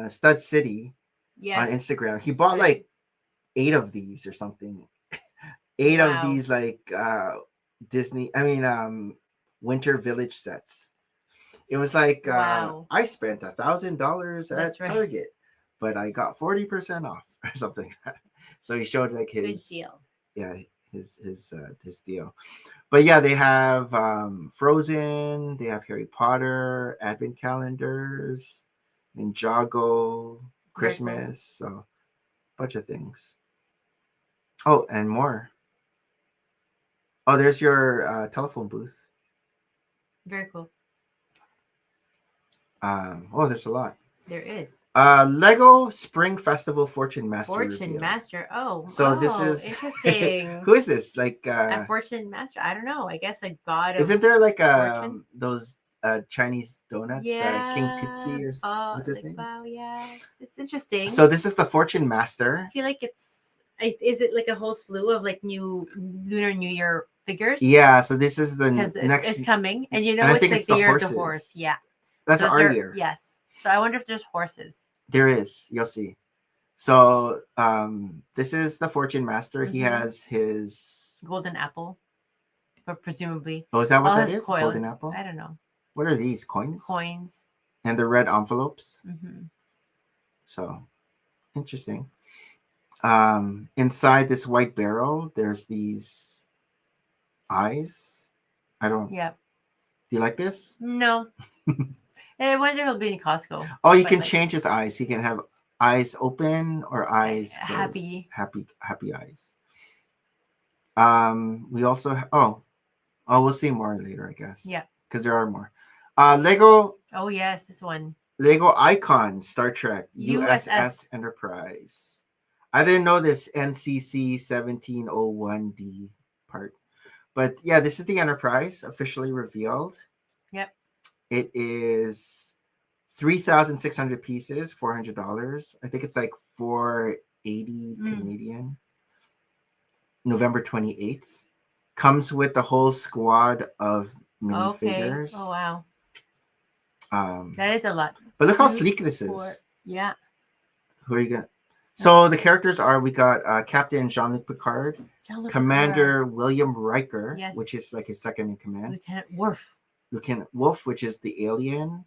Stud City Yes. on Instagram. He bought Right. like 8 of these or something. 8 Wow. of these like Winter Village sets. It was like Wow. I spent $1,000 at That's right. Target, but I got 40% off or something like that. So he showed like Good his deal. his deal. But yeah, they have Frozen, they have Harry Potter, Advent calendars, Ninjago, Christmas, so a bunch of things. Oh, and more. Oh, there's your telephone booth. Very cool. There's a lot. There is. Lego Spring Festival Fortune Master. Fortune reveal. Master. Oh, So this is interesting. Who is this? Like A Fortune Master. I don't know. I guess a god of. isn't there like fortune? those Chinese donuts? Yeah. King Tootsie or what's his like, name? wow, yeah. It's interesting. So this is the Fortune Master. I feel like is it like a whole slew of like new Lunar New Year figures? Yeah, so this is the Because next. it's coming, and you know and I it's think like it's the the year of the horses. horse. Yeah, That's Those our are- year. Yes. So I wonder if there's horses. There is. You'll see. So this is the Fortune Master. He Mhm. has his. Golden apple, but presumably Oh, is that what all that his is? coil- Golden apple. I don't know. What are these coins? Coins. And the red envelopes. Mm-hmm. So interesting. Inside this white barrel, there's these eyes. I don't. Yeah. Do you like this? No. I wonder if it'll be in Costco. Oh, you But, can like, change his eyes. He can have eyes open or eyes closed. Happy eyes. We also we'll see more later, I guess. Yeah. Because there are more. Lego Oh yes, this one. Icon Star Trek USS USS. Enterprise. I didn't know this NCC 1701D part. But yeah, this is the Enterprise officially revealed. Yep. It is 3,600 pieces, $400. I think it's like 480 Canadian. November 28th. Comes with the whole squad of minifigures. Oh wow. Um, That is a lot. but look how 2, sleek this 4. is. Yeah. Who are you gonna? So the characters are, we got Captain Jean-Luc Picard, Jean-Luc Commander William Riker, Yes. which is like his second in command. Lieutenant Worf. Lieutenant Wolf, which is the alien.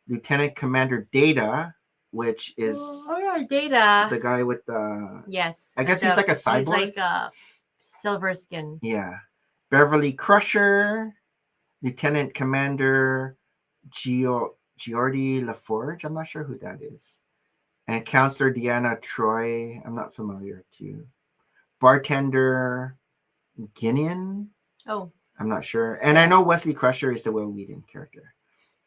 Lieutenant Commander Data, which is Oh yeah, Data. the guy with the. Yes. I guess he's like a cyborg. He's like a silver skin. Yeah. Beverly Crusher, Lieutenant Commander Geordie LaForge. I'm not sure who that is. And Counselor Deanna Troy. I'm not familiar too. Bartender Guinean. Oh. I'm not sure. And I know Wesley Crusher is the Will Wheaton character.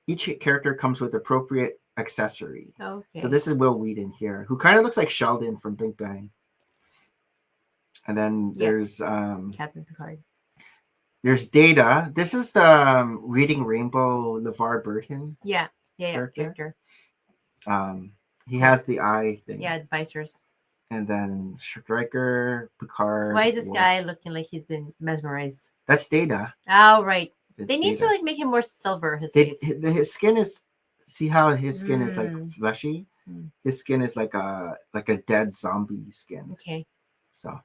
Each character comes with appropriate accessory. Okay. So this is Will Wheaton here, who kind of looks like Sheldon from Big Bang. And then there's Captain Picard. There's Data. This is the Reading Rainbow LeVar Burton. Yeah. Character. He has the eye thing. Yeah, the visors. And then Striker, Picard. Why is this Wolf. guy looking like he's been mesmerized? That's Data. Oh, right. It's They need Data. to like make him more silver. His They, face. his skin is. See how his skin is like Mm. fleshy. Mm. His skin is like a dead zombie skin. Okay. So.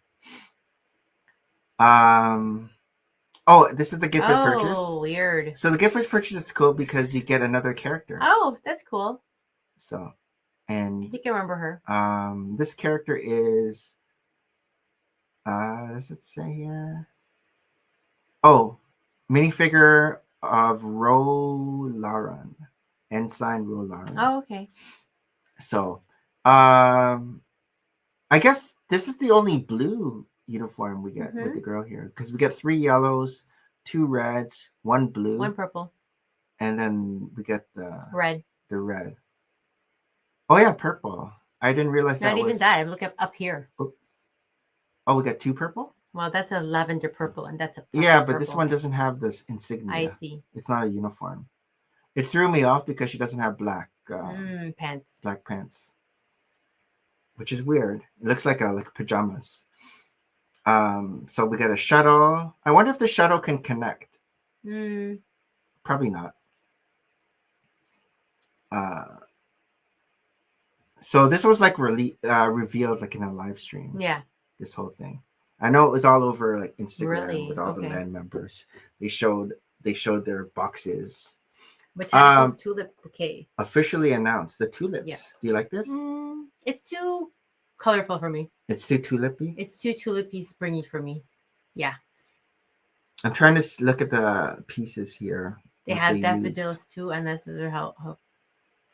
Oh, this is the gift with Oh, purchase. weird. So the gift with purchase is cool because you get another character. Oh, that's cool. So, I and think I remember her. this character is. Does it say here? Oh, minifigure of Rolaran, Ensign Rolaran. Oh, okay. So, I guess this is the only blue uniform we get with the girl here, because we get 3 yellows, 2 reds, 1 blue, 1 purple. and then we get the Red. red. Oh yeah, purple. I didn't realize Not that even was. that. I look up here. Oh, we got 2 purple. Well, that's a lavender purple, and that's a Yeah, but purple. this one doesn't have this insignia. I see. It's not a uniform. It threw me off because she doesn't have black Pants. black pants, which is weird. It looks like pajamas. So we got a shuttle. I wonder if the shuttle can connect. Probably not. So this was like revealed like in a live stream. Yeah. This whole thing. I know it was all over like Instagram Really? with all the land members. They showed their boxes. Botanicals tulip bouquet. Officially announced the tulips. Yeah. Do you like this? It's too colorful for me. It's too tulipy. It's too tulipy springy for me. Yeah. I'm trying to look at the pieces here. They what have used. daffodils too, and that's how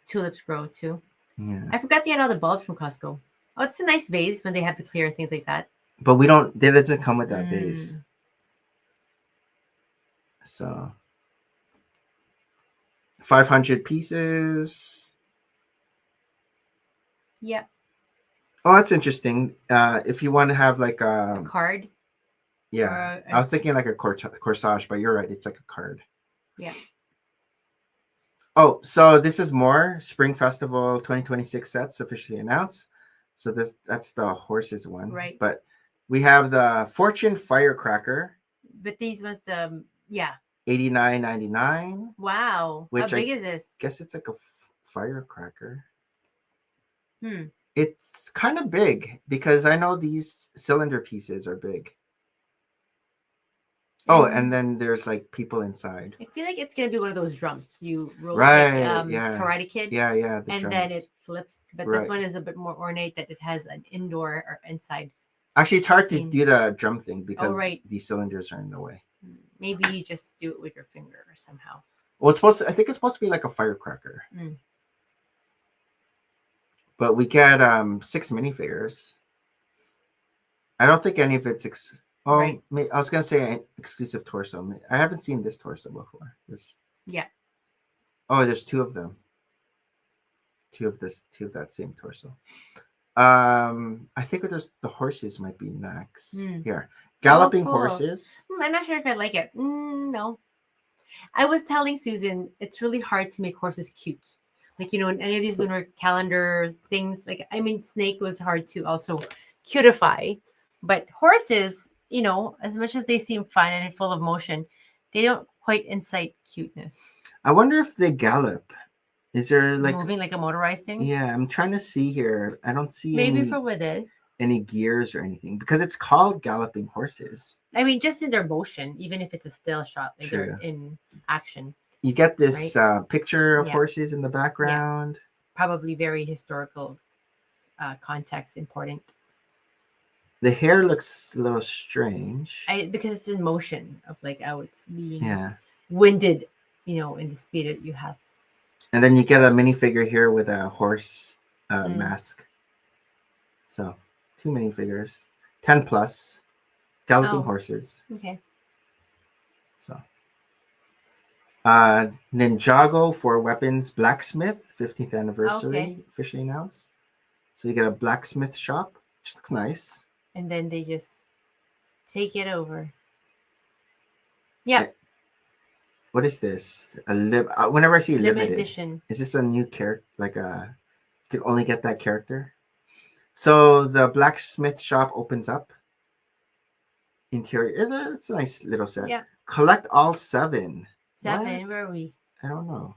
tulips grow too. Yeah. I forgot to get all the bulbs from Costco. Oh, it's a nice vase when they have the clear and things like that. But we don't. It doesn't come with that vase. So 500 pieces. Yeah. Oh, that's interesting. If you want to have like A card. yeah, or I was thinking like a corsage, but you're right. It's like a card. Yeah. Oh, so this is more Spring Festival 2026 sets officially announced. So that's the horses one, Right. But we have the Fortune Firecracker, But these ones, yeah. $89.99. Wow. Which How big is this? Guess it's like a firecracker. Hmm. It's kind of big because I know these cylinder pieces are big. Oh, and then there's like people inside. I feel like it's gonna be one of those drums you roll, Right, like, yeah. Karate Kid. Yeah, the And drums. then it flips. But Right. this one is a bit more ornate that it has an indoor or inside. Actually, it's hard to scene. do the drum thing because right. these cylinders are in the way. Maybe you just do it with your finger or somehow. Well, I think it's supposed to be like a firecracker. But we get 6 minifigures. I don't think any of it's Right. I was gonna say an exclusive torso. I haven't seen this torso before. This. Yeah. Oh, there's 2 of them. 2 of that same torso. I think there's the horses might be next. Here. Galloping cool. horses. I'm not sure if I like it. No. I was telling Susan, it's really hard to make horses cute. Like, you know, in any of these lunar calendars, things like, I mean, snake was hard to also cutify. But horses, you know, as much as they seem fun and full of motion, they don't quite incite cuteness. I wonder if they gallop. Is there like Moving like a motorized thing? Yeah, I'm trying to see here. I don't see Maybe for with it. any gears or anything because it's called galloping horses. I mean, just in their motion, even if it's a still shot, like True. they're in action. You get this picture of Yeah. horses in the background. Probably very historical context important. The hair looks a little strange. Because it's in motion of like how it's being Yeah. winded, you know, in the speed that you have. And then you get a minifigure here with a horse mask. So 2 minifigures. 10 plus. Galloping horses. Okay. So Ninjago for weapons blacksmith 15th anniversary officially announced. So you get a blacksmith shop, which looks nice. And then they just take it over. Yeah. What is this? Whenever I see Limited edition. is this a new character? Like you can only get that character. So the blacksmith shop opens up. Interior. It's a nice little set. Yeah. Collect all 7. 7. What? Where are we? I don't know.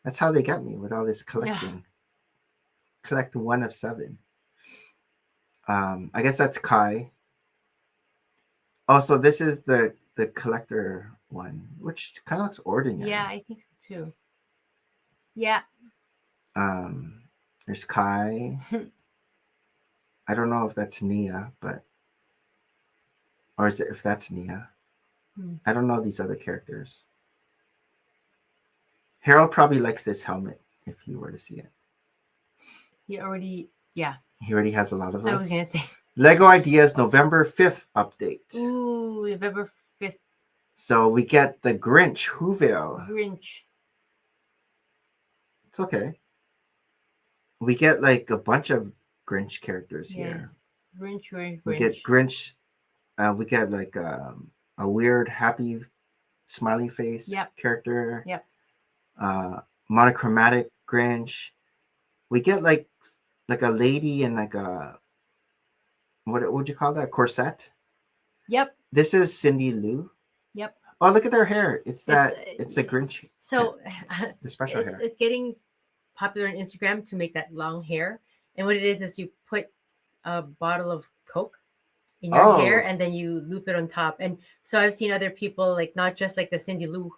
That's how they get me with all this collecting. Collect 1 of 7. I guess that's Kai. Also, this is the collector one, which kind of looks ordinary. Yeah, I think so too. Yeah. There's Kai. I don't know if that's Nia, but or is it if that's Nia? I don't know these other characters. Harold probably likes this helmet if you were to see it. He already has a lot of those. I was gonna say Lego Ideas November 5th update. Ooh, November 5th. So we get the Grinch Whoville. Grinch. It's okay. We get like a bunch of Grinch characters here. Grinch. We get Grinch. We get like a weird happy smiley face character. Yep. Monochromatic Grinch. We get like a lady in like a what would you call that? Corset? Yep. This is Cindy Lou. Yep. Oh, look at their hair. It's the Grinch. So the special hair. It's getting popular on Instagram to make that long hair. And what it is you put a bottle of Coke in your hair and then you loop it on top. And so I've seen other people like not just like the Cindy Lou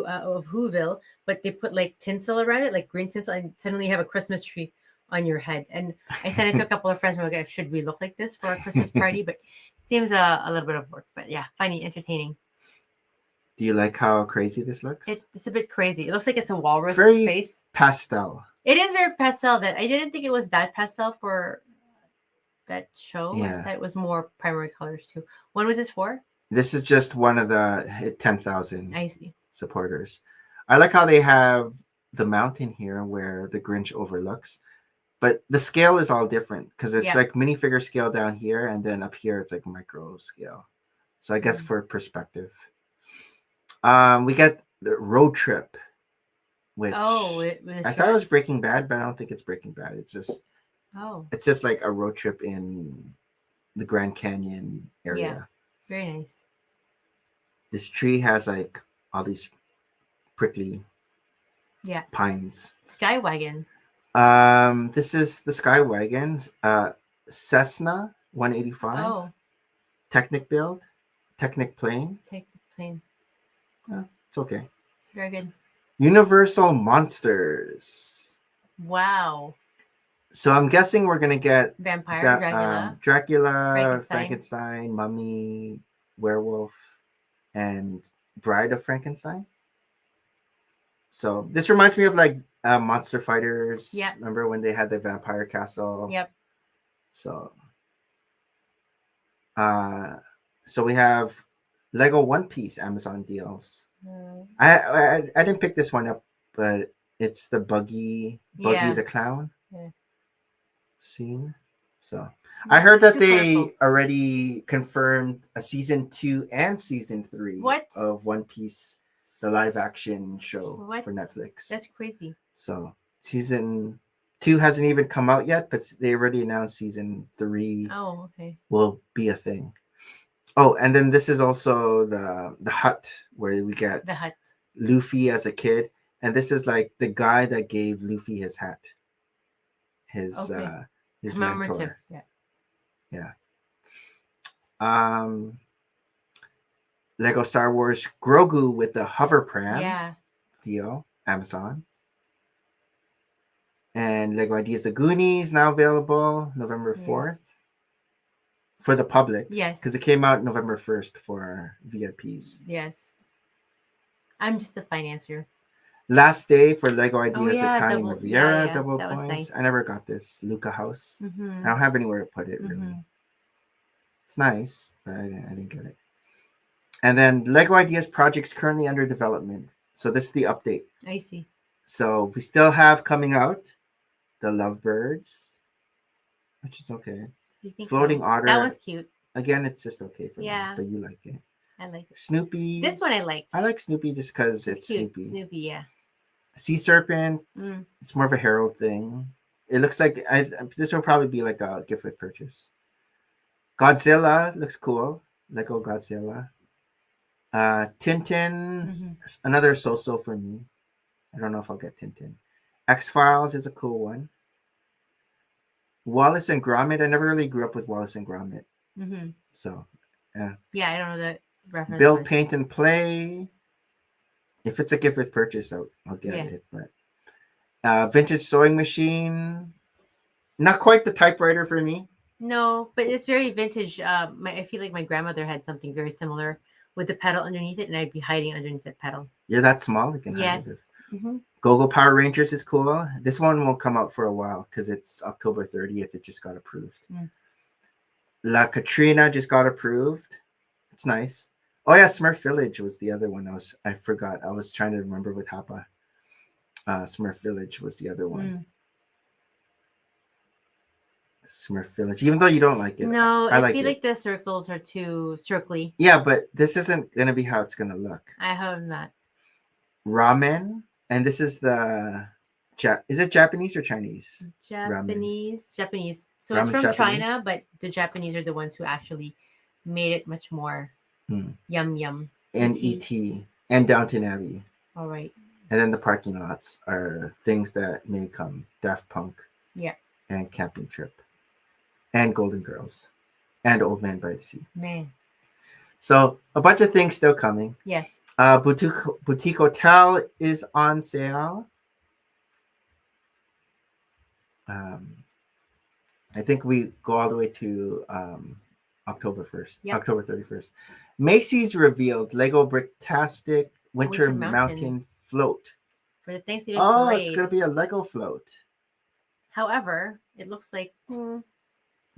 of Whoville, but they put like tinsel around it, like green tinsel, and suddenly you have a Christmas tree on your head. And I sent it to a couple of friends. We're like, should we look like this for a Christmas party? But it seems a little bit of work. But yeah, funny, entertaining. Do you like how crazy this looks? It's a bit crazy. It looks like it's a walrus very face. Pastel. It is very pastel. That I didn't think it was that pastel for that show. Yeah. I thought it was more primary colors too. When was this for? This is just one of the 10,000 I see. supporters. I like how they have the mountain here where the Grinch overlooks, but the scale is all different because it's like minifigure scale down here, and then up here it's like micro scale. So I guess for perspective. We get the road trip, which I thought it was Breaking Bad, but I don't think it's Breaking Bad. It's just like a road trip in the Grand Canyon area. Yeah, very nice. This tree has like all these prickly pines. Skywagon. This is the Skywagon. Cessna 185. Oh. Technic build. Technic plane. Take the plane. It's okay. Very good. Universal Monsters. Wow. So I'm guessing we're gonna get Vampire, Dracula, Frankenstein, Mummy, Werewolf, and Bride of Frankenstein. So this reminds me of like Monster Fighters. Yeah. Remember when they had the vampire castle? Yep. So so we have Lego One Piece Amazon deals. I didn't pick this one up, but it's the Buggy the Clown scene. So I heard that Too they colorful. already confirmed a season 2 and season 3 What? of One Piece, the live action show What? for Netflix. That's crazy. So season 2 hasn't even come out yet, but they already announced season 3 Oh, okay. will be a thing. Oh, and then this is also the hut where we get The hut. Luffy as a kid, and this is like the guy that gave Luffy his hat, his Okay. his Commemorative. mentor. Yeah. Lego Star Wars Grogu with the hover pram. Yeah. Deal, Amazon. And Lego Ideas The Goonies now available November 4th for the public. Yes. Because it came out November 1st for VIPs. Yes. I'm just a financier. Last day for Lego Ideas yeah, Italian double- Riviera, yeah, double that was points. nice. I never got this Luca house. Mm-hmm. I don't have anywhere to put it really. Mhm. It's nice, but I didn't get it. And then Lego Ideas projects currently under development. So this is the update. I see. So we still have coming out the Lovebirds, which is okay. You think Floating so? Otter. That one's cute. Again, it's just okay for Yeah. me, but you like it. I like it. Snoopy. This one I like. I like Snoopy just because it's cute. Snoopy. Snoopy, yeah. Sea Serpent. Mm. It's more of a Herald thing. It looks like this will probably be like a gift with purchase. Godzilla looks cool. Lego Godzilla. Tintin, another so-so for me. I don't know if I'll get Tintin. X-Files is a cool one. Wallace and Gromit. I never really grew up with Wallace and Gromit. Mm-hmm. So, yeah, I don't know the reference. Build, Paint, and Play. If it's a gift with purchase, I'll get it. But vintage sewing machine. Not quite the typewriter for me. No, but it's very vintage. I feel like my grandmother had something very similar with the pedal underneath it, and I'd be hiding underneath that pedal. You're that small, you can hide Yes. it. Mm-hmm. Go-Go Power Rangers is cool. This one won't come out for a while because it's October 30th. It just got approved. Mm. La Katrina just got approved. It's nice. Oh yeah, Smurf Village was the other one. I forgot. I was trying to remember with Hapa. Smurf Village was the other one. Smurf Village. Even though you don't like it. No, I feel like the circles are too circly. Yeah, but this isn't gonna be how it's gonna look. I have not. Ramen. And this is the is it Japanese or Chinese? Japanese. So Ramen it's from Japanese? China, but the Japanese are the ones who actually made it much more yum yum. And ET and Downton Abbey. All right. And then the parking lots are things that may come. Daft Punk. Yeah. And Camping Trip. And Golden Girls. And Old Man by the Sea. Man. So a bunch of things still coming. Yes. Boutique Hotel is on sale. I think we go all the way to October 1st. Yep. October 31st. Macy's revealed Lego Bricktastic Winter Mountain Float. For the Thanksgiving parade. It's going to be a Lego float. However, it looks like...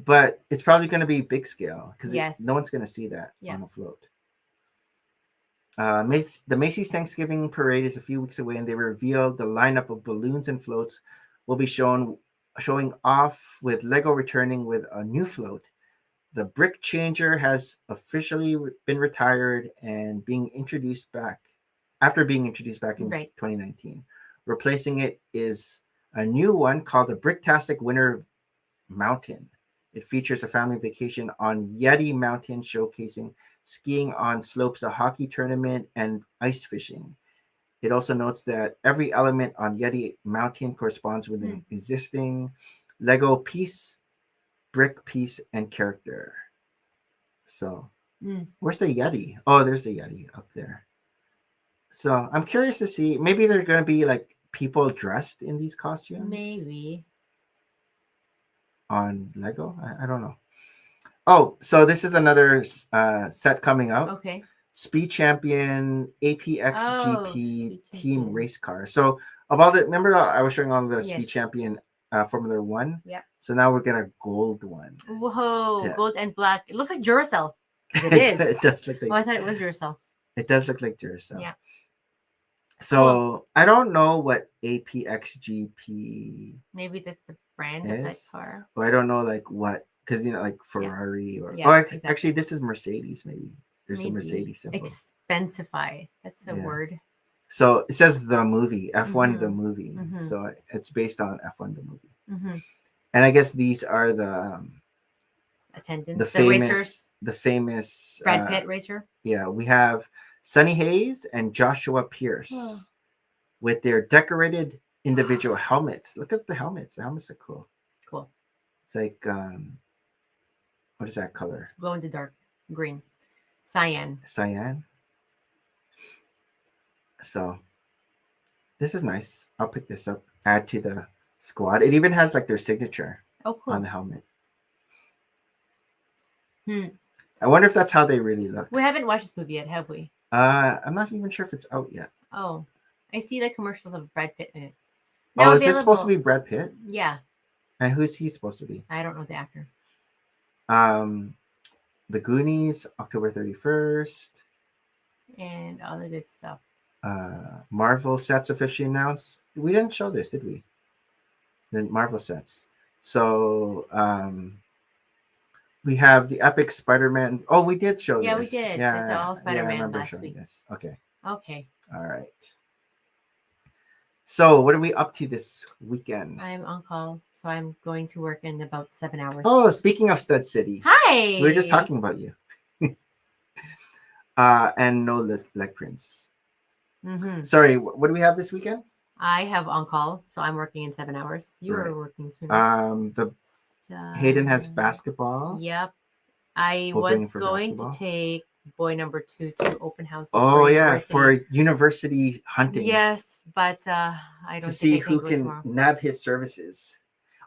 But it's probably going to be big scale because no one's going to see that on a float. The Macy's Thanksgiving Parade is a few weeks away, and they revealed the lineup of balloons and floats will be showing off with Lego returning with a new float. The Brick Changer has officially been retired and being introduced back in 2019. Replacing it is a new one called the Bricktastic Winter Mountain. It features a family vacation on Yeti Mountain, showcasing skiing on slopes, a hockey tournament, and ice fishing. It also notes that every element on Yeti Mountain corresponds with an existing Lego piece, brick piece, and character. So, where's the Yeti? Oh, there's the Yeti up there. So, I'm curious to see. Maybe they're going to be like people dressed in these costumes. Maybe. On Lego? I don't know. Oh, so this is another set coming out. Okay. Speed Champion APX GP Team Race Car. So of all the, remember I was showing all the Speed Champion Formula 1? Yeah. So now we're getting a gold one. Whoa, gold and black. It looks like Duracell. It is. It does look like. Oh, I thought it was Duracell. It does look like Duracell. Yeah. So I don't know what APX GP. Maybe that's the brand of that is. car. Well, I don't know like what, because like Ferrari or Yeah, actually exactly. this is Mercedes. Maybe there's a Maybe. Mercedes symbol. Expensify. That's the Yeah. word. So it says the movie F1 the Mhm. movie. Mhm. So it's based on F1 the movie. Mm-hmm. And I guess these are the Attendance. The famous Brad Pitt racer. Yeah, we have Sonny Hayes and Joshua Pierce Oh. with their decorated individual helmets. Look at the helmets. The helmets are cool. Cool. It's like what is that color? Glow in the dark. Green. Cyan. Cyan. So this is nice. I'll pick this up. Add to the squad. It even has like their signature Oh, cool. on the helmet. Hmm. I wonder if that's how they really look. We haven't watched this movie yet, have we? I'm not even sure if it's out yet. Oh, I see like commercials of Brad Pitt in it. Oh, is this supposed to be Brad Pitt? Yeah. And who's he supposed to be? I don't know the actor. The Goonies, October 31st. And all the good stuff. Marvel sets officially announced. We didn't show this, did we? The Marvel sets. So we have the epic Spider-Man. Oh, we did show Yeah, this. we did. Yeah, It's all Spider-Man I remember last showing week. this. Okay. Okay. All right. So what are we up to this weekend? I'm on call, so I'm going to work in about 7 hours. Oh, speaking of Stud City. Hi. We were just talking about you. And no leg prints. Mm-hmm. Sorry, what do we have this weekend? I have on call, so I'm working in 7 hours. You Right. are working soon. The Hayden has basketball. Yep. I Hoping was for going basketball. to take boy number 2 to open houses. Oh yeah, university. for university hunting. Yes, but I don't To think see I who go can tomorrow. nab his services.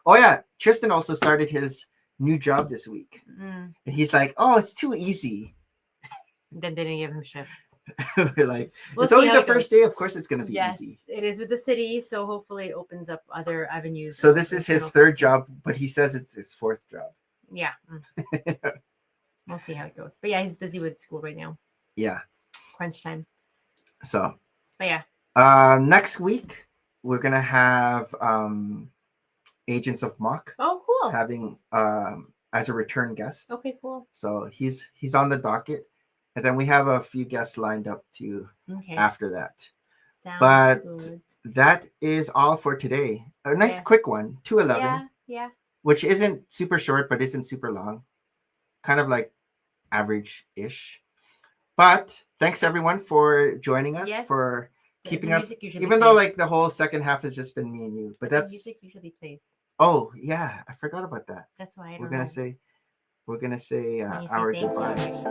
Oh yeah, Tristan also started his new job this week, Mm. and he's like, "Oh, it's too easy." Then didn't give him shifts. We're like, We'll it's see only how the it first goes. day. Of course, it's gonna be Yes, easy. it is with the city, so hopefully it opens up other avenues. So of this is his internal third process. job, but he says it's his fourth job. Yeah. We'll see how it goes. But yeah, he's busy with school right now. Yeah. Crunch time. So. But yeah. Next week we're gonna have Agents of Mock Oh, cool. having as a return guest. Okay, cool. So he's on the docket, and then we have a few guests lined up too Okay. after that. Sounds But good. that is all for today. A nice quick one, 2:11, Yeah. which isn't super short but isn't super long, kind of like average-ish. But thanks everyone for joining us, Yes. for keeping The up, music usually even though plays. like the whole second half has just been me and you. But The that's music usually plays. Oh yeah, I forgot about that. That's why I don't We're gonna know. say When you say our thank you. goodbyes.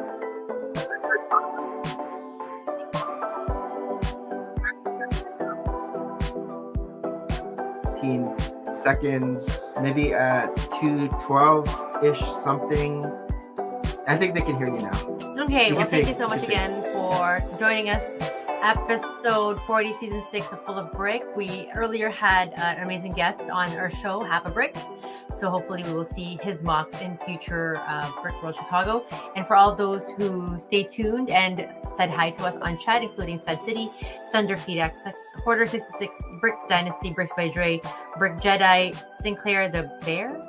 15 seconds, maybe at 2:12-ish something. I think they can hear you now. Okay, You well, can say- thank you so much you can again for joining us. Episode 40, season 6 of Full of Brick. We earlier had an amazing guest on our show, NoMoreBricks. So hopefully we will see his mock in future Brick World Chicago. And for all those who stay tuned and said hi to us on chat, including Stud City, Thunderfeet XX, Quarter 66, Brick Dynasty, Bricks by Dre, Brick Jedi, Sinclair the Bear,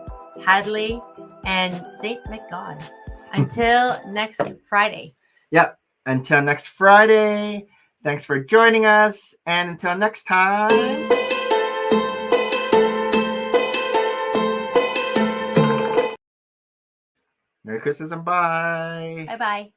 Hadley, and Saint McGod. Until next Friday. Yep. Until next Friday. Thanks for joining us. And until next time. Merry Christmas and bye. Bye-bye.